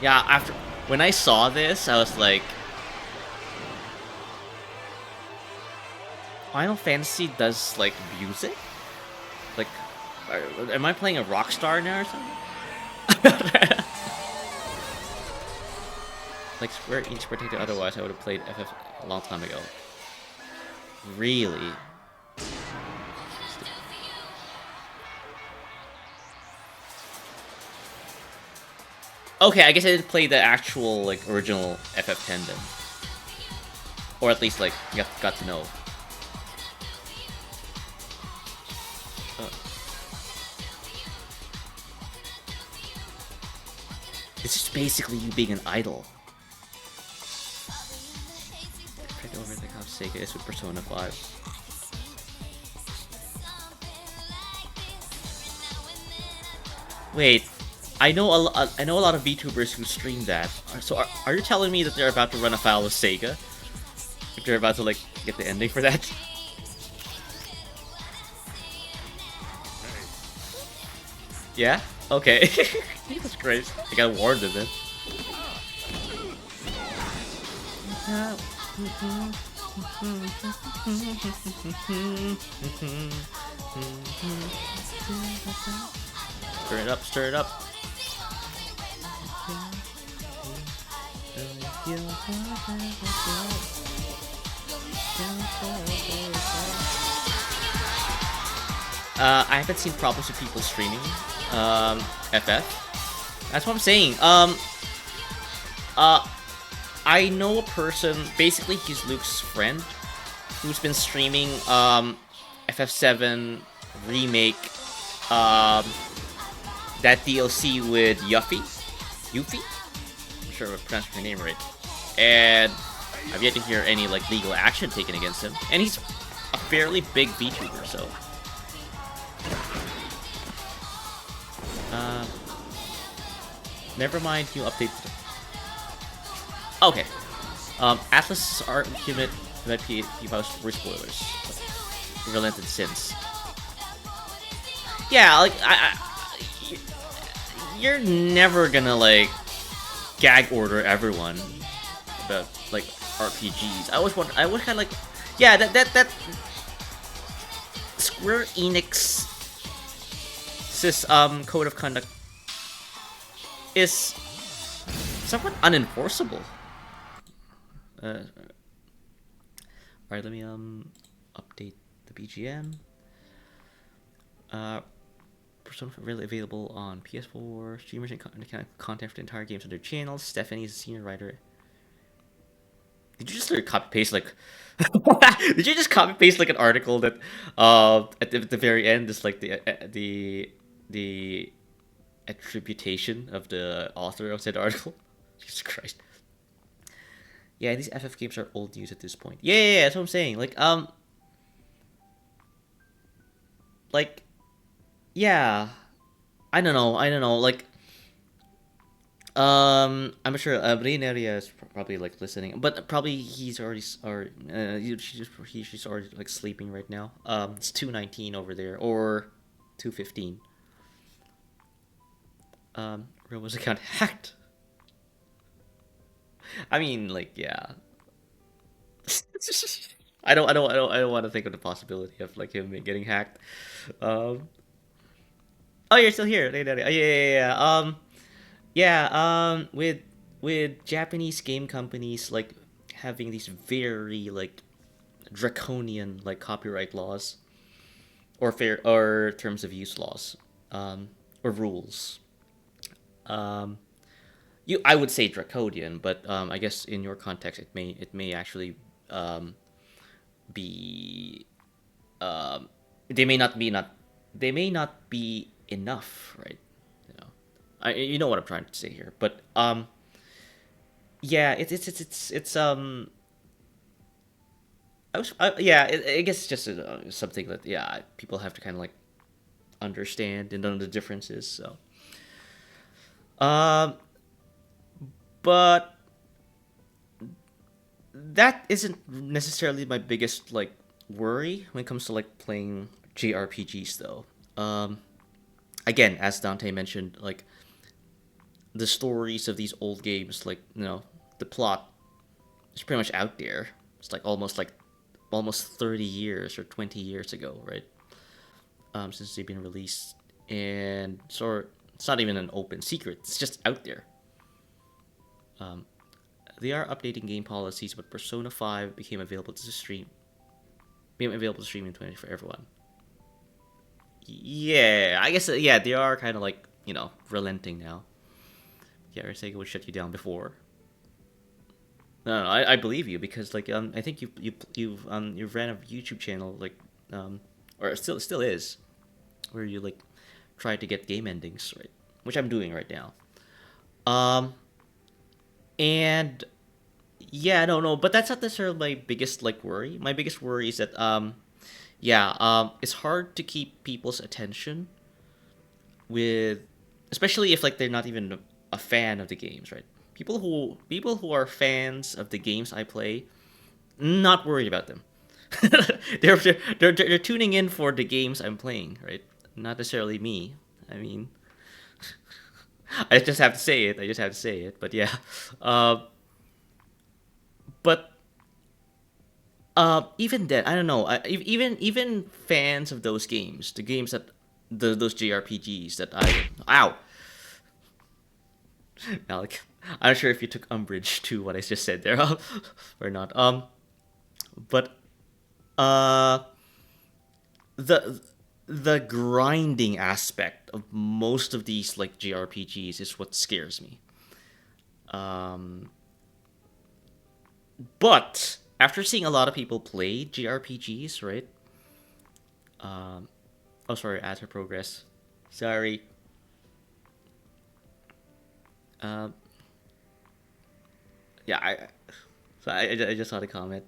Yeah, after when I saw this, I was like, Final Fantasy does like music? Like am I playing a rock star now or something? Like Square Enix predicted otherwise, I would have played FF a long time ago. Really? Okay, I guess I didn't play the actual like original FF10 then, or at least like got to know. It's just basically you being an idol. Over the how Sega is with Persona 5. Wait, I know a lot of VTubers who stream that. So are you telling me that they're about to run afoul of Sega? If they're about to like get the ending for that? Yeah? Okay. Jesus Christ. I got warned of it. Stir it up, stir it up. I haven't seen problems with people streaming FF. That's what I'm saying. I know a person, basically he's Luke's friend, who's been streaming FF7 remake, that DLC with Yuffie? I'm sure I'm pronouncing her name right. And I've yet to hear any like legal action taken against him. And he's a fairly big VTuber, so. Never mind, you update. Okay. Atlas' argument might be about spoilers. Relented since. Yeah, like you're never gonna like gag order everyone about like RPGs. I always kind of like, yeah, that Square Enix code of conduct is somewhat unenforceable. Alright, let me update the BGM. Persona really available on PS4. Streamers and content for the entire game on their channels. Stephanie is a senior writer. Did you just like copy paste like? Did you just copy paste like an article that, at the very end is like the attribution of the author of said article? Jesus Christ. Yeah, these FF games are old news at this point. Yeah, that's what I'm saying. Like, yeah, I don't know. I'm sure Brineria is probably like listening, but probably he's already or she's already like sleeping right now. It's 2:19 over there or 2:15. Robo's account hacked. I mean, like, yeah. I don't want to think of the possibility of like him getting hacked. Um. Oh, you're still here. Oh, yeah. Yeah. With Japanese game companies like having these very like draconian like copyright laws or fair or terms of use laws, or rules. Um. I would say draconian, but I guess in your context it may actually um be they may not be not they may not be enough, right? You know what I'm trying to say here, but yeah, it's yeah, I guess it's just something that, yeah, people have to kind of like understand and know the differences. So um but that isn't necessarily my biggest like worry when it comes to like playing JRPGs though. Again, as Dante mentioned, like the stories of these old games, like, the plot is pretty much out there. It's like almost 30 years or 20 years ago, right? Since they've been released, and so it's not even an open secret. It's just out there. They are updating game policies, but Persona 5 became available to stream in 20 for everyone. Yeah, I guess, yeah, they are kind of like, relenting now. Yeah, Sega would shut you down before. No, I believe you, because like I think you've ran a YouTube channel like, or still is, where you like try to get game endings, right, which I'm doing right now. Um and yeah, no, but that's not necessarily my biggest like worry. My biggest worry is that yeah, it's hard to keep people's attention with, especially if like they're not even a fan of the games, right? People who are fans of the games I play, not worried about them. They're tuning in for the games I'm playing, right? Not necessarily me. I mean, I just have to say it. But yeah, uh, but even then, I don't know. Even fans of those games, the games that those JRPGs that ow, Alec, I'm not sure if you took umbrage to what I just said there or not. But uh, the the grinding aspect of most of these like JRPGs is what scares me. Um, but after seeing a lot of people play JRPGs, right? Um, oh, sorry, add to progress. Sorry. Um, yeah, I just saw the comment.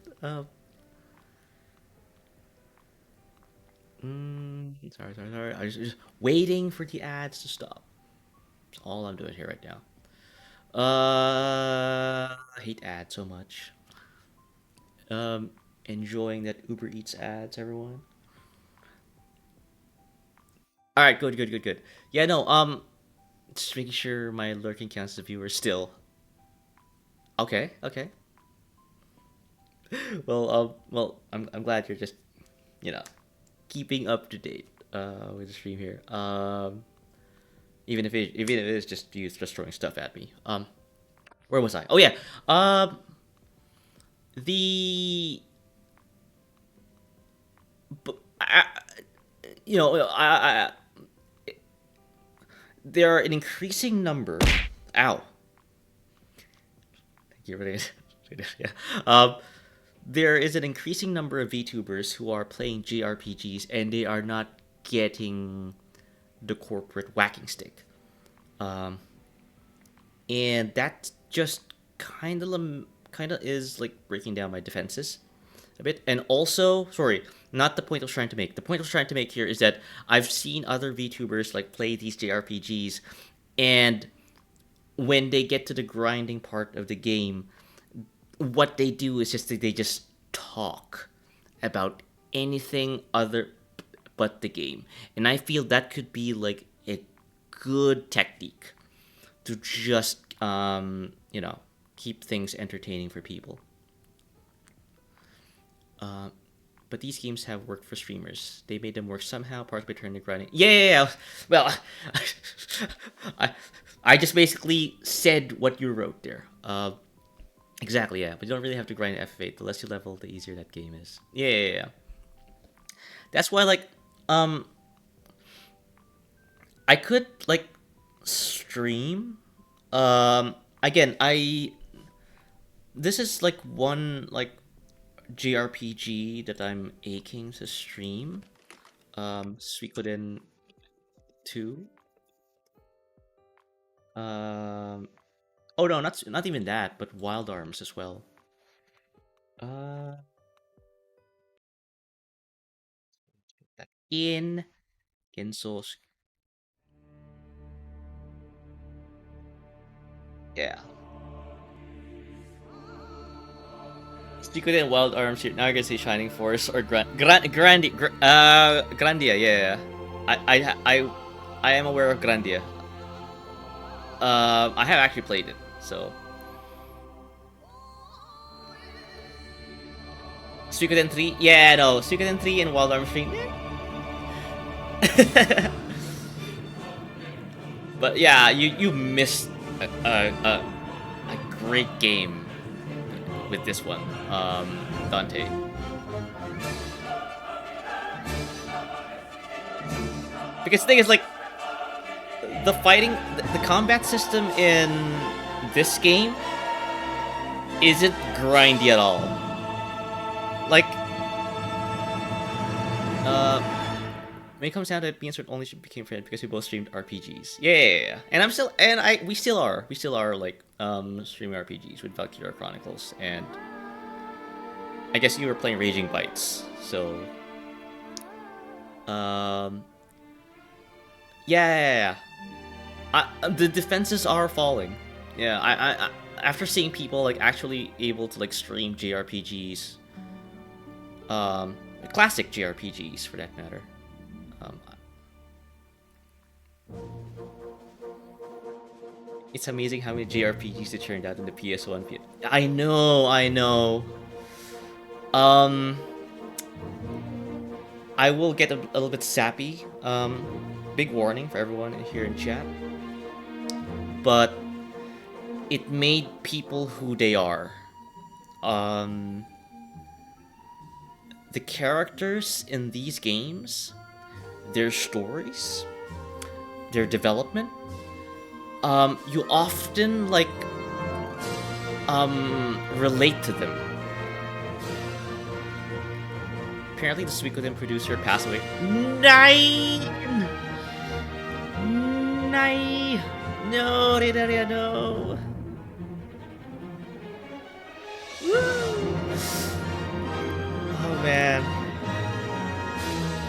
Sorry. I just waiting for the ads to stop. That's all I'm doing here right now. I hate ads so much. Enjoying that Uber Eats ads, everyone. All right, good. Yeah, no. Just making sure my lurking counts as a viewer still. Okay. I'm glad you're just, you know, keeping up to date with the stream here. Even if it is just you just throwing stuff at me. Where was I? Oh yeah. The I, I there are an increasing number. Ow. Thank you for it. Yeah. There is an increasing number of VTubers who are playing JRPGs and they are not getting the corporate whacking stick. And that just kind of is like breaking down my defenses a bit. And also, sorry, not the point I was trying to make. The point I was trying to make here is that I've seen other VTubers like play these JRPGs, and when they get to the grinding part of the game, what they do is just they just talk about anything other but the game. And I feel that could be like a good technique to just keep things entertaining for people. But these games have worked for streamers. They made them work somehow, partly by turning grinding. Yeah. Well, I just basically said what you wrote there. Exactly, yeah. But you don't really have to grind FF8. The less you level, the easier that game is. Yeah. That's why, like, I could like stream. Again, this is like one like JRPG that I'm aching to stream. Suikoden 2. Oh no, not even that, but Wild Arms as well. In Genso's. Yeah. Suikoden Wild Arms. Now you're gonna say Shining Force or Grandia. Yeah. I am aware of Grandia. I have actually played it, so. Suikoden 3? Yeah, no. Suikoden 3 and Wild Arms 3. But yeah, you missed a great game with this one, Dante. Because the thing is, like, the fighting, the combat system in this game isn't grindy at all. Like, when it comes down to it, me and Sort only became friends because we both streamed RPGs. Yeah. And we still are like streaming RPGs with Valkyria Chronicles, and I guess you were playing Raging Bites, so yeah. The defenses are falling. Yeah, I after seeing people like actually able to like stream JRPGs, classic JRPGs for that matter. It's amazing how many JRPGs it turned out in the PS1. I know. I will get a little bit sappy. Big warning for everyone here in chat. But it made people who they are. The characters in these games, their stories, their development, you often like relate to them. Apparently the Suikoden producer passed away. Nine! No, Ridaria, no. Woo! Oh man.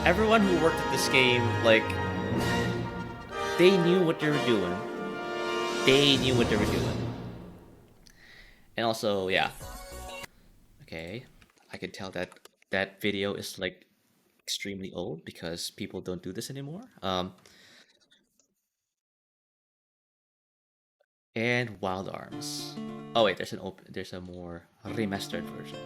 Everyone who worked at this game, like, they knew what they were doing. And also, yeah. Okay, I can tell that that video is like extremely old because people don't do this anymore. And Wild Arms. Oh wait, there's a more remastered version.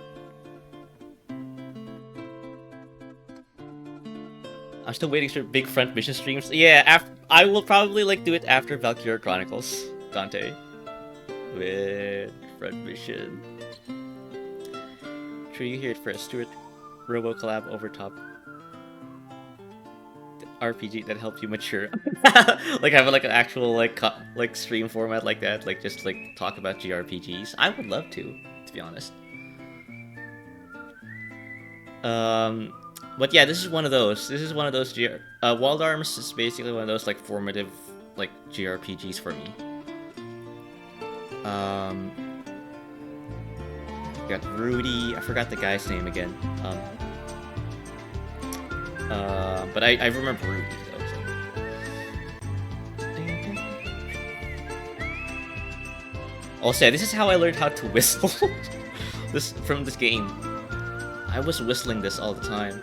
I'm still waiting for big front mission streams. Yeah, I will probably like do it after Valkyria Chronicles, Dante. With front mission. Sure, you hear it first. Stuart Robo collab over top. RPG that help you mature. Like have like an actual like like stream format like that, like just like talk about JRPGs. I would love to be honest. But yeah, this is one of those. This is one of those Wild Arms is basically one of those like formative like JRPGs for me. Got Rudy. I forgot the guy's name again. But I remember Rudy though. So. Also, this is how I learned how to whistle. From this game. I was whistling this all the time.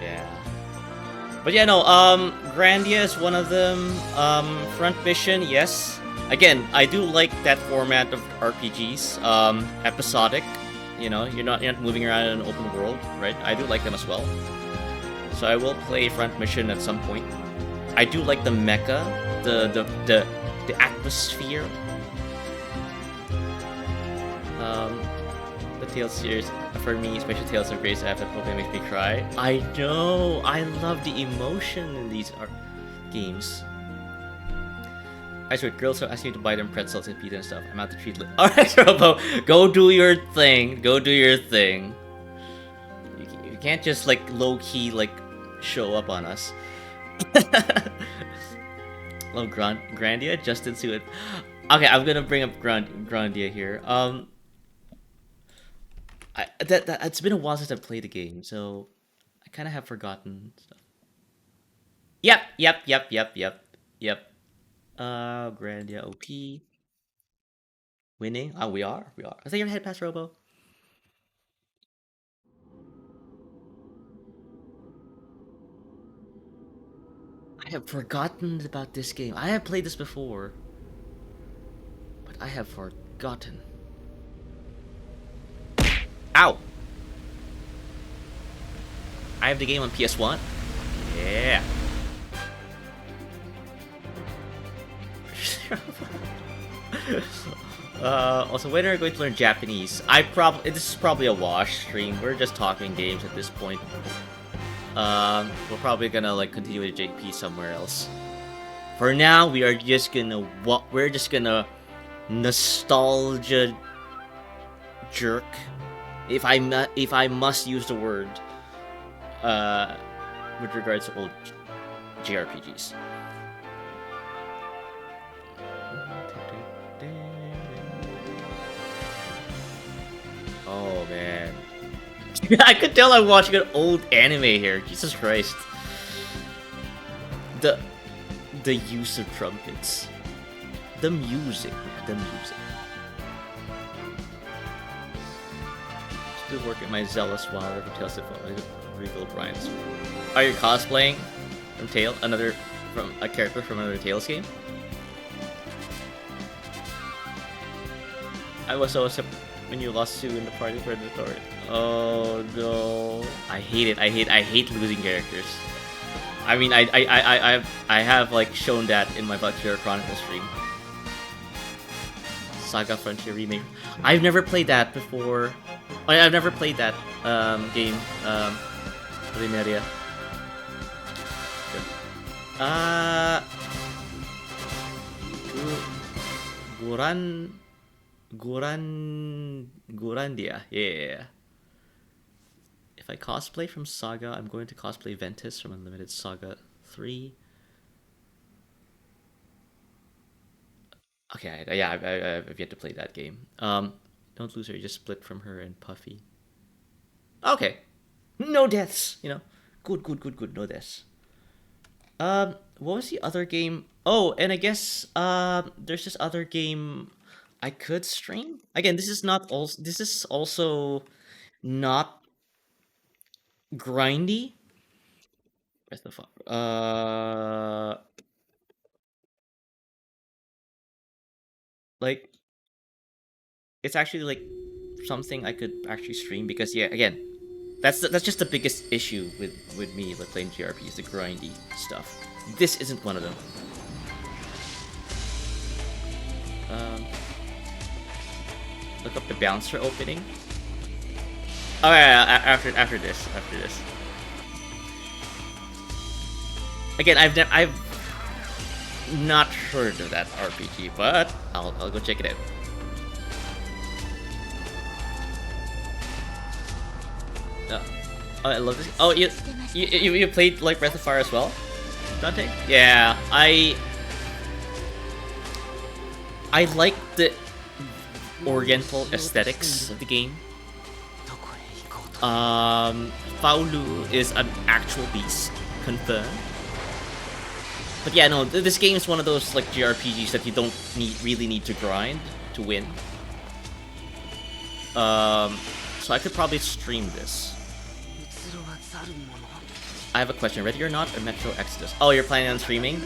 Yeah. But yeah, no, Grandia is one of them. Front Mission, yes. Again, I do like that format of RPGs. Episodic. You know, you're not moving around in an open world, right? I do like them as well. So I will play Front Mission at some point. I do like the mecha, the atmosphere. The Tales series, for me, especially Tales of Grace F, that probably makes me cry. I know, I love the emotion in these games. I swear, girls are asking you to buy them pretzels and pizza and stuff. I'm out to treat. Alright, Robo, go do your thing. Go do your thing. You can't just like low key like show up on us. Love Grandia, Justin Suit. Okay, I'm gonna bring up Grandia here. It's been a while since I've played the game, so I kind of have forgotten stuff. Yep. Grandia OP. Winning? Oh, we are. I think your head pass, Robo. I have forgotten about this game. I have played this before, but I have forgotten. Ow! I have the game on PS1. Yeah. Also, when are we going to learn Japanese? This is probably a wash stream. We're just talking games at this point. We're probably gonna like continue with JP somewhere else. For now, we're just gonna nostalgia jerk, if I must use the word, with regards to old JRPGs. Oh man. I could tell I'm watching an old anime here. Jesus Christ. The use of trumpets. The music. Still working my zealous while from Tales of Regal Brian's. Are you cosplaying from a character from another Tales game? I was so upset when you lost Sue in the party for the story. Oh no. I hate it. I hate losing characters. I mean, I have like shown that in my Valkyria Chronicles stream. Saga Frontier remake. I've never played that before. I've never played that game. Primaria. Gurandia. Yeah. If I cosplay from Saga, I'm going to cosplay Ventus from Unlimited Saga 3. Okay, yeah, I've yet to play that game. Don't lose her, you just split from her and Puffy. Okay. No deaths, you know. Good, no deaths. What was the other game? Oh, and I guess there's this other game I could stream. Again, this is also not grindy. Where's the fuck? Like, it's actually like something I could actually stream because yeah, again, that's just the biggest issue with me like playing JRPGs, the grindy stuff. This isn't one of them. look up the bouncer opening. Oh yeah, after this. Again, I've not heard of that RPG, but I'll go check it out. Oh, I love this. Oh, you played like Breath of Fire as well, Dante? Yeah, I like the Oriental aesthetics of the game. Faulu is an actual beast, confirmed. But yeah, no, this game is one of those like JRPGs that you don't really need to grind to win. So I could probably stream this. I have a question. Ready or Not or Metro Exodus? Oh, you're planning on streaming?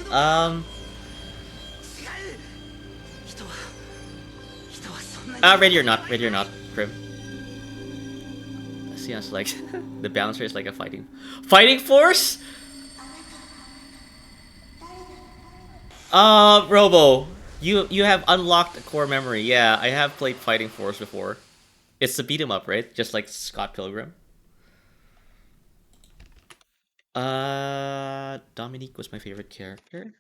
Ready or Not, Prim. See, us like the bouncer is like a fighting force. Robo, you have unlocked a core memory. Yeah, I have played Fighting Force before. It's the beat 'em up, right? Just like Scott Pilgrim. Dominique was my favorite character.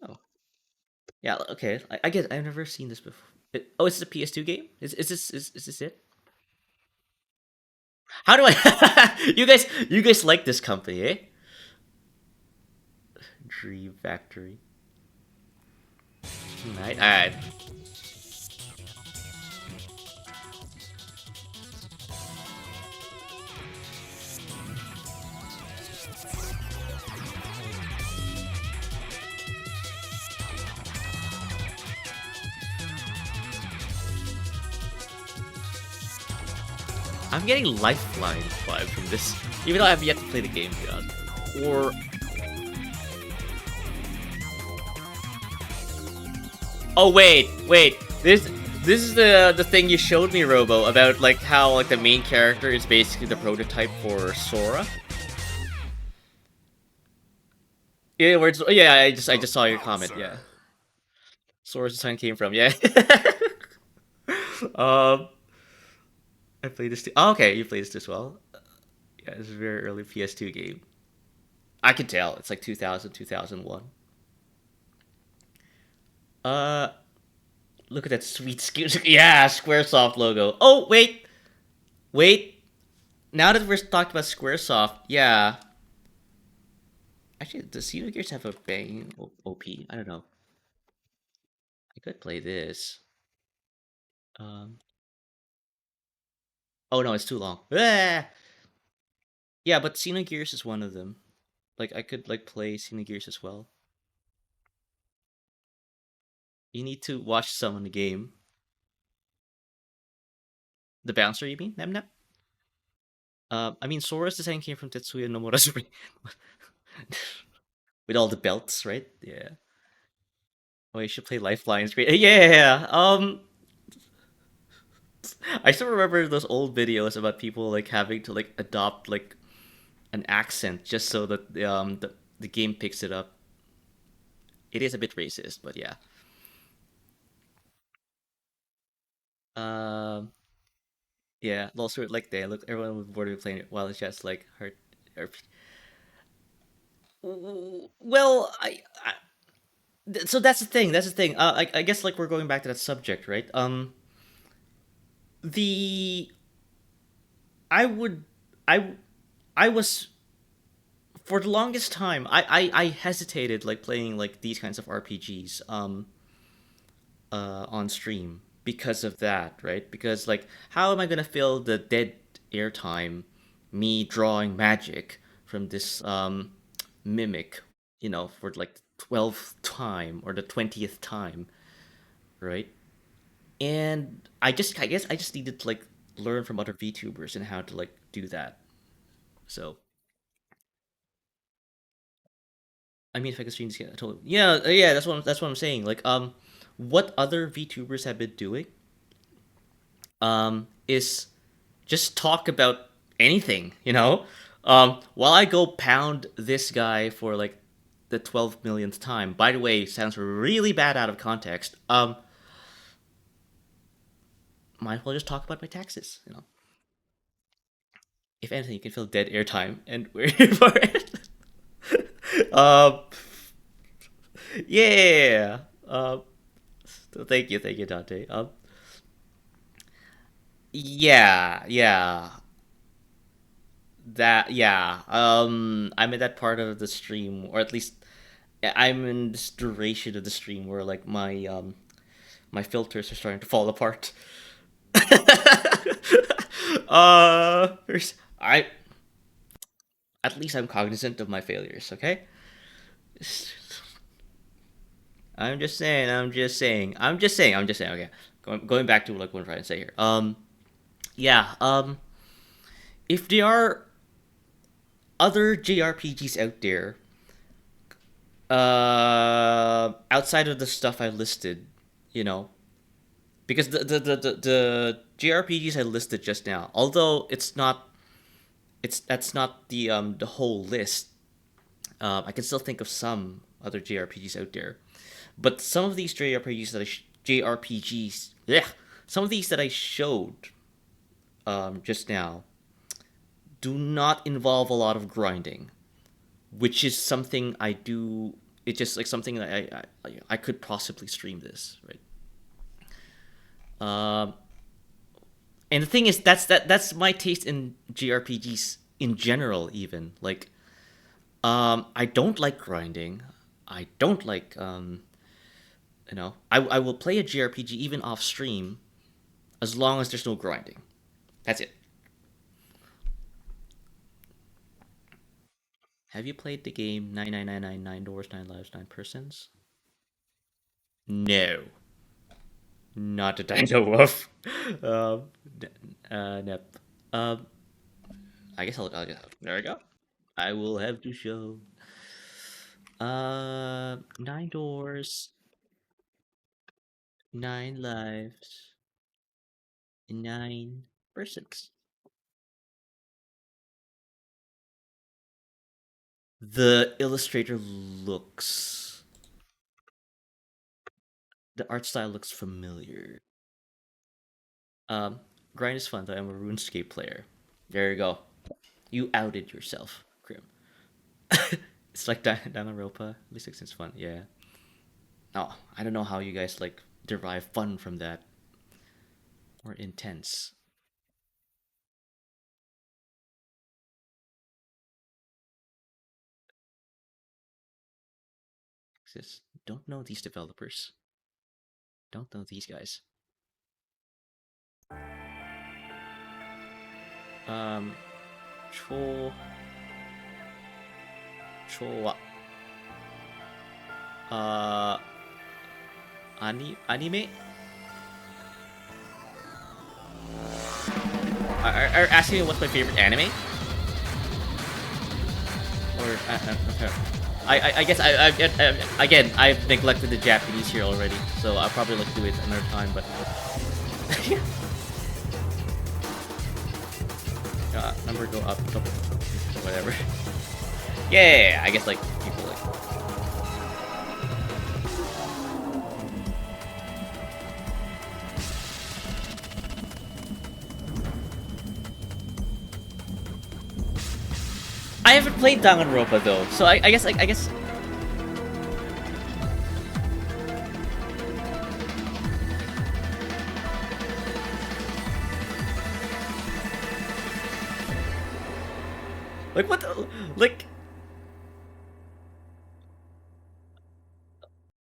Oh, yeah. Okay, I guess I've never seen this before. Oh, it's a PS2 game. Is this it? How do I? you guys like this company, eh? Dream Factory. Alright. I'm getting Lifeline vibes from this, even though I have yet to play the game, to be honest. Or oh wait, this is the thing you showed me, Robo, about like how like the main character is basically the prototype for Sora. Yeah, I just saw your comment. Yeah, Sora's design came from um. I played this too. Oh, okay, you played this as well. Yeah, it's a very early PS2 game. I can tell. It's like 2000, 2001. Look at that sweet skin. Yeah, Squaresoft logo. Oh, wait. Now that we're talking about Squaresoft, yeah. Actually, does Xenogears have a bang OP? I don't know. I could play this. Um. Oh no, it's too long. Ah! Yeah, but Xenogears is one of them. Like I could like play Xenogears as well. You need to watch some in the game. The bouncer, you mean? Nemnep? I mean, Sora's design came from Tetsuya Nomura's brain. With all the belts, right? Yeah. Oh, you should play Lifeline. It's great. Yeah. I still remember those old videos about people like having to like adopt like an accent just so that the game picks it up. It is a bit racist, but yeah. Um, yeah. Also, like they look, everyone was bored of playing it while it's just like hurt. Well, so that's the thing. That's the thing. I guess like we're going back to that subject, right? The I would I I was for the longest time I hesitated like playing like these kinds of RPGs on stream because of that, right? Because like how am I gonna fill the dead airtime me drawing magic from this mimic, for like the 12th time or the 20th time, right? And I guess I just needed to like learn from other VTubers and how to like do that. So I mean, if I could stream this, yeah, totally. Yeah, yeah. That's what I'm saying. Like, what other VTubers have been doing, is just talk about anything. While I go pound this guy for like the 12 millionth time. By the way, sounds really bad out of context. might as well just talk about my taxes. If anything, you can fill dead air time, and we're here for it. um, yeah. Thank you, Dante. Yeah. I'm in that part of the stream, or at least I'm in this duration of the stream where like my filters are starting to fall apart. There's I At least I'm cognizant of my failures. Okay. I'm just saying. Okay, going back to like what I'm trying to say here. Yeah. If there are other JRPGs out there, outside of the stuff I listed, you know, because the JRPGs I listed just now, although that's not the whole list. I can still think of some other JRPGs out there, but some of these JRPGs, yeah, some of these that I showed just now do not involve a lot of grinding, which is something I do. It's just like something that I could possibly stream this, right? Um, and the thing is, that's my taste in JRPGs in general. Even like, I don't like grinding. I don't like I will play a JRPG even off stream as long as there's no grinding. That's it. Have you played the game 99999 doors, 9 lives, 9 persons? No. Not that I know of. um, Nep. Um, I guess I'll just there we go. I will have to show. 9 doors, 9 lives, 9 persons. The illustrator looks. The art style looks familiar. Um, Grind is fun though. I'm a RuneScape player. There you go. You outed yourself, Grim. It's like Danganronpa. At least it's fun. Yeah. Oh, I don't know how you guys like derive fun from that, or intense. Just don't know these developers. Don't know these guys. Um, Cho, Cho, uh, anime. Are asking me what's my favorite anime? Or I guess again I've neglected the Japanese here already, so I'll probably like do it another time. But number go up, whatever. Yeah, I guess like people like. I haven't played Danganronpa though, so I guess I guess. Like what? Like.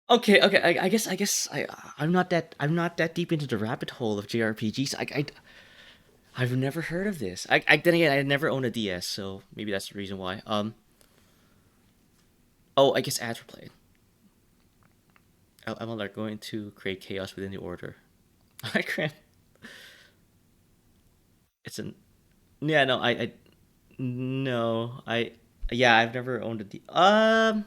Okay. I'm not that deep into the rabbit hole of JRPGs. I've never heard of this. Then again, I never owned a DS, so maybe that's the reason why. Oh, I guess ads were played. I'm like going to create chaos within the order. I can't. It's an. Yeah, no, no, yeah, I've never owned a D. I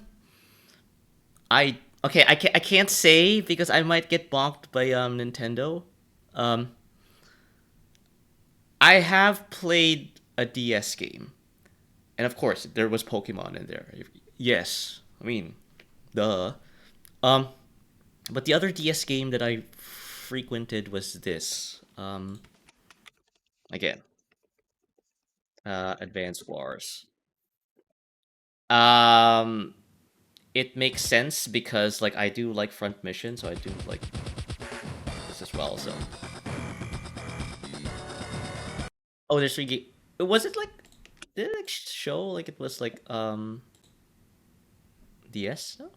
can't say because I might get bonked by Nintendo. Um, I have played a DS game, and of course there was Pokemon in there. Yes, I mean, duh. Um, but the other DS game that I frequented was this. Again, Advanced Wars. It makes sense because like I do like front mission, so I do like this as well. So, oh, there's 3 Was it like? Did it like show like it was like DS? No?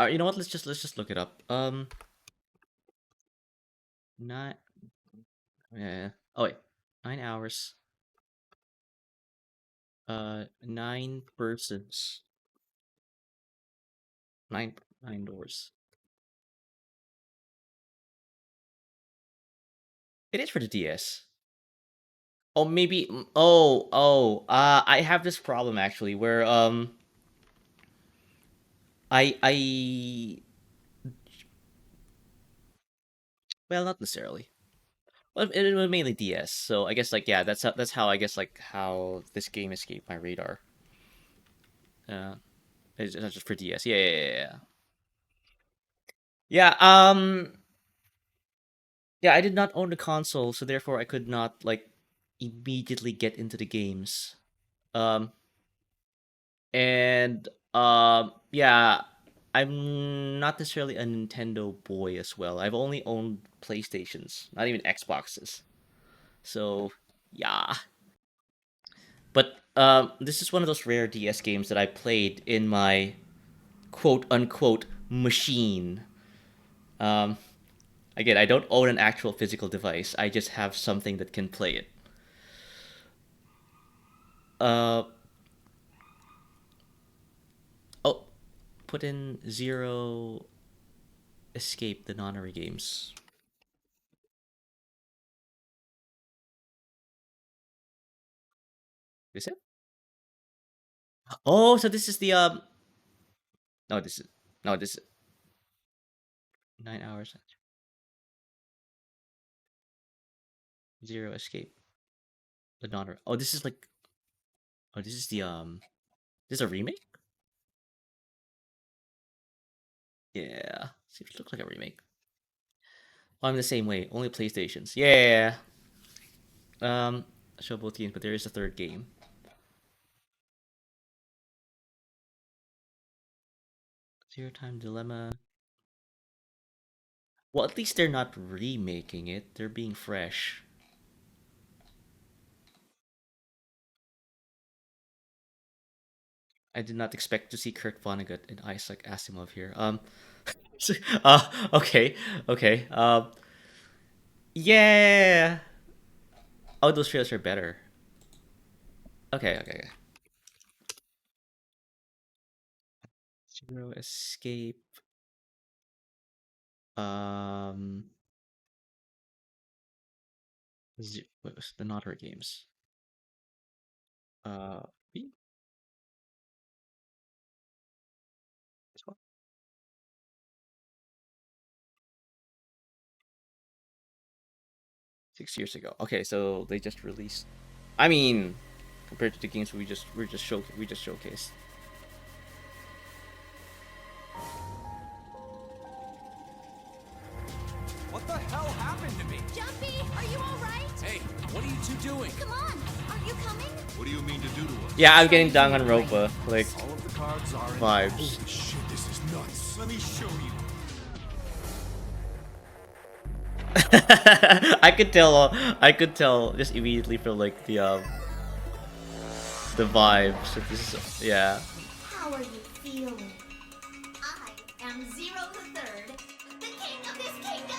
You know what? Let's just look it up. 9. Yeah. Oh wait, 9 hours. 9 persons. Nine doors. It is for the DS. Oh, maybe. Oh. I have this problem actually, where I well, not necessarily. Well, it was mainly DS, so I guess like yeah, that's how I guess like how this game escaped my radar. Uh, it's not just for DS. Yeah. Yeah. Yeah, I did not own the console, so therefore I could not like immediately get into the games. Um, and yeah, I'm not necessarily a Nintendo boy as well. I've only owned PlayStations, not even Xboxes. So yeah, but this is one of those rare DS games that I played in my quote unquote machine. Um, Again, I don't own an actual physical device. I just have something that can play it. Uh oh, put in Zero Escape the Nonary games. Is it? Oh, so this is the no, this is no, this is 9 hours. Zero Escape the Nonary. Oh, this is like this is the this is a remake? Yeah. Seems to look like a remake. Oh, I'm the same way. Only PlayStations. Yeah. Show both games, but there is a third game. Zero Time Dilemma. Well, at least they're not remaking it. They're being fresh. I did not expect to see Kurt Vonnegut and Isaac Asimov here. Okay, okay. Yeah. Oh, those trailers are better. Okay. Zero Escape. Um, what was the Notary games? B? This one? 6 years ago. Okay, so they just released. I mean, compared to the games we just showcased. What the hell happened to me? Jumpy, are you alright? Hey, what are you two doing? Come on, are you coming? What do you mean to do to us? Yeah, I'm getting Danganronpa like All of the cards are in vibes. Holy shit, this is nuts. Let me show you. I could tell just immediately from like the vibes that this is yeah. How are you feeling? I am Zero the Third, the king of this kingdom!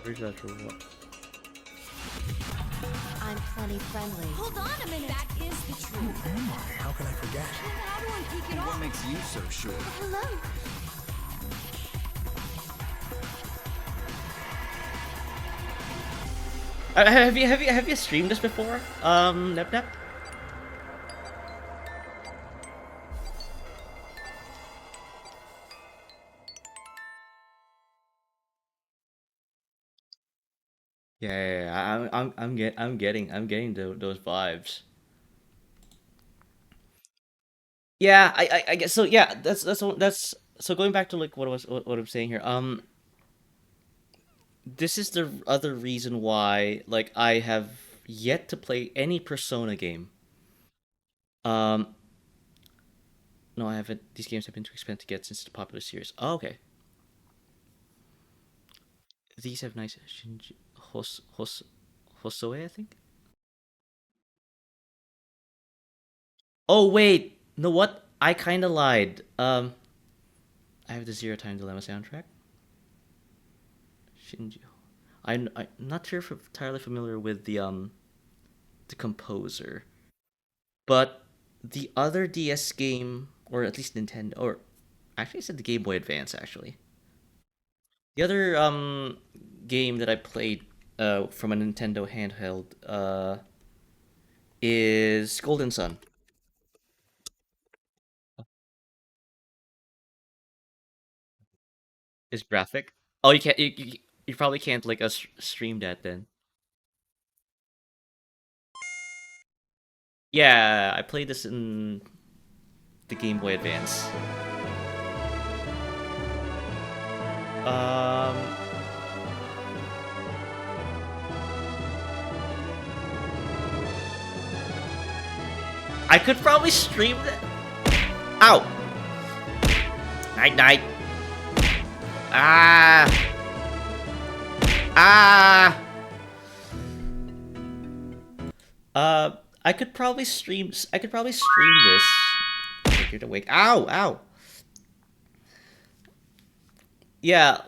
Where's that for what? I'm plenty friendly. Hold on a minute! That is the truth. How can I forget? How do I take it What off? makes you so sure? Hello? Have you streamed this before? Nep? I'm getting those vibes. Yeah, I guess so. Yeah, that's so going back to like what I'm saying here. This is the other reason why like I have yet to play any Persona game. Um, no, I haven't. These games have been too expensive to get since the popular series. Oh, okay, these have nice Hosoe, I think. Oh wait, know what? I kind of lied. I have the Zero Time Dilemma soundtrack. Shinji. I'm not sure if I'm entirely familiar with the composer, but the other DS game, or at least Nintendo, or actually I said the Game Boy Advance actually. The other game that I played from a Nintendo handheld is Golden Sun. Is graphic? Oh, you can't. You probably can't like stream that then. Yeah, I played this in the Game Boy Advance. Um, I could probably stream that. Ow! Night night. Ah! Ah! I could probably stream. I could probably stream this. Wake you to wake. Ow! Ow! Yeah,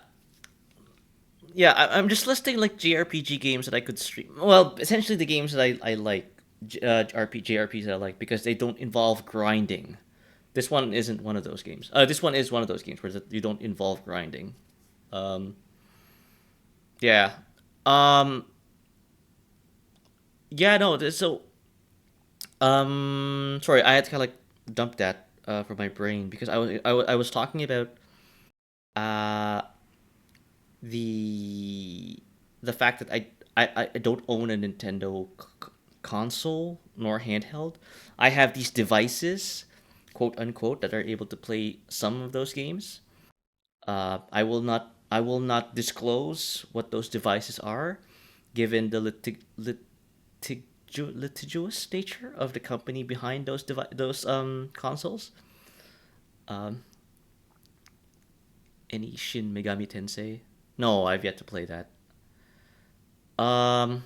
yeah. I'm just listing like JRPG games that I could stream. Well, essentially the games that I like, JRPGs that I like because they don't involve grinding. This one isn't one of those games. This one is one of those games where you don't involve grinding. Um, yeah. Um, yeah. No. So, sorry, I had to kind of like dump that from my brain because I was talking about uh the the fact that I don't own a Nintendo console nor handheld. I have these devices, quote unquote, that are able to play some of those games. I will not disclose what those devices are, given the litigious nature of the company behind those consoles. Um, any Shin Megami Tensei? No, I've yet to play that. Um,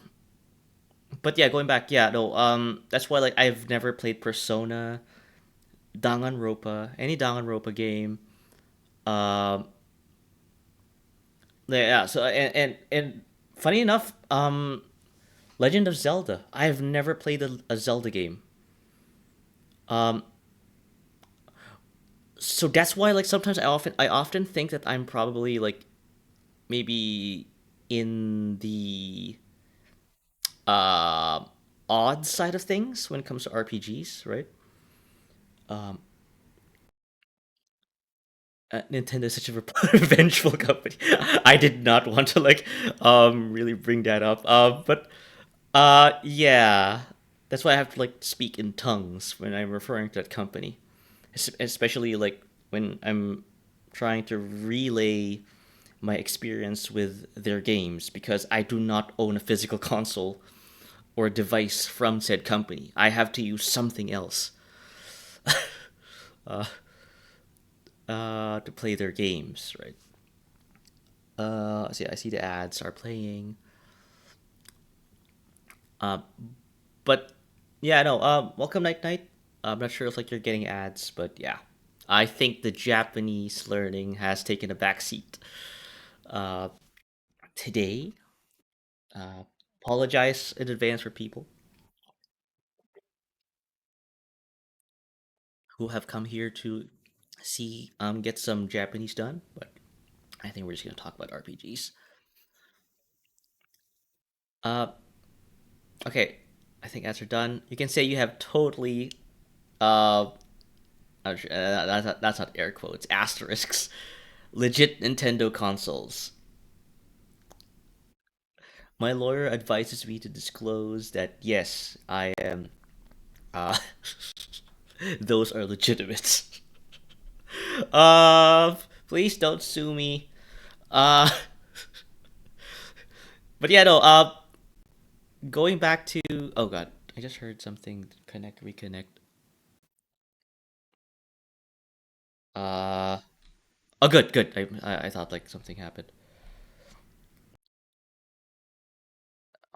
but yeah, going back, yeah, no, that's why like I've never played Persona, Danganronpa, any Danganronpa game. Um, yeah, so and funny enough, Legend of Zelda. I've never played a Zelda game. Um, so that's why like sometimes I often think that I'm probably like maybe in the uh odd side of things when it comes to RPGs, right? Um, Nintendo is such a revengeful company. I did not want to like really bring that up. But yeah, that's why I have to like speak in tongues when I'm referring to that company, especially like when I'm trying to relay my experience with their games because I do not own a physical console or device from said company. I have to use something else to play their games, right? I see the ads are playing. Uh, but yeah, no. Welcome night night. I'm not sure if like you're getting ads, but yeah, I think the Japanese learning has taken a backseat uh, today. Uh, apologize in advance for people who have come here to see get some Japanese done, but I think we're just gonna talk about RPGs. Uh, okay, I think ads are done. You can say you have totally uh, that's not air quotes asterisks legit Nintendo consoles. My lawyer advises me to disclose that yes, I am. Uh, those are legitimate. Uh, please don't sue me. Uh, but yeah, no. Going back to oh god, I just heard something. Connect, reconnect. Uh, oh good, good. I thought like something happened.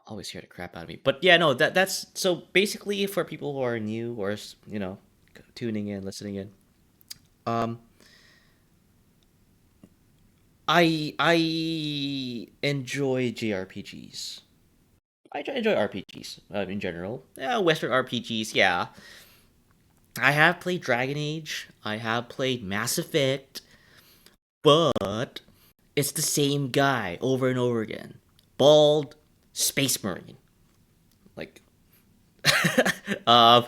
Always hear the crap out of me. But yeah, no. That's so basically for people who are new or tuning in, listening in. Um, I enjoy JRPGs. I enjoy RPGs in general. Yeah, Western RPGs. Yeah, I have played Dragon Age. I have played Mass Effect, but it's the same guy over and over again. Bald space marine. Like, uh,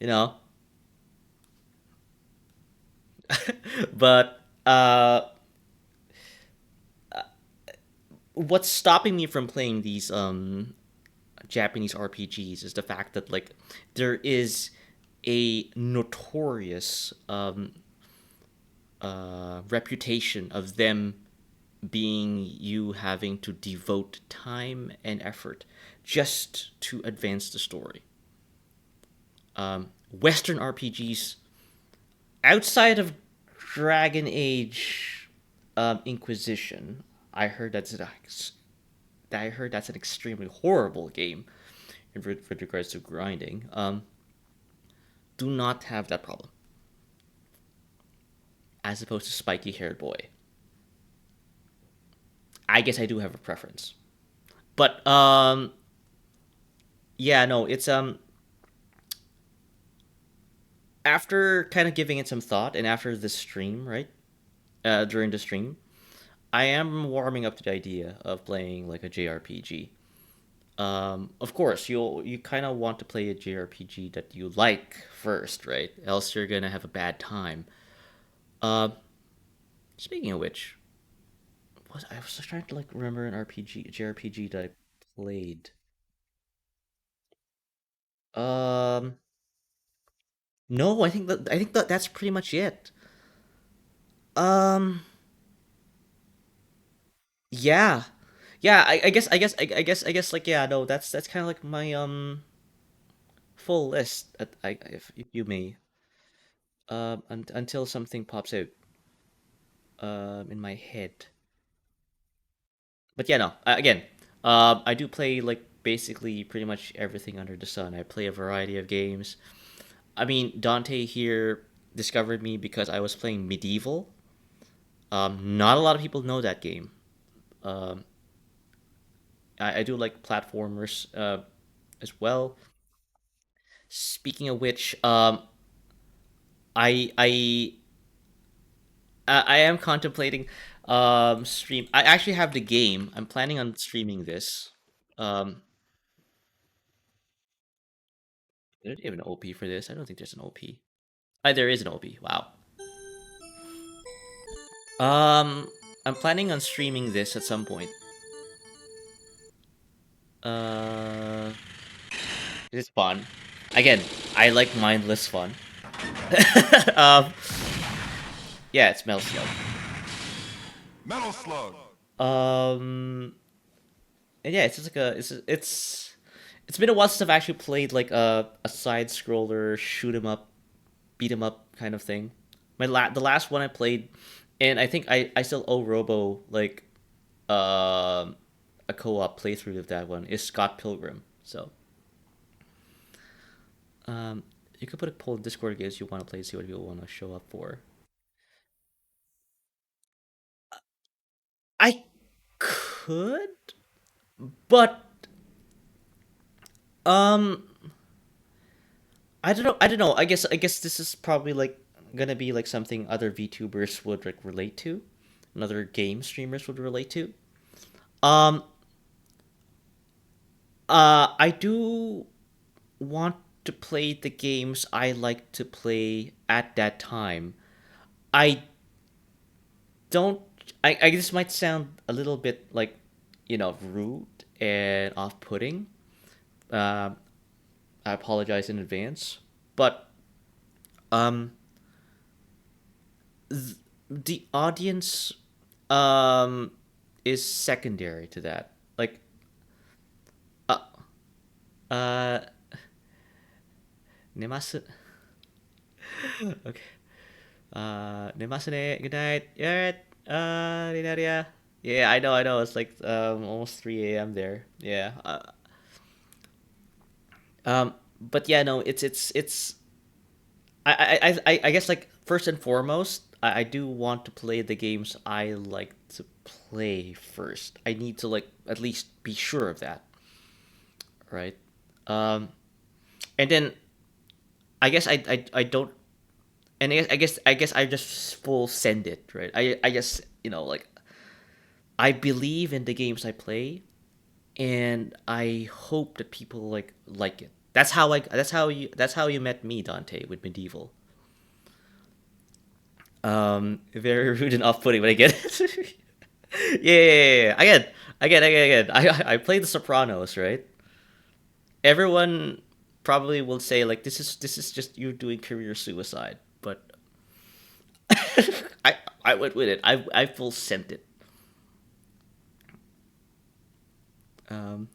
you know, but what's stopping me from playing these Japanese RPGs is the fact that like there is a notorious reputation of them being you having to devote time and effort just to advance the story. Western RPGs outside of Dragon Age Inquisition, I heard that's an extremely horrible game with regards to grinding. Do not have that problem as opposed to spiky haired boy. I guess I do have a preference, but yeah, no, it's after kind of giving it some thought and after the stream, right? During the stream, I am warming up to the idea of playing like a JRPG. Of course, you kind of want to play a JRPG that you like first, right? Else you're gonna have a bad time. Uh, Speaking of which, I was just trying to like remember an JRPG that I played. Um, no, I think that that's pretty much it. Um, yeah, yeah. I guess like yeah. No, that's kind of like my full list. If you may, until something pops out in my head. But yeah, no. Again, I do play like basically pretty much everything under the sun. I play a variety of games. I mean, Dante here discovered me because I was playing Medieval. Not a lot of people know that game. Um, I do like platformers as well. Speaking of which, I I I am contemplating stream. I actually have the game. I'm planning on streaming this. Um, Is there even an OP for this? I don't think there's an OP. There is an OP. Wow. Um, I'm planning on streaming this at some point. Uh, it's fun. Again, I like mindless fun. um, yeah, it's Metal Slug. Metal Slug. Um, and yeah, it's just like it's been a while since I've actually played like a side scroller shoot 'em up, beat 'em up kind of thing. The last one I played, and I think I still owe Robo like um a co-op playthrough of that one is Scott Pilgrim. So you could put a poll in Discord games you want to play, see what people want to show up for. I could, but um I don't know. I guess this is probably like gonna be like something other VTubers would like relate to, and other game streamers would relate to. Um I do want to play the games I like to play at that time. I don't I guess this might sound a little bit like, rude and off-putting. Um, I apologize in advance, but um, the audience um is secondary to that. Like, uh, uh, nemasu. Okay. Nemasu ne. Good night. Alright. Minaria. Yeah, I know. It's like almost 3 a.m. there. Yeah. But yeah, no, it's. I guess like first and foremost, I do want to play the games I like to play first. I need to like at least be sure of that, right? Um, and then I don't, and I guess I just full send it, right? I just like I believe in the games I play, and I hope that people like it. That's how you met me, Dante, with medieval. Very rude and off-putting, but I get it. Yeah. Again. I played The Sopranos, right? Everyone probably will say like this is just you doing career suicide, but I I went with it. I full sent it. Um,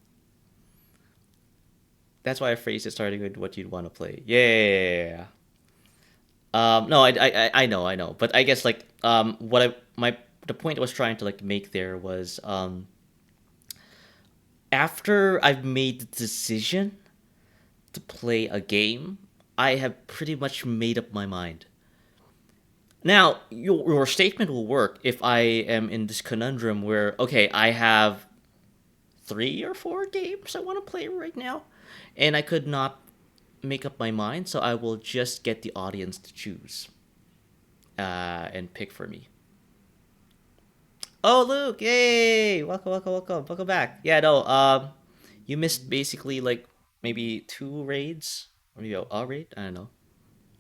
that's why I phrased it starting with what you'd want to play. Yeah. No, I know, but I guess like what I my the point I was trying to like make there was after I've made the decision to play a game, I have pretty much made up my mind. Now, your statement will work if I am in this conundrum where, okay, I have 3 or 4 games I want to play right now, and I could not make up my mind, so I will just get the audience to choose and pick for me. Oh, Luke! Yay! Welcome back. Yeah, no, you missed basically like maybe 2 raids, or maybe a raid. I don't know.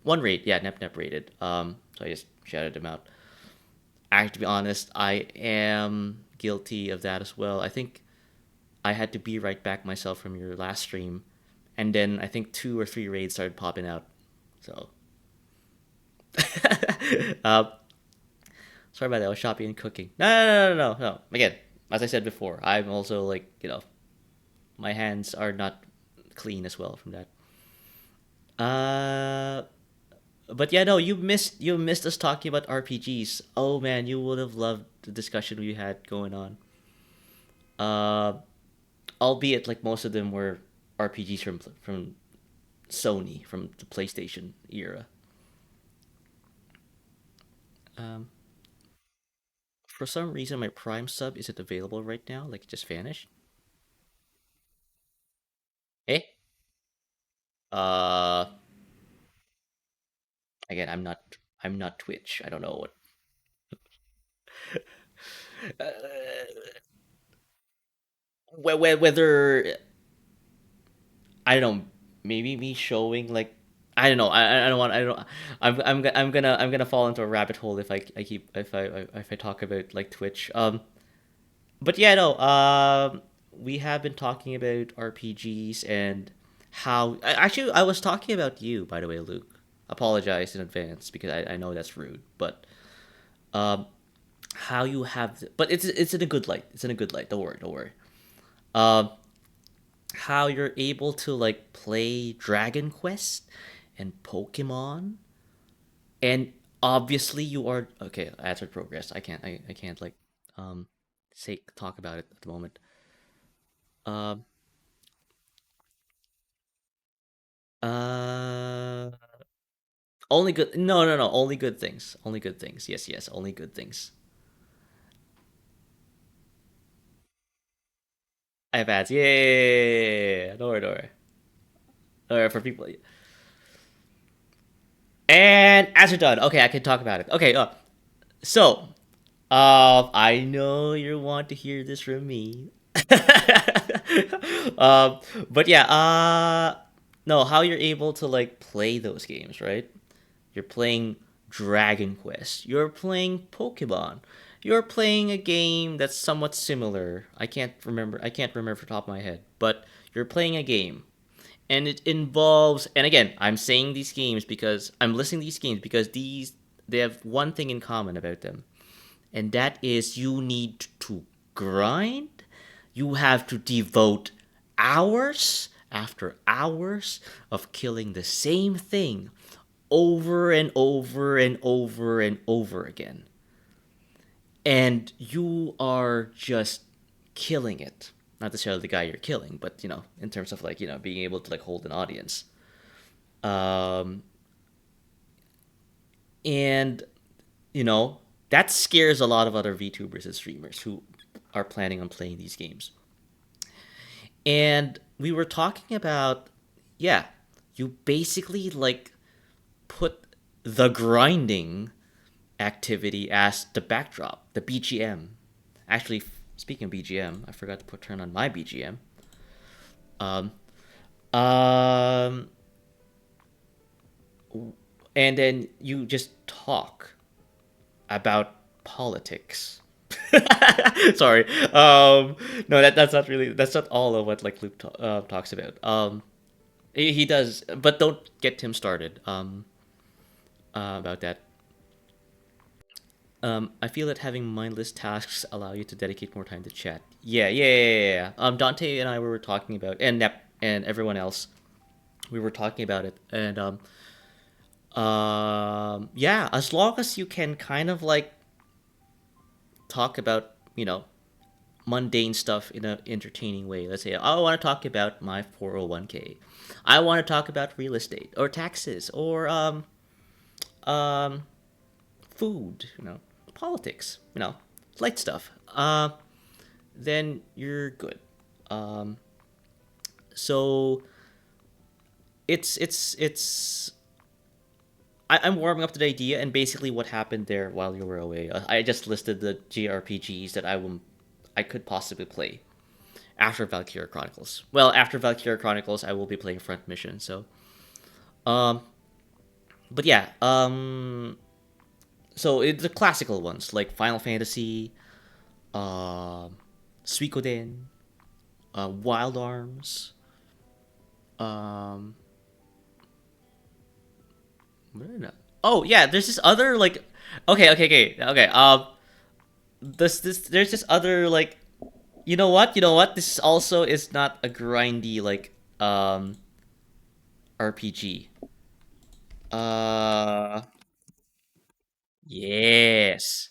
1 raid, yeah, Nep raided. So I just shouted him out. Actually, to be honest, I am guilty of that as well. I think I had to be right back myself from your last stream, and then I think 2 or 3 raids started popping out. So, uh, sorry about that. I was shopping and cooking. No. Again, as I said before, I'm also like my hands are not clean as well from that. Uh, but yeah, no, you missed us talking about RPGs. Oh man, you would have loved the discussion we had going on. Uh, Albeit like most of them were RPGs from Sony from the PlayStation era. Um, for some reason, my Prime sub isn't available right now. Like it just vanished. Eh? Uh, Again, I'm not Twitch. I don't know what. Whether I don't know, maybe me showing like I don't know. I don't want. I don't. I'm gonna fall into a rabbit hole if I keep if I talk about like Twitch. But yeah, no. We have been talking about RPGs and how. Actually, I was talking about you, by the way, Luke. Apologize in advance because I know that's rude, but um, how you have, but it's in a good light. It's in a good light. Don't worry. Um, how you're able to like play Dragon Quest and Pokemon, and obviously you are okay. Answered progress. I can't like um say talk about it at the moment. Um. Uh. Only good. No. Only good things. Only good things. Yes. Only good things. I have ads. Yeah. Don't worry. For people. And as you're done, okay, I can talk about it. Okay. So, I know you want to hear this from me. um, but yeah. No, how you're able to like play those games, right? You're playing Dragon Quest. You're playing Pokemon. you're playing a game that's somewhat similar. I can't remember off the top of my head, but you're playing a game, and it involves. And again, I'm saying these games because I'm listing these games because they have one thing in common about them, and that is you need to grind. You have to devote hours after hours of killing the same thing over and over and over and over again. And you are just killing it. Not necessarily the guy you're killing, but in terms of like, being able to like hold an audience. Um, and that scares a lot of other VTubers and streamers who are planning on playing these games. And we were talking about, yeah, you basically like put the grinding activity as the backdrop, the BGM. Actually, speaking of BGM, I forgot to turn on my BGM. Um, um, and then you just talk about politics. Sorry. No, that's not all of what like Luke talks about. He does, but don't get him started. About that. I feel that having mindless tasks allow you to dedicate more time to chat. Yeah. Dante and I were talking about, and Nep and everyone else, we were talking about it, and yeah, as long as you can kind of like talk about mundane stuff in an entertaining way. Let's say I want to talk about my 401k. I want to talk about real estate or taxes or um food, politics, light stuff. Then you're good. So it's I'm warming up to the idea, and basically what happened there while you were away. I just listed the JRPGs that I could possibly play after Valkyria Chronicles. Well, after Valkyria Chronicles, I will be playing Front Mission. So, um, but yeah, so it's the classical ones like Final Fantasy, Suikoden, Wild Arms, um, oh yeah, there's this other like, okay. There's this other like, you know what? This also is not a grindy like RPG. Uh, yes.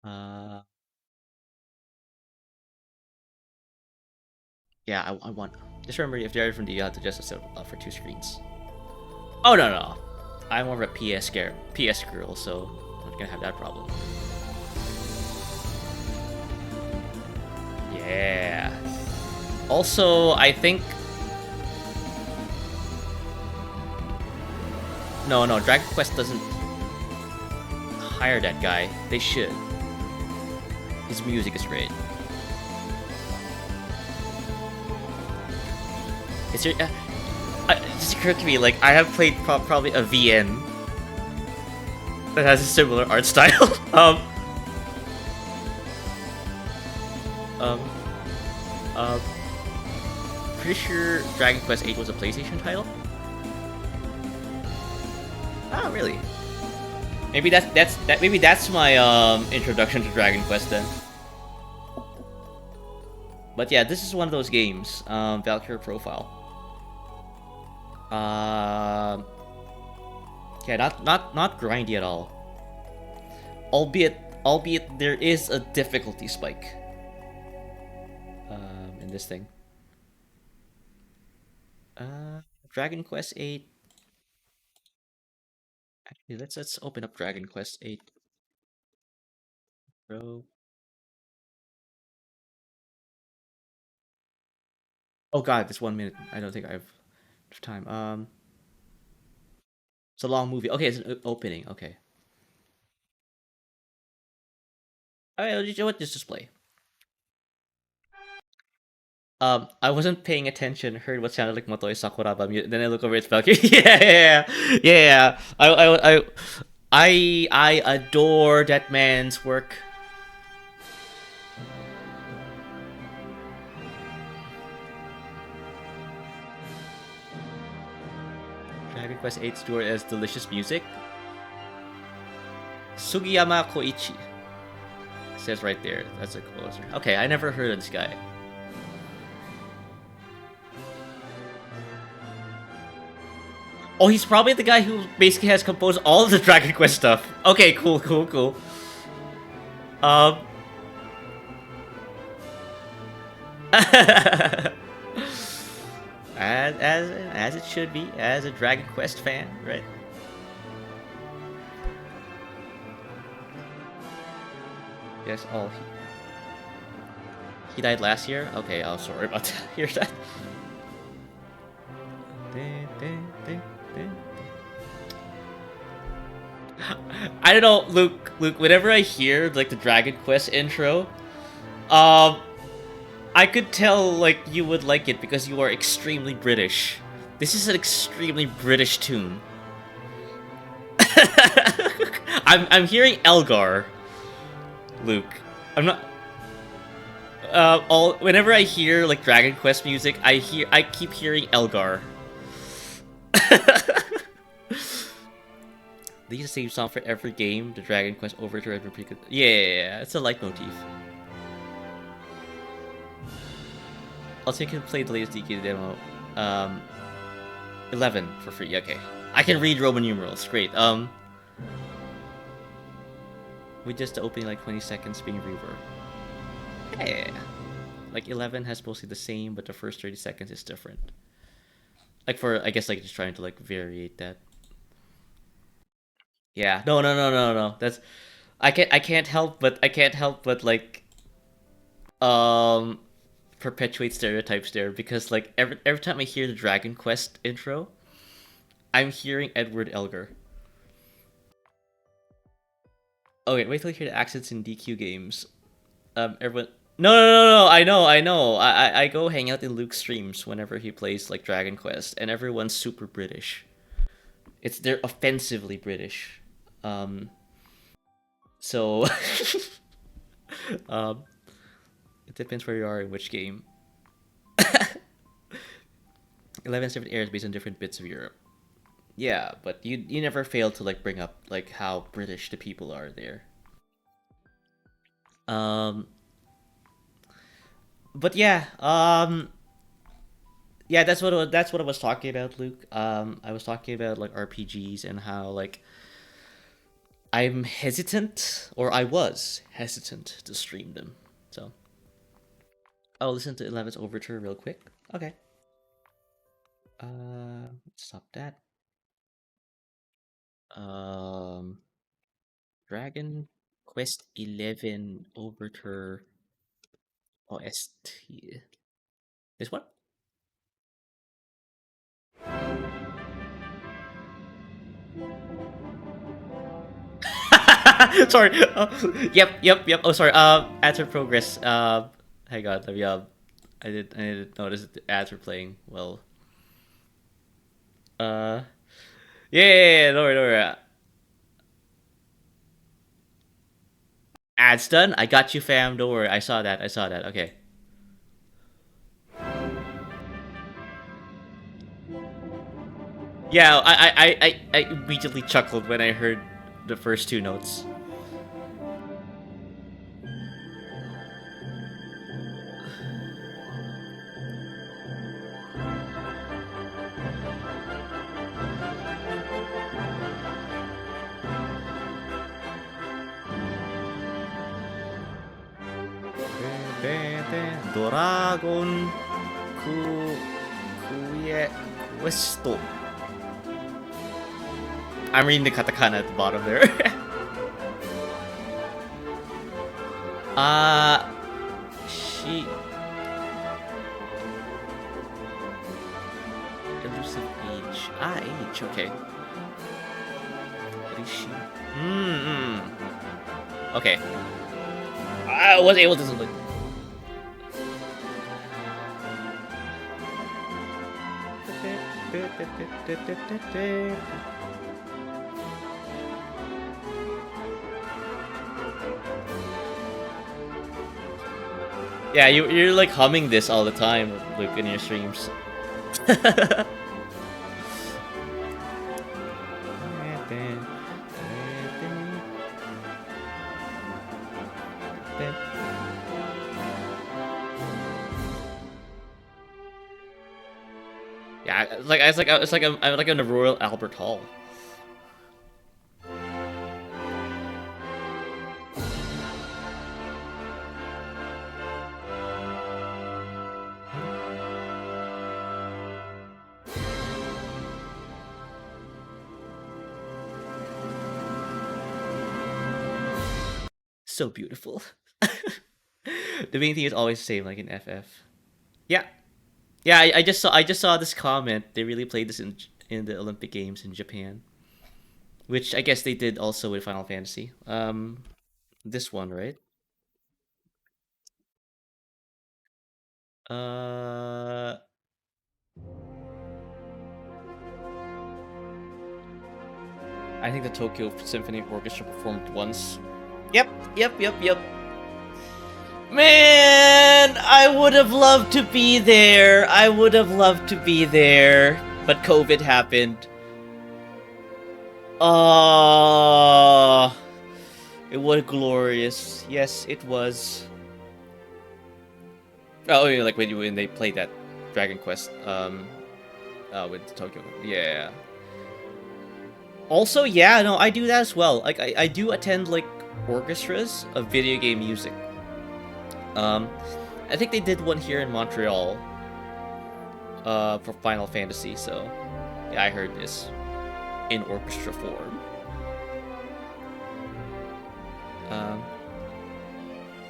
Uh, yeah, I want. Just remember, if you're from D, you have to just set up for two screens. Oh no. I'm more of a PS girl, so I'm not gonna have that problem. Yeah. Also, I think no, Dragon Quest doesn't hire that guy. They should. His music is great. Is there? It just occurred to me, like I have played probably a VN that has a similar art style. Um, pretty sure Dragon Quest 8 was a PlayStation title. Oh, really? Maybe that's my introduction to Dragon Quest then. But yeah, this is one of those games, Valkyrie Profile. Yeah, not grindy at all. Albeit there is a difficulty spike in this thing. Dragon Quest 8. Actually, let's open up Dragon Quest 8. Bro. Oh god, this 1 minute. I don't think I have time. It's a long movie. Okay, it's an opening. Okay. Alright, you know what? Just display. I wasn't paying attention. Heard what sounded like Motoi Sakuraba music. Then I look over. It's Valkyrie. Yeah. I I adore that man's work. Dragon Quest 8 Stuart as delicious music. Sugiyama Koichi. It says right there. That's a composer. Okay, I never heard of this guy. Oh, he's probably the guy who basically has composed all of the Dragon Quest stuff. Okay, cool. As it should be, as a Dragon Quest fan, right? Yes, oh, he died last year? Okay, I'm sorry about that. Hear that? I don't know, Luke, whenever I hear, like, the Dragon Quest intro, I could tell, like, you would like it because you are extremely British. This is an extremely British tune. I'm hearing Elgar, Luke. I'm not... whenever I hear, like, Dragon Quest music, I keep hearing Elgar. They use the same song for every game. The Dragon Quest Overture has been pretty good. Yeah, it's a leitmotif. Also, you can play the latest DK demo. 11 for free. Okay, I can read Roman numerals. Great. We just opening like 20 seconds being reworked. Yeah, like 11 has mostly the same, but the first 30 seconds is different. Like for, I guess, like just trying to like variate that. Yeah, no. That's I can't help but like perpetuate stereotypes there because like every time I hear the Dragon Quest intro, I'm hearing Edward Elgar. Okay, wait till you hear the accents in DQ games. Everyone. No. I know. I go hang out in Luke's streams whenever he plays like Dragon Quest, and everyone's super British. They're offensively British. So it depends where you are in which game. 11 different areas based on different bits of Europe. Yeah, but you never fail to like bring up like how British the people are there. But yeah, yeah, that's what I was talking about, Luke. I was talking about like RPGs and how like I'm hesitant, or I was hesitant to stream them. So I'll listen to 11's Overture real quick. Okay. Stop that. Dragon Quest 11 Overture OST. This one? Sorry. Yep. Oh, sorry. Ads are progress. Hang on. Let me. I didn't notice that the ads were playing. Well. Yeah. No worry. Ads done. I got you, fam. Don't worry. I saw that. Okay. Yeah. I immediately chuckled when I heard the first two notes. Dragon Questo. I'm reading the katakana at the bottom there. She elusive age. Age. Okay. Rishi. Okay. I was able to look. Yeah, you're like humming this all the time, Luke, in your streams. Yeah, I'm like in the Royal Albert Hall. So beautiful. The main thing is always the same, like in FF. Yeah, yeah. I just saw this comment. They really played this in the Olympic Games in Japan, which I guess they did also with Final Fantasy. This one, right? Uh, I think the Tokyo Symphony Orchestra performed once. Yep, yep. Man, I would have loved to be there. I would have loved to be there, but COVID happened. Oh, it was glorious. Yes, it was. Oh, yeah, like when they played that Dragon Quest, with Tokyo. Yeah. Also, yeah, no, I do that as well. Like, I do attend like orchestras of video game music. I think they did one here in Montreal. For Final Fantasy. So, yeah, I heard this in orchestra form.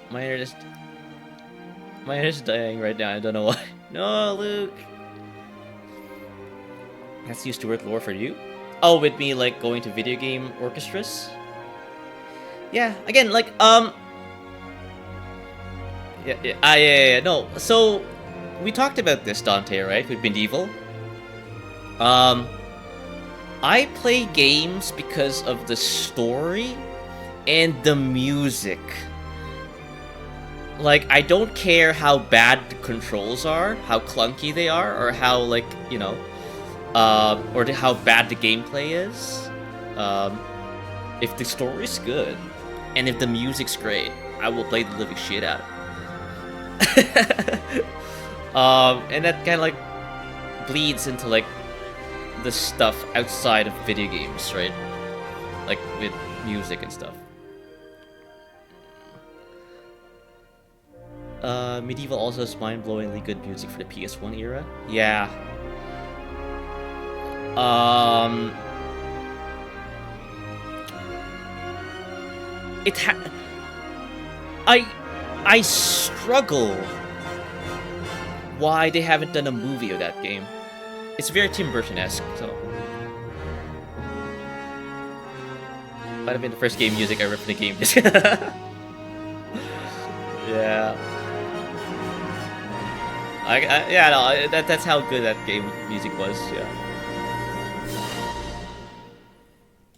My internet's dying right now. I don't know why. No, Luke. That's new Stuart lore for you. Oh, with me like going to video game orchestras. Yeah, again, like yeah. No, so we talked about this, Dante, right? With Medieval. I play games because of the story and the music. Like, I don't care how bad the controls are, how clunky they are, or how, like, you know, or how bad the gameplay is. If the story's good, and if the music's great, I will play the living shit out. And that kind of, like, bleeds into, like, the stuff outside of video games, right? Like, with music and stuff. Medieval also has mind-blowingly good music for the PS1 era. Yeah. I struggle why they haven't done a movie of that game. It's very Tim Burton-esque, so. Might have been the first game music I ripped in a game. Yeah. Yeah, no, that's how good that game music was.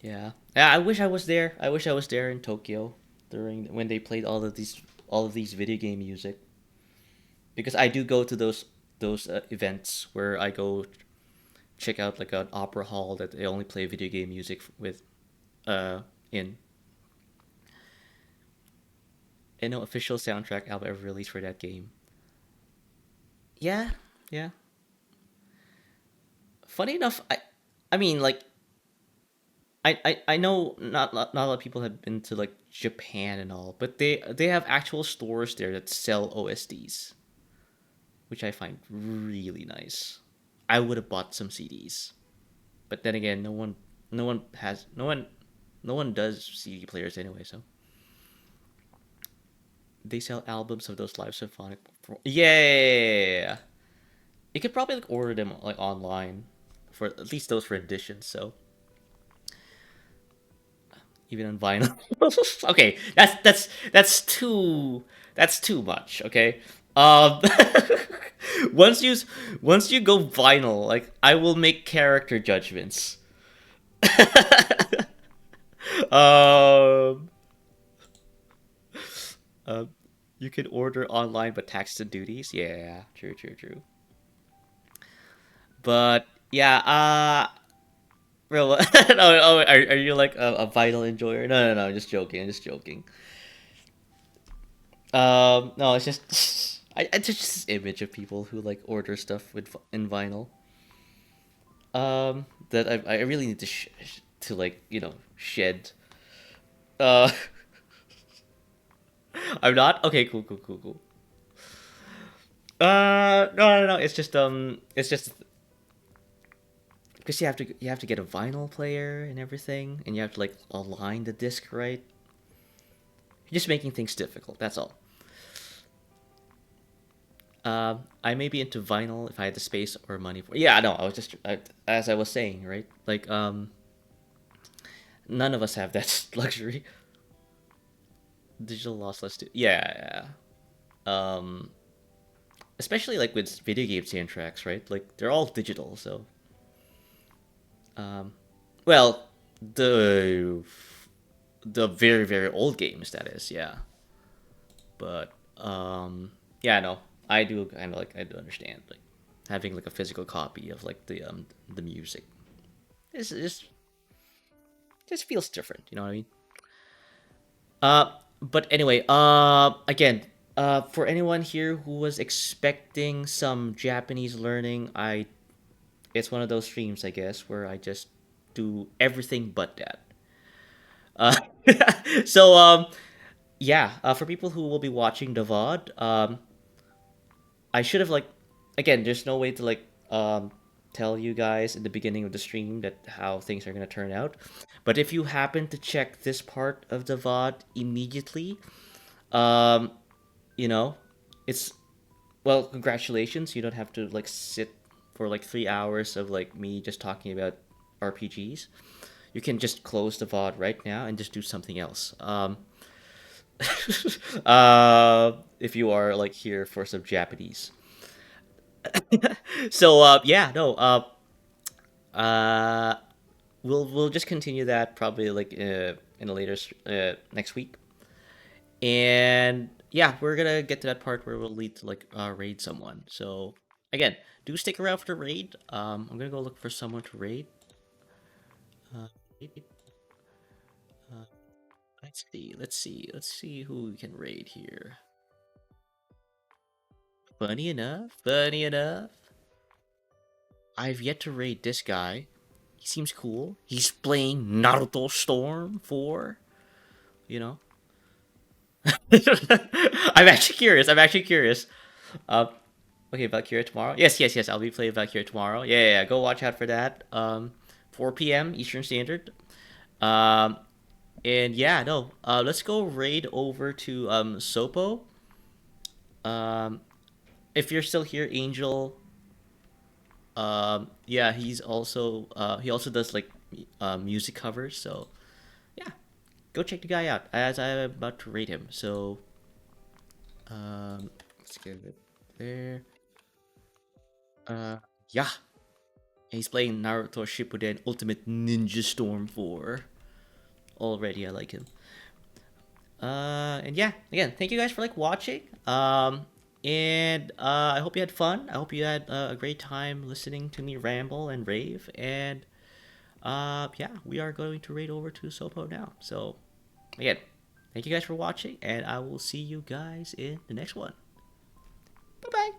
Yeah. I wish I was there. I wish I was there in Tokyo during when they played all of these video game music. Because I do go to those events where I go check out like an opera hall that they only play video game music with in. And no official soundtrack album ever released for that game. Yeah. Funny enough, I mean, like, I know not a lot of people have been to like Japan and all, but they have actual stores there that sell OSTs, which I find really nice. I would have bought some CDs, but then again, no one does CD players anyway, so. They sell albums of those live symphonic. Yeah. You could probably like order them like online, for at least those for editions. So even on vinyl. Okay, that's too much. Okay. Um, once you go vinyl, like I will make character judgments. um. You can order online, but taxes and duties. Yeah, true, true, true. But yeah, bro, no, oh, are you like a vinyl enjoyer? No, no, no, I'm just joking. I'm just joking. No, it's just it's just this image of people who like order stuff in vinyl. That I really need to to like shed. Uh, I'm not okay. Cool, cool, cool, cool. No, no, no. It's just because you have to get a vinyl player and everything, and you have to like align the disc right. You're just making things difficult. That's all. I may be into vinyl if I had the space or money for. Yeah, no, I was just as I was saying, right? Like, none of us have that luxury. Digital lossless too. Yeah, yeah. Especially like with video game soundtracks, right? Like they're all digital, so. Um, well, the the very very old games that is, yeah. But yeah, no, I do kind of like I do understand like having like a physical copy of like the music. It's just feels different, you know what I mean? But anyway, again, for anyone here who was expecting some Japanese learning, it's one of those streams, I guess, where I just do everything but that. Uh, so yeah, for people who will be watching the VOD, I should have like, again, there's no way to like tell you guys in the beginning of the stream that how things are gonna turn out. But if you happen to check this part of the VOD immediately, um, you know, it's well, congratulations. You don't have to like sit for like 3 hours of like me just talking about RPGs. You can just close the VOD right now and just do something else. If you are like here for some Japanese. So yeah, no, uh, we'll just continue that probably like in a later next week, and yeah, we're gonna get to that part where we'll lead to like raid someone. So again, do stick around for the raid. I'm gonna go look for someone to raid. Uh, uh, let's see who we can raid here. Funny enough, funny enough. I've yet to raid this guy. He seems cool. He's playing Naruto Storm 4, you know. I'm actually curious. I'm actually curious. Uh, okay, Valkyria tomorrow. Yes, yes, yes. I'll be playing Valkyria tomorrow. Yeah, yeah, yeah. Go watch out for that. 4 p.m. Eastern Standard. Um, and yeah, no. Let's go raid over to Sopo. Um, if you're still here, Angel. Yeah, he also does like music covers. So yeah, go check the guy out as I'm about to rate him. So let's get it there. Uh, yeah, he's playing Naruto Shippuden Ultimate Ninja Storm 4. Already, I like him. And yeah, again, thank you guys for like watching. And I hope you had fun. I hope you had a great time listening to me ramble and rave. And yeah, we are going to raid over to Sopo now. So again, thank you guys for watching, and I will see you guys in the next one. Bye bye.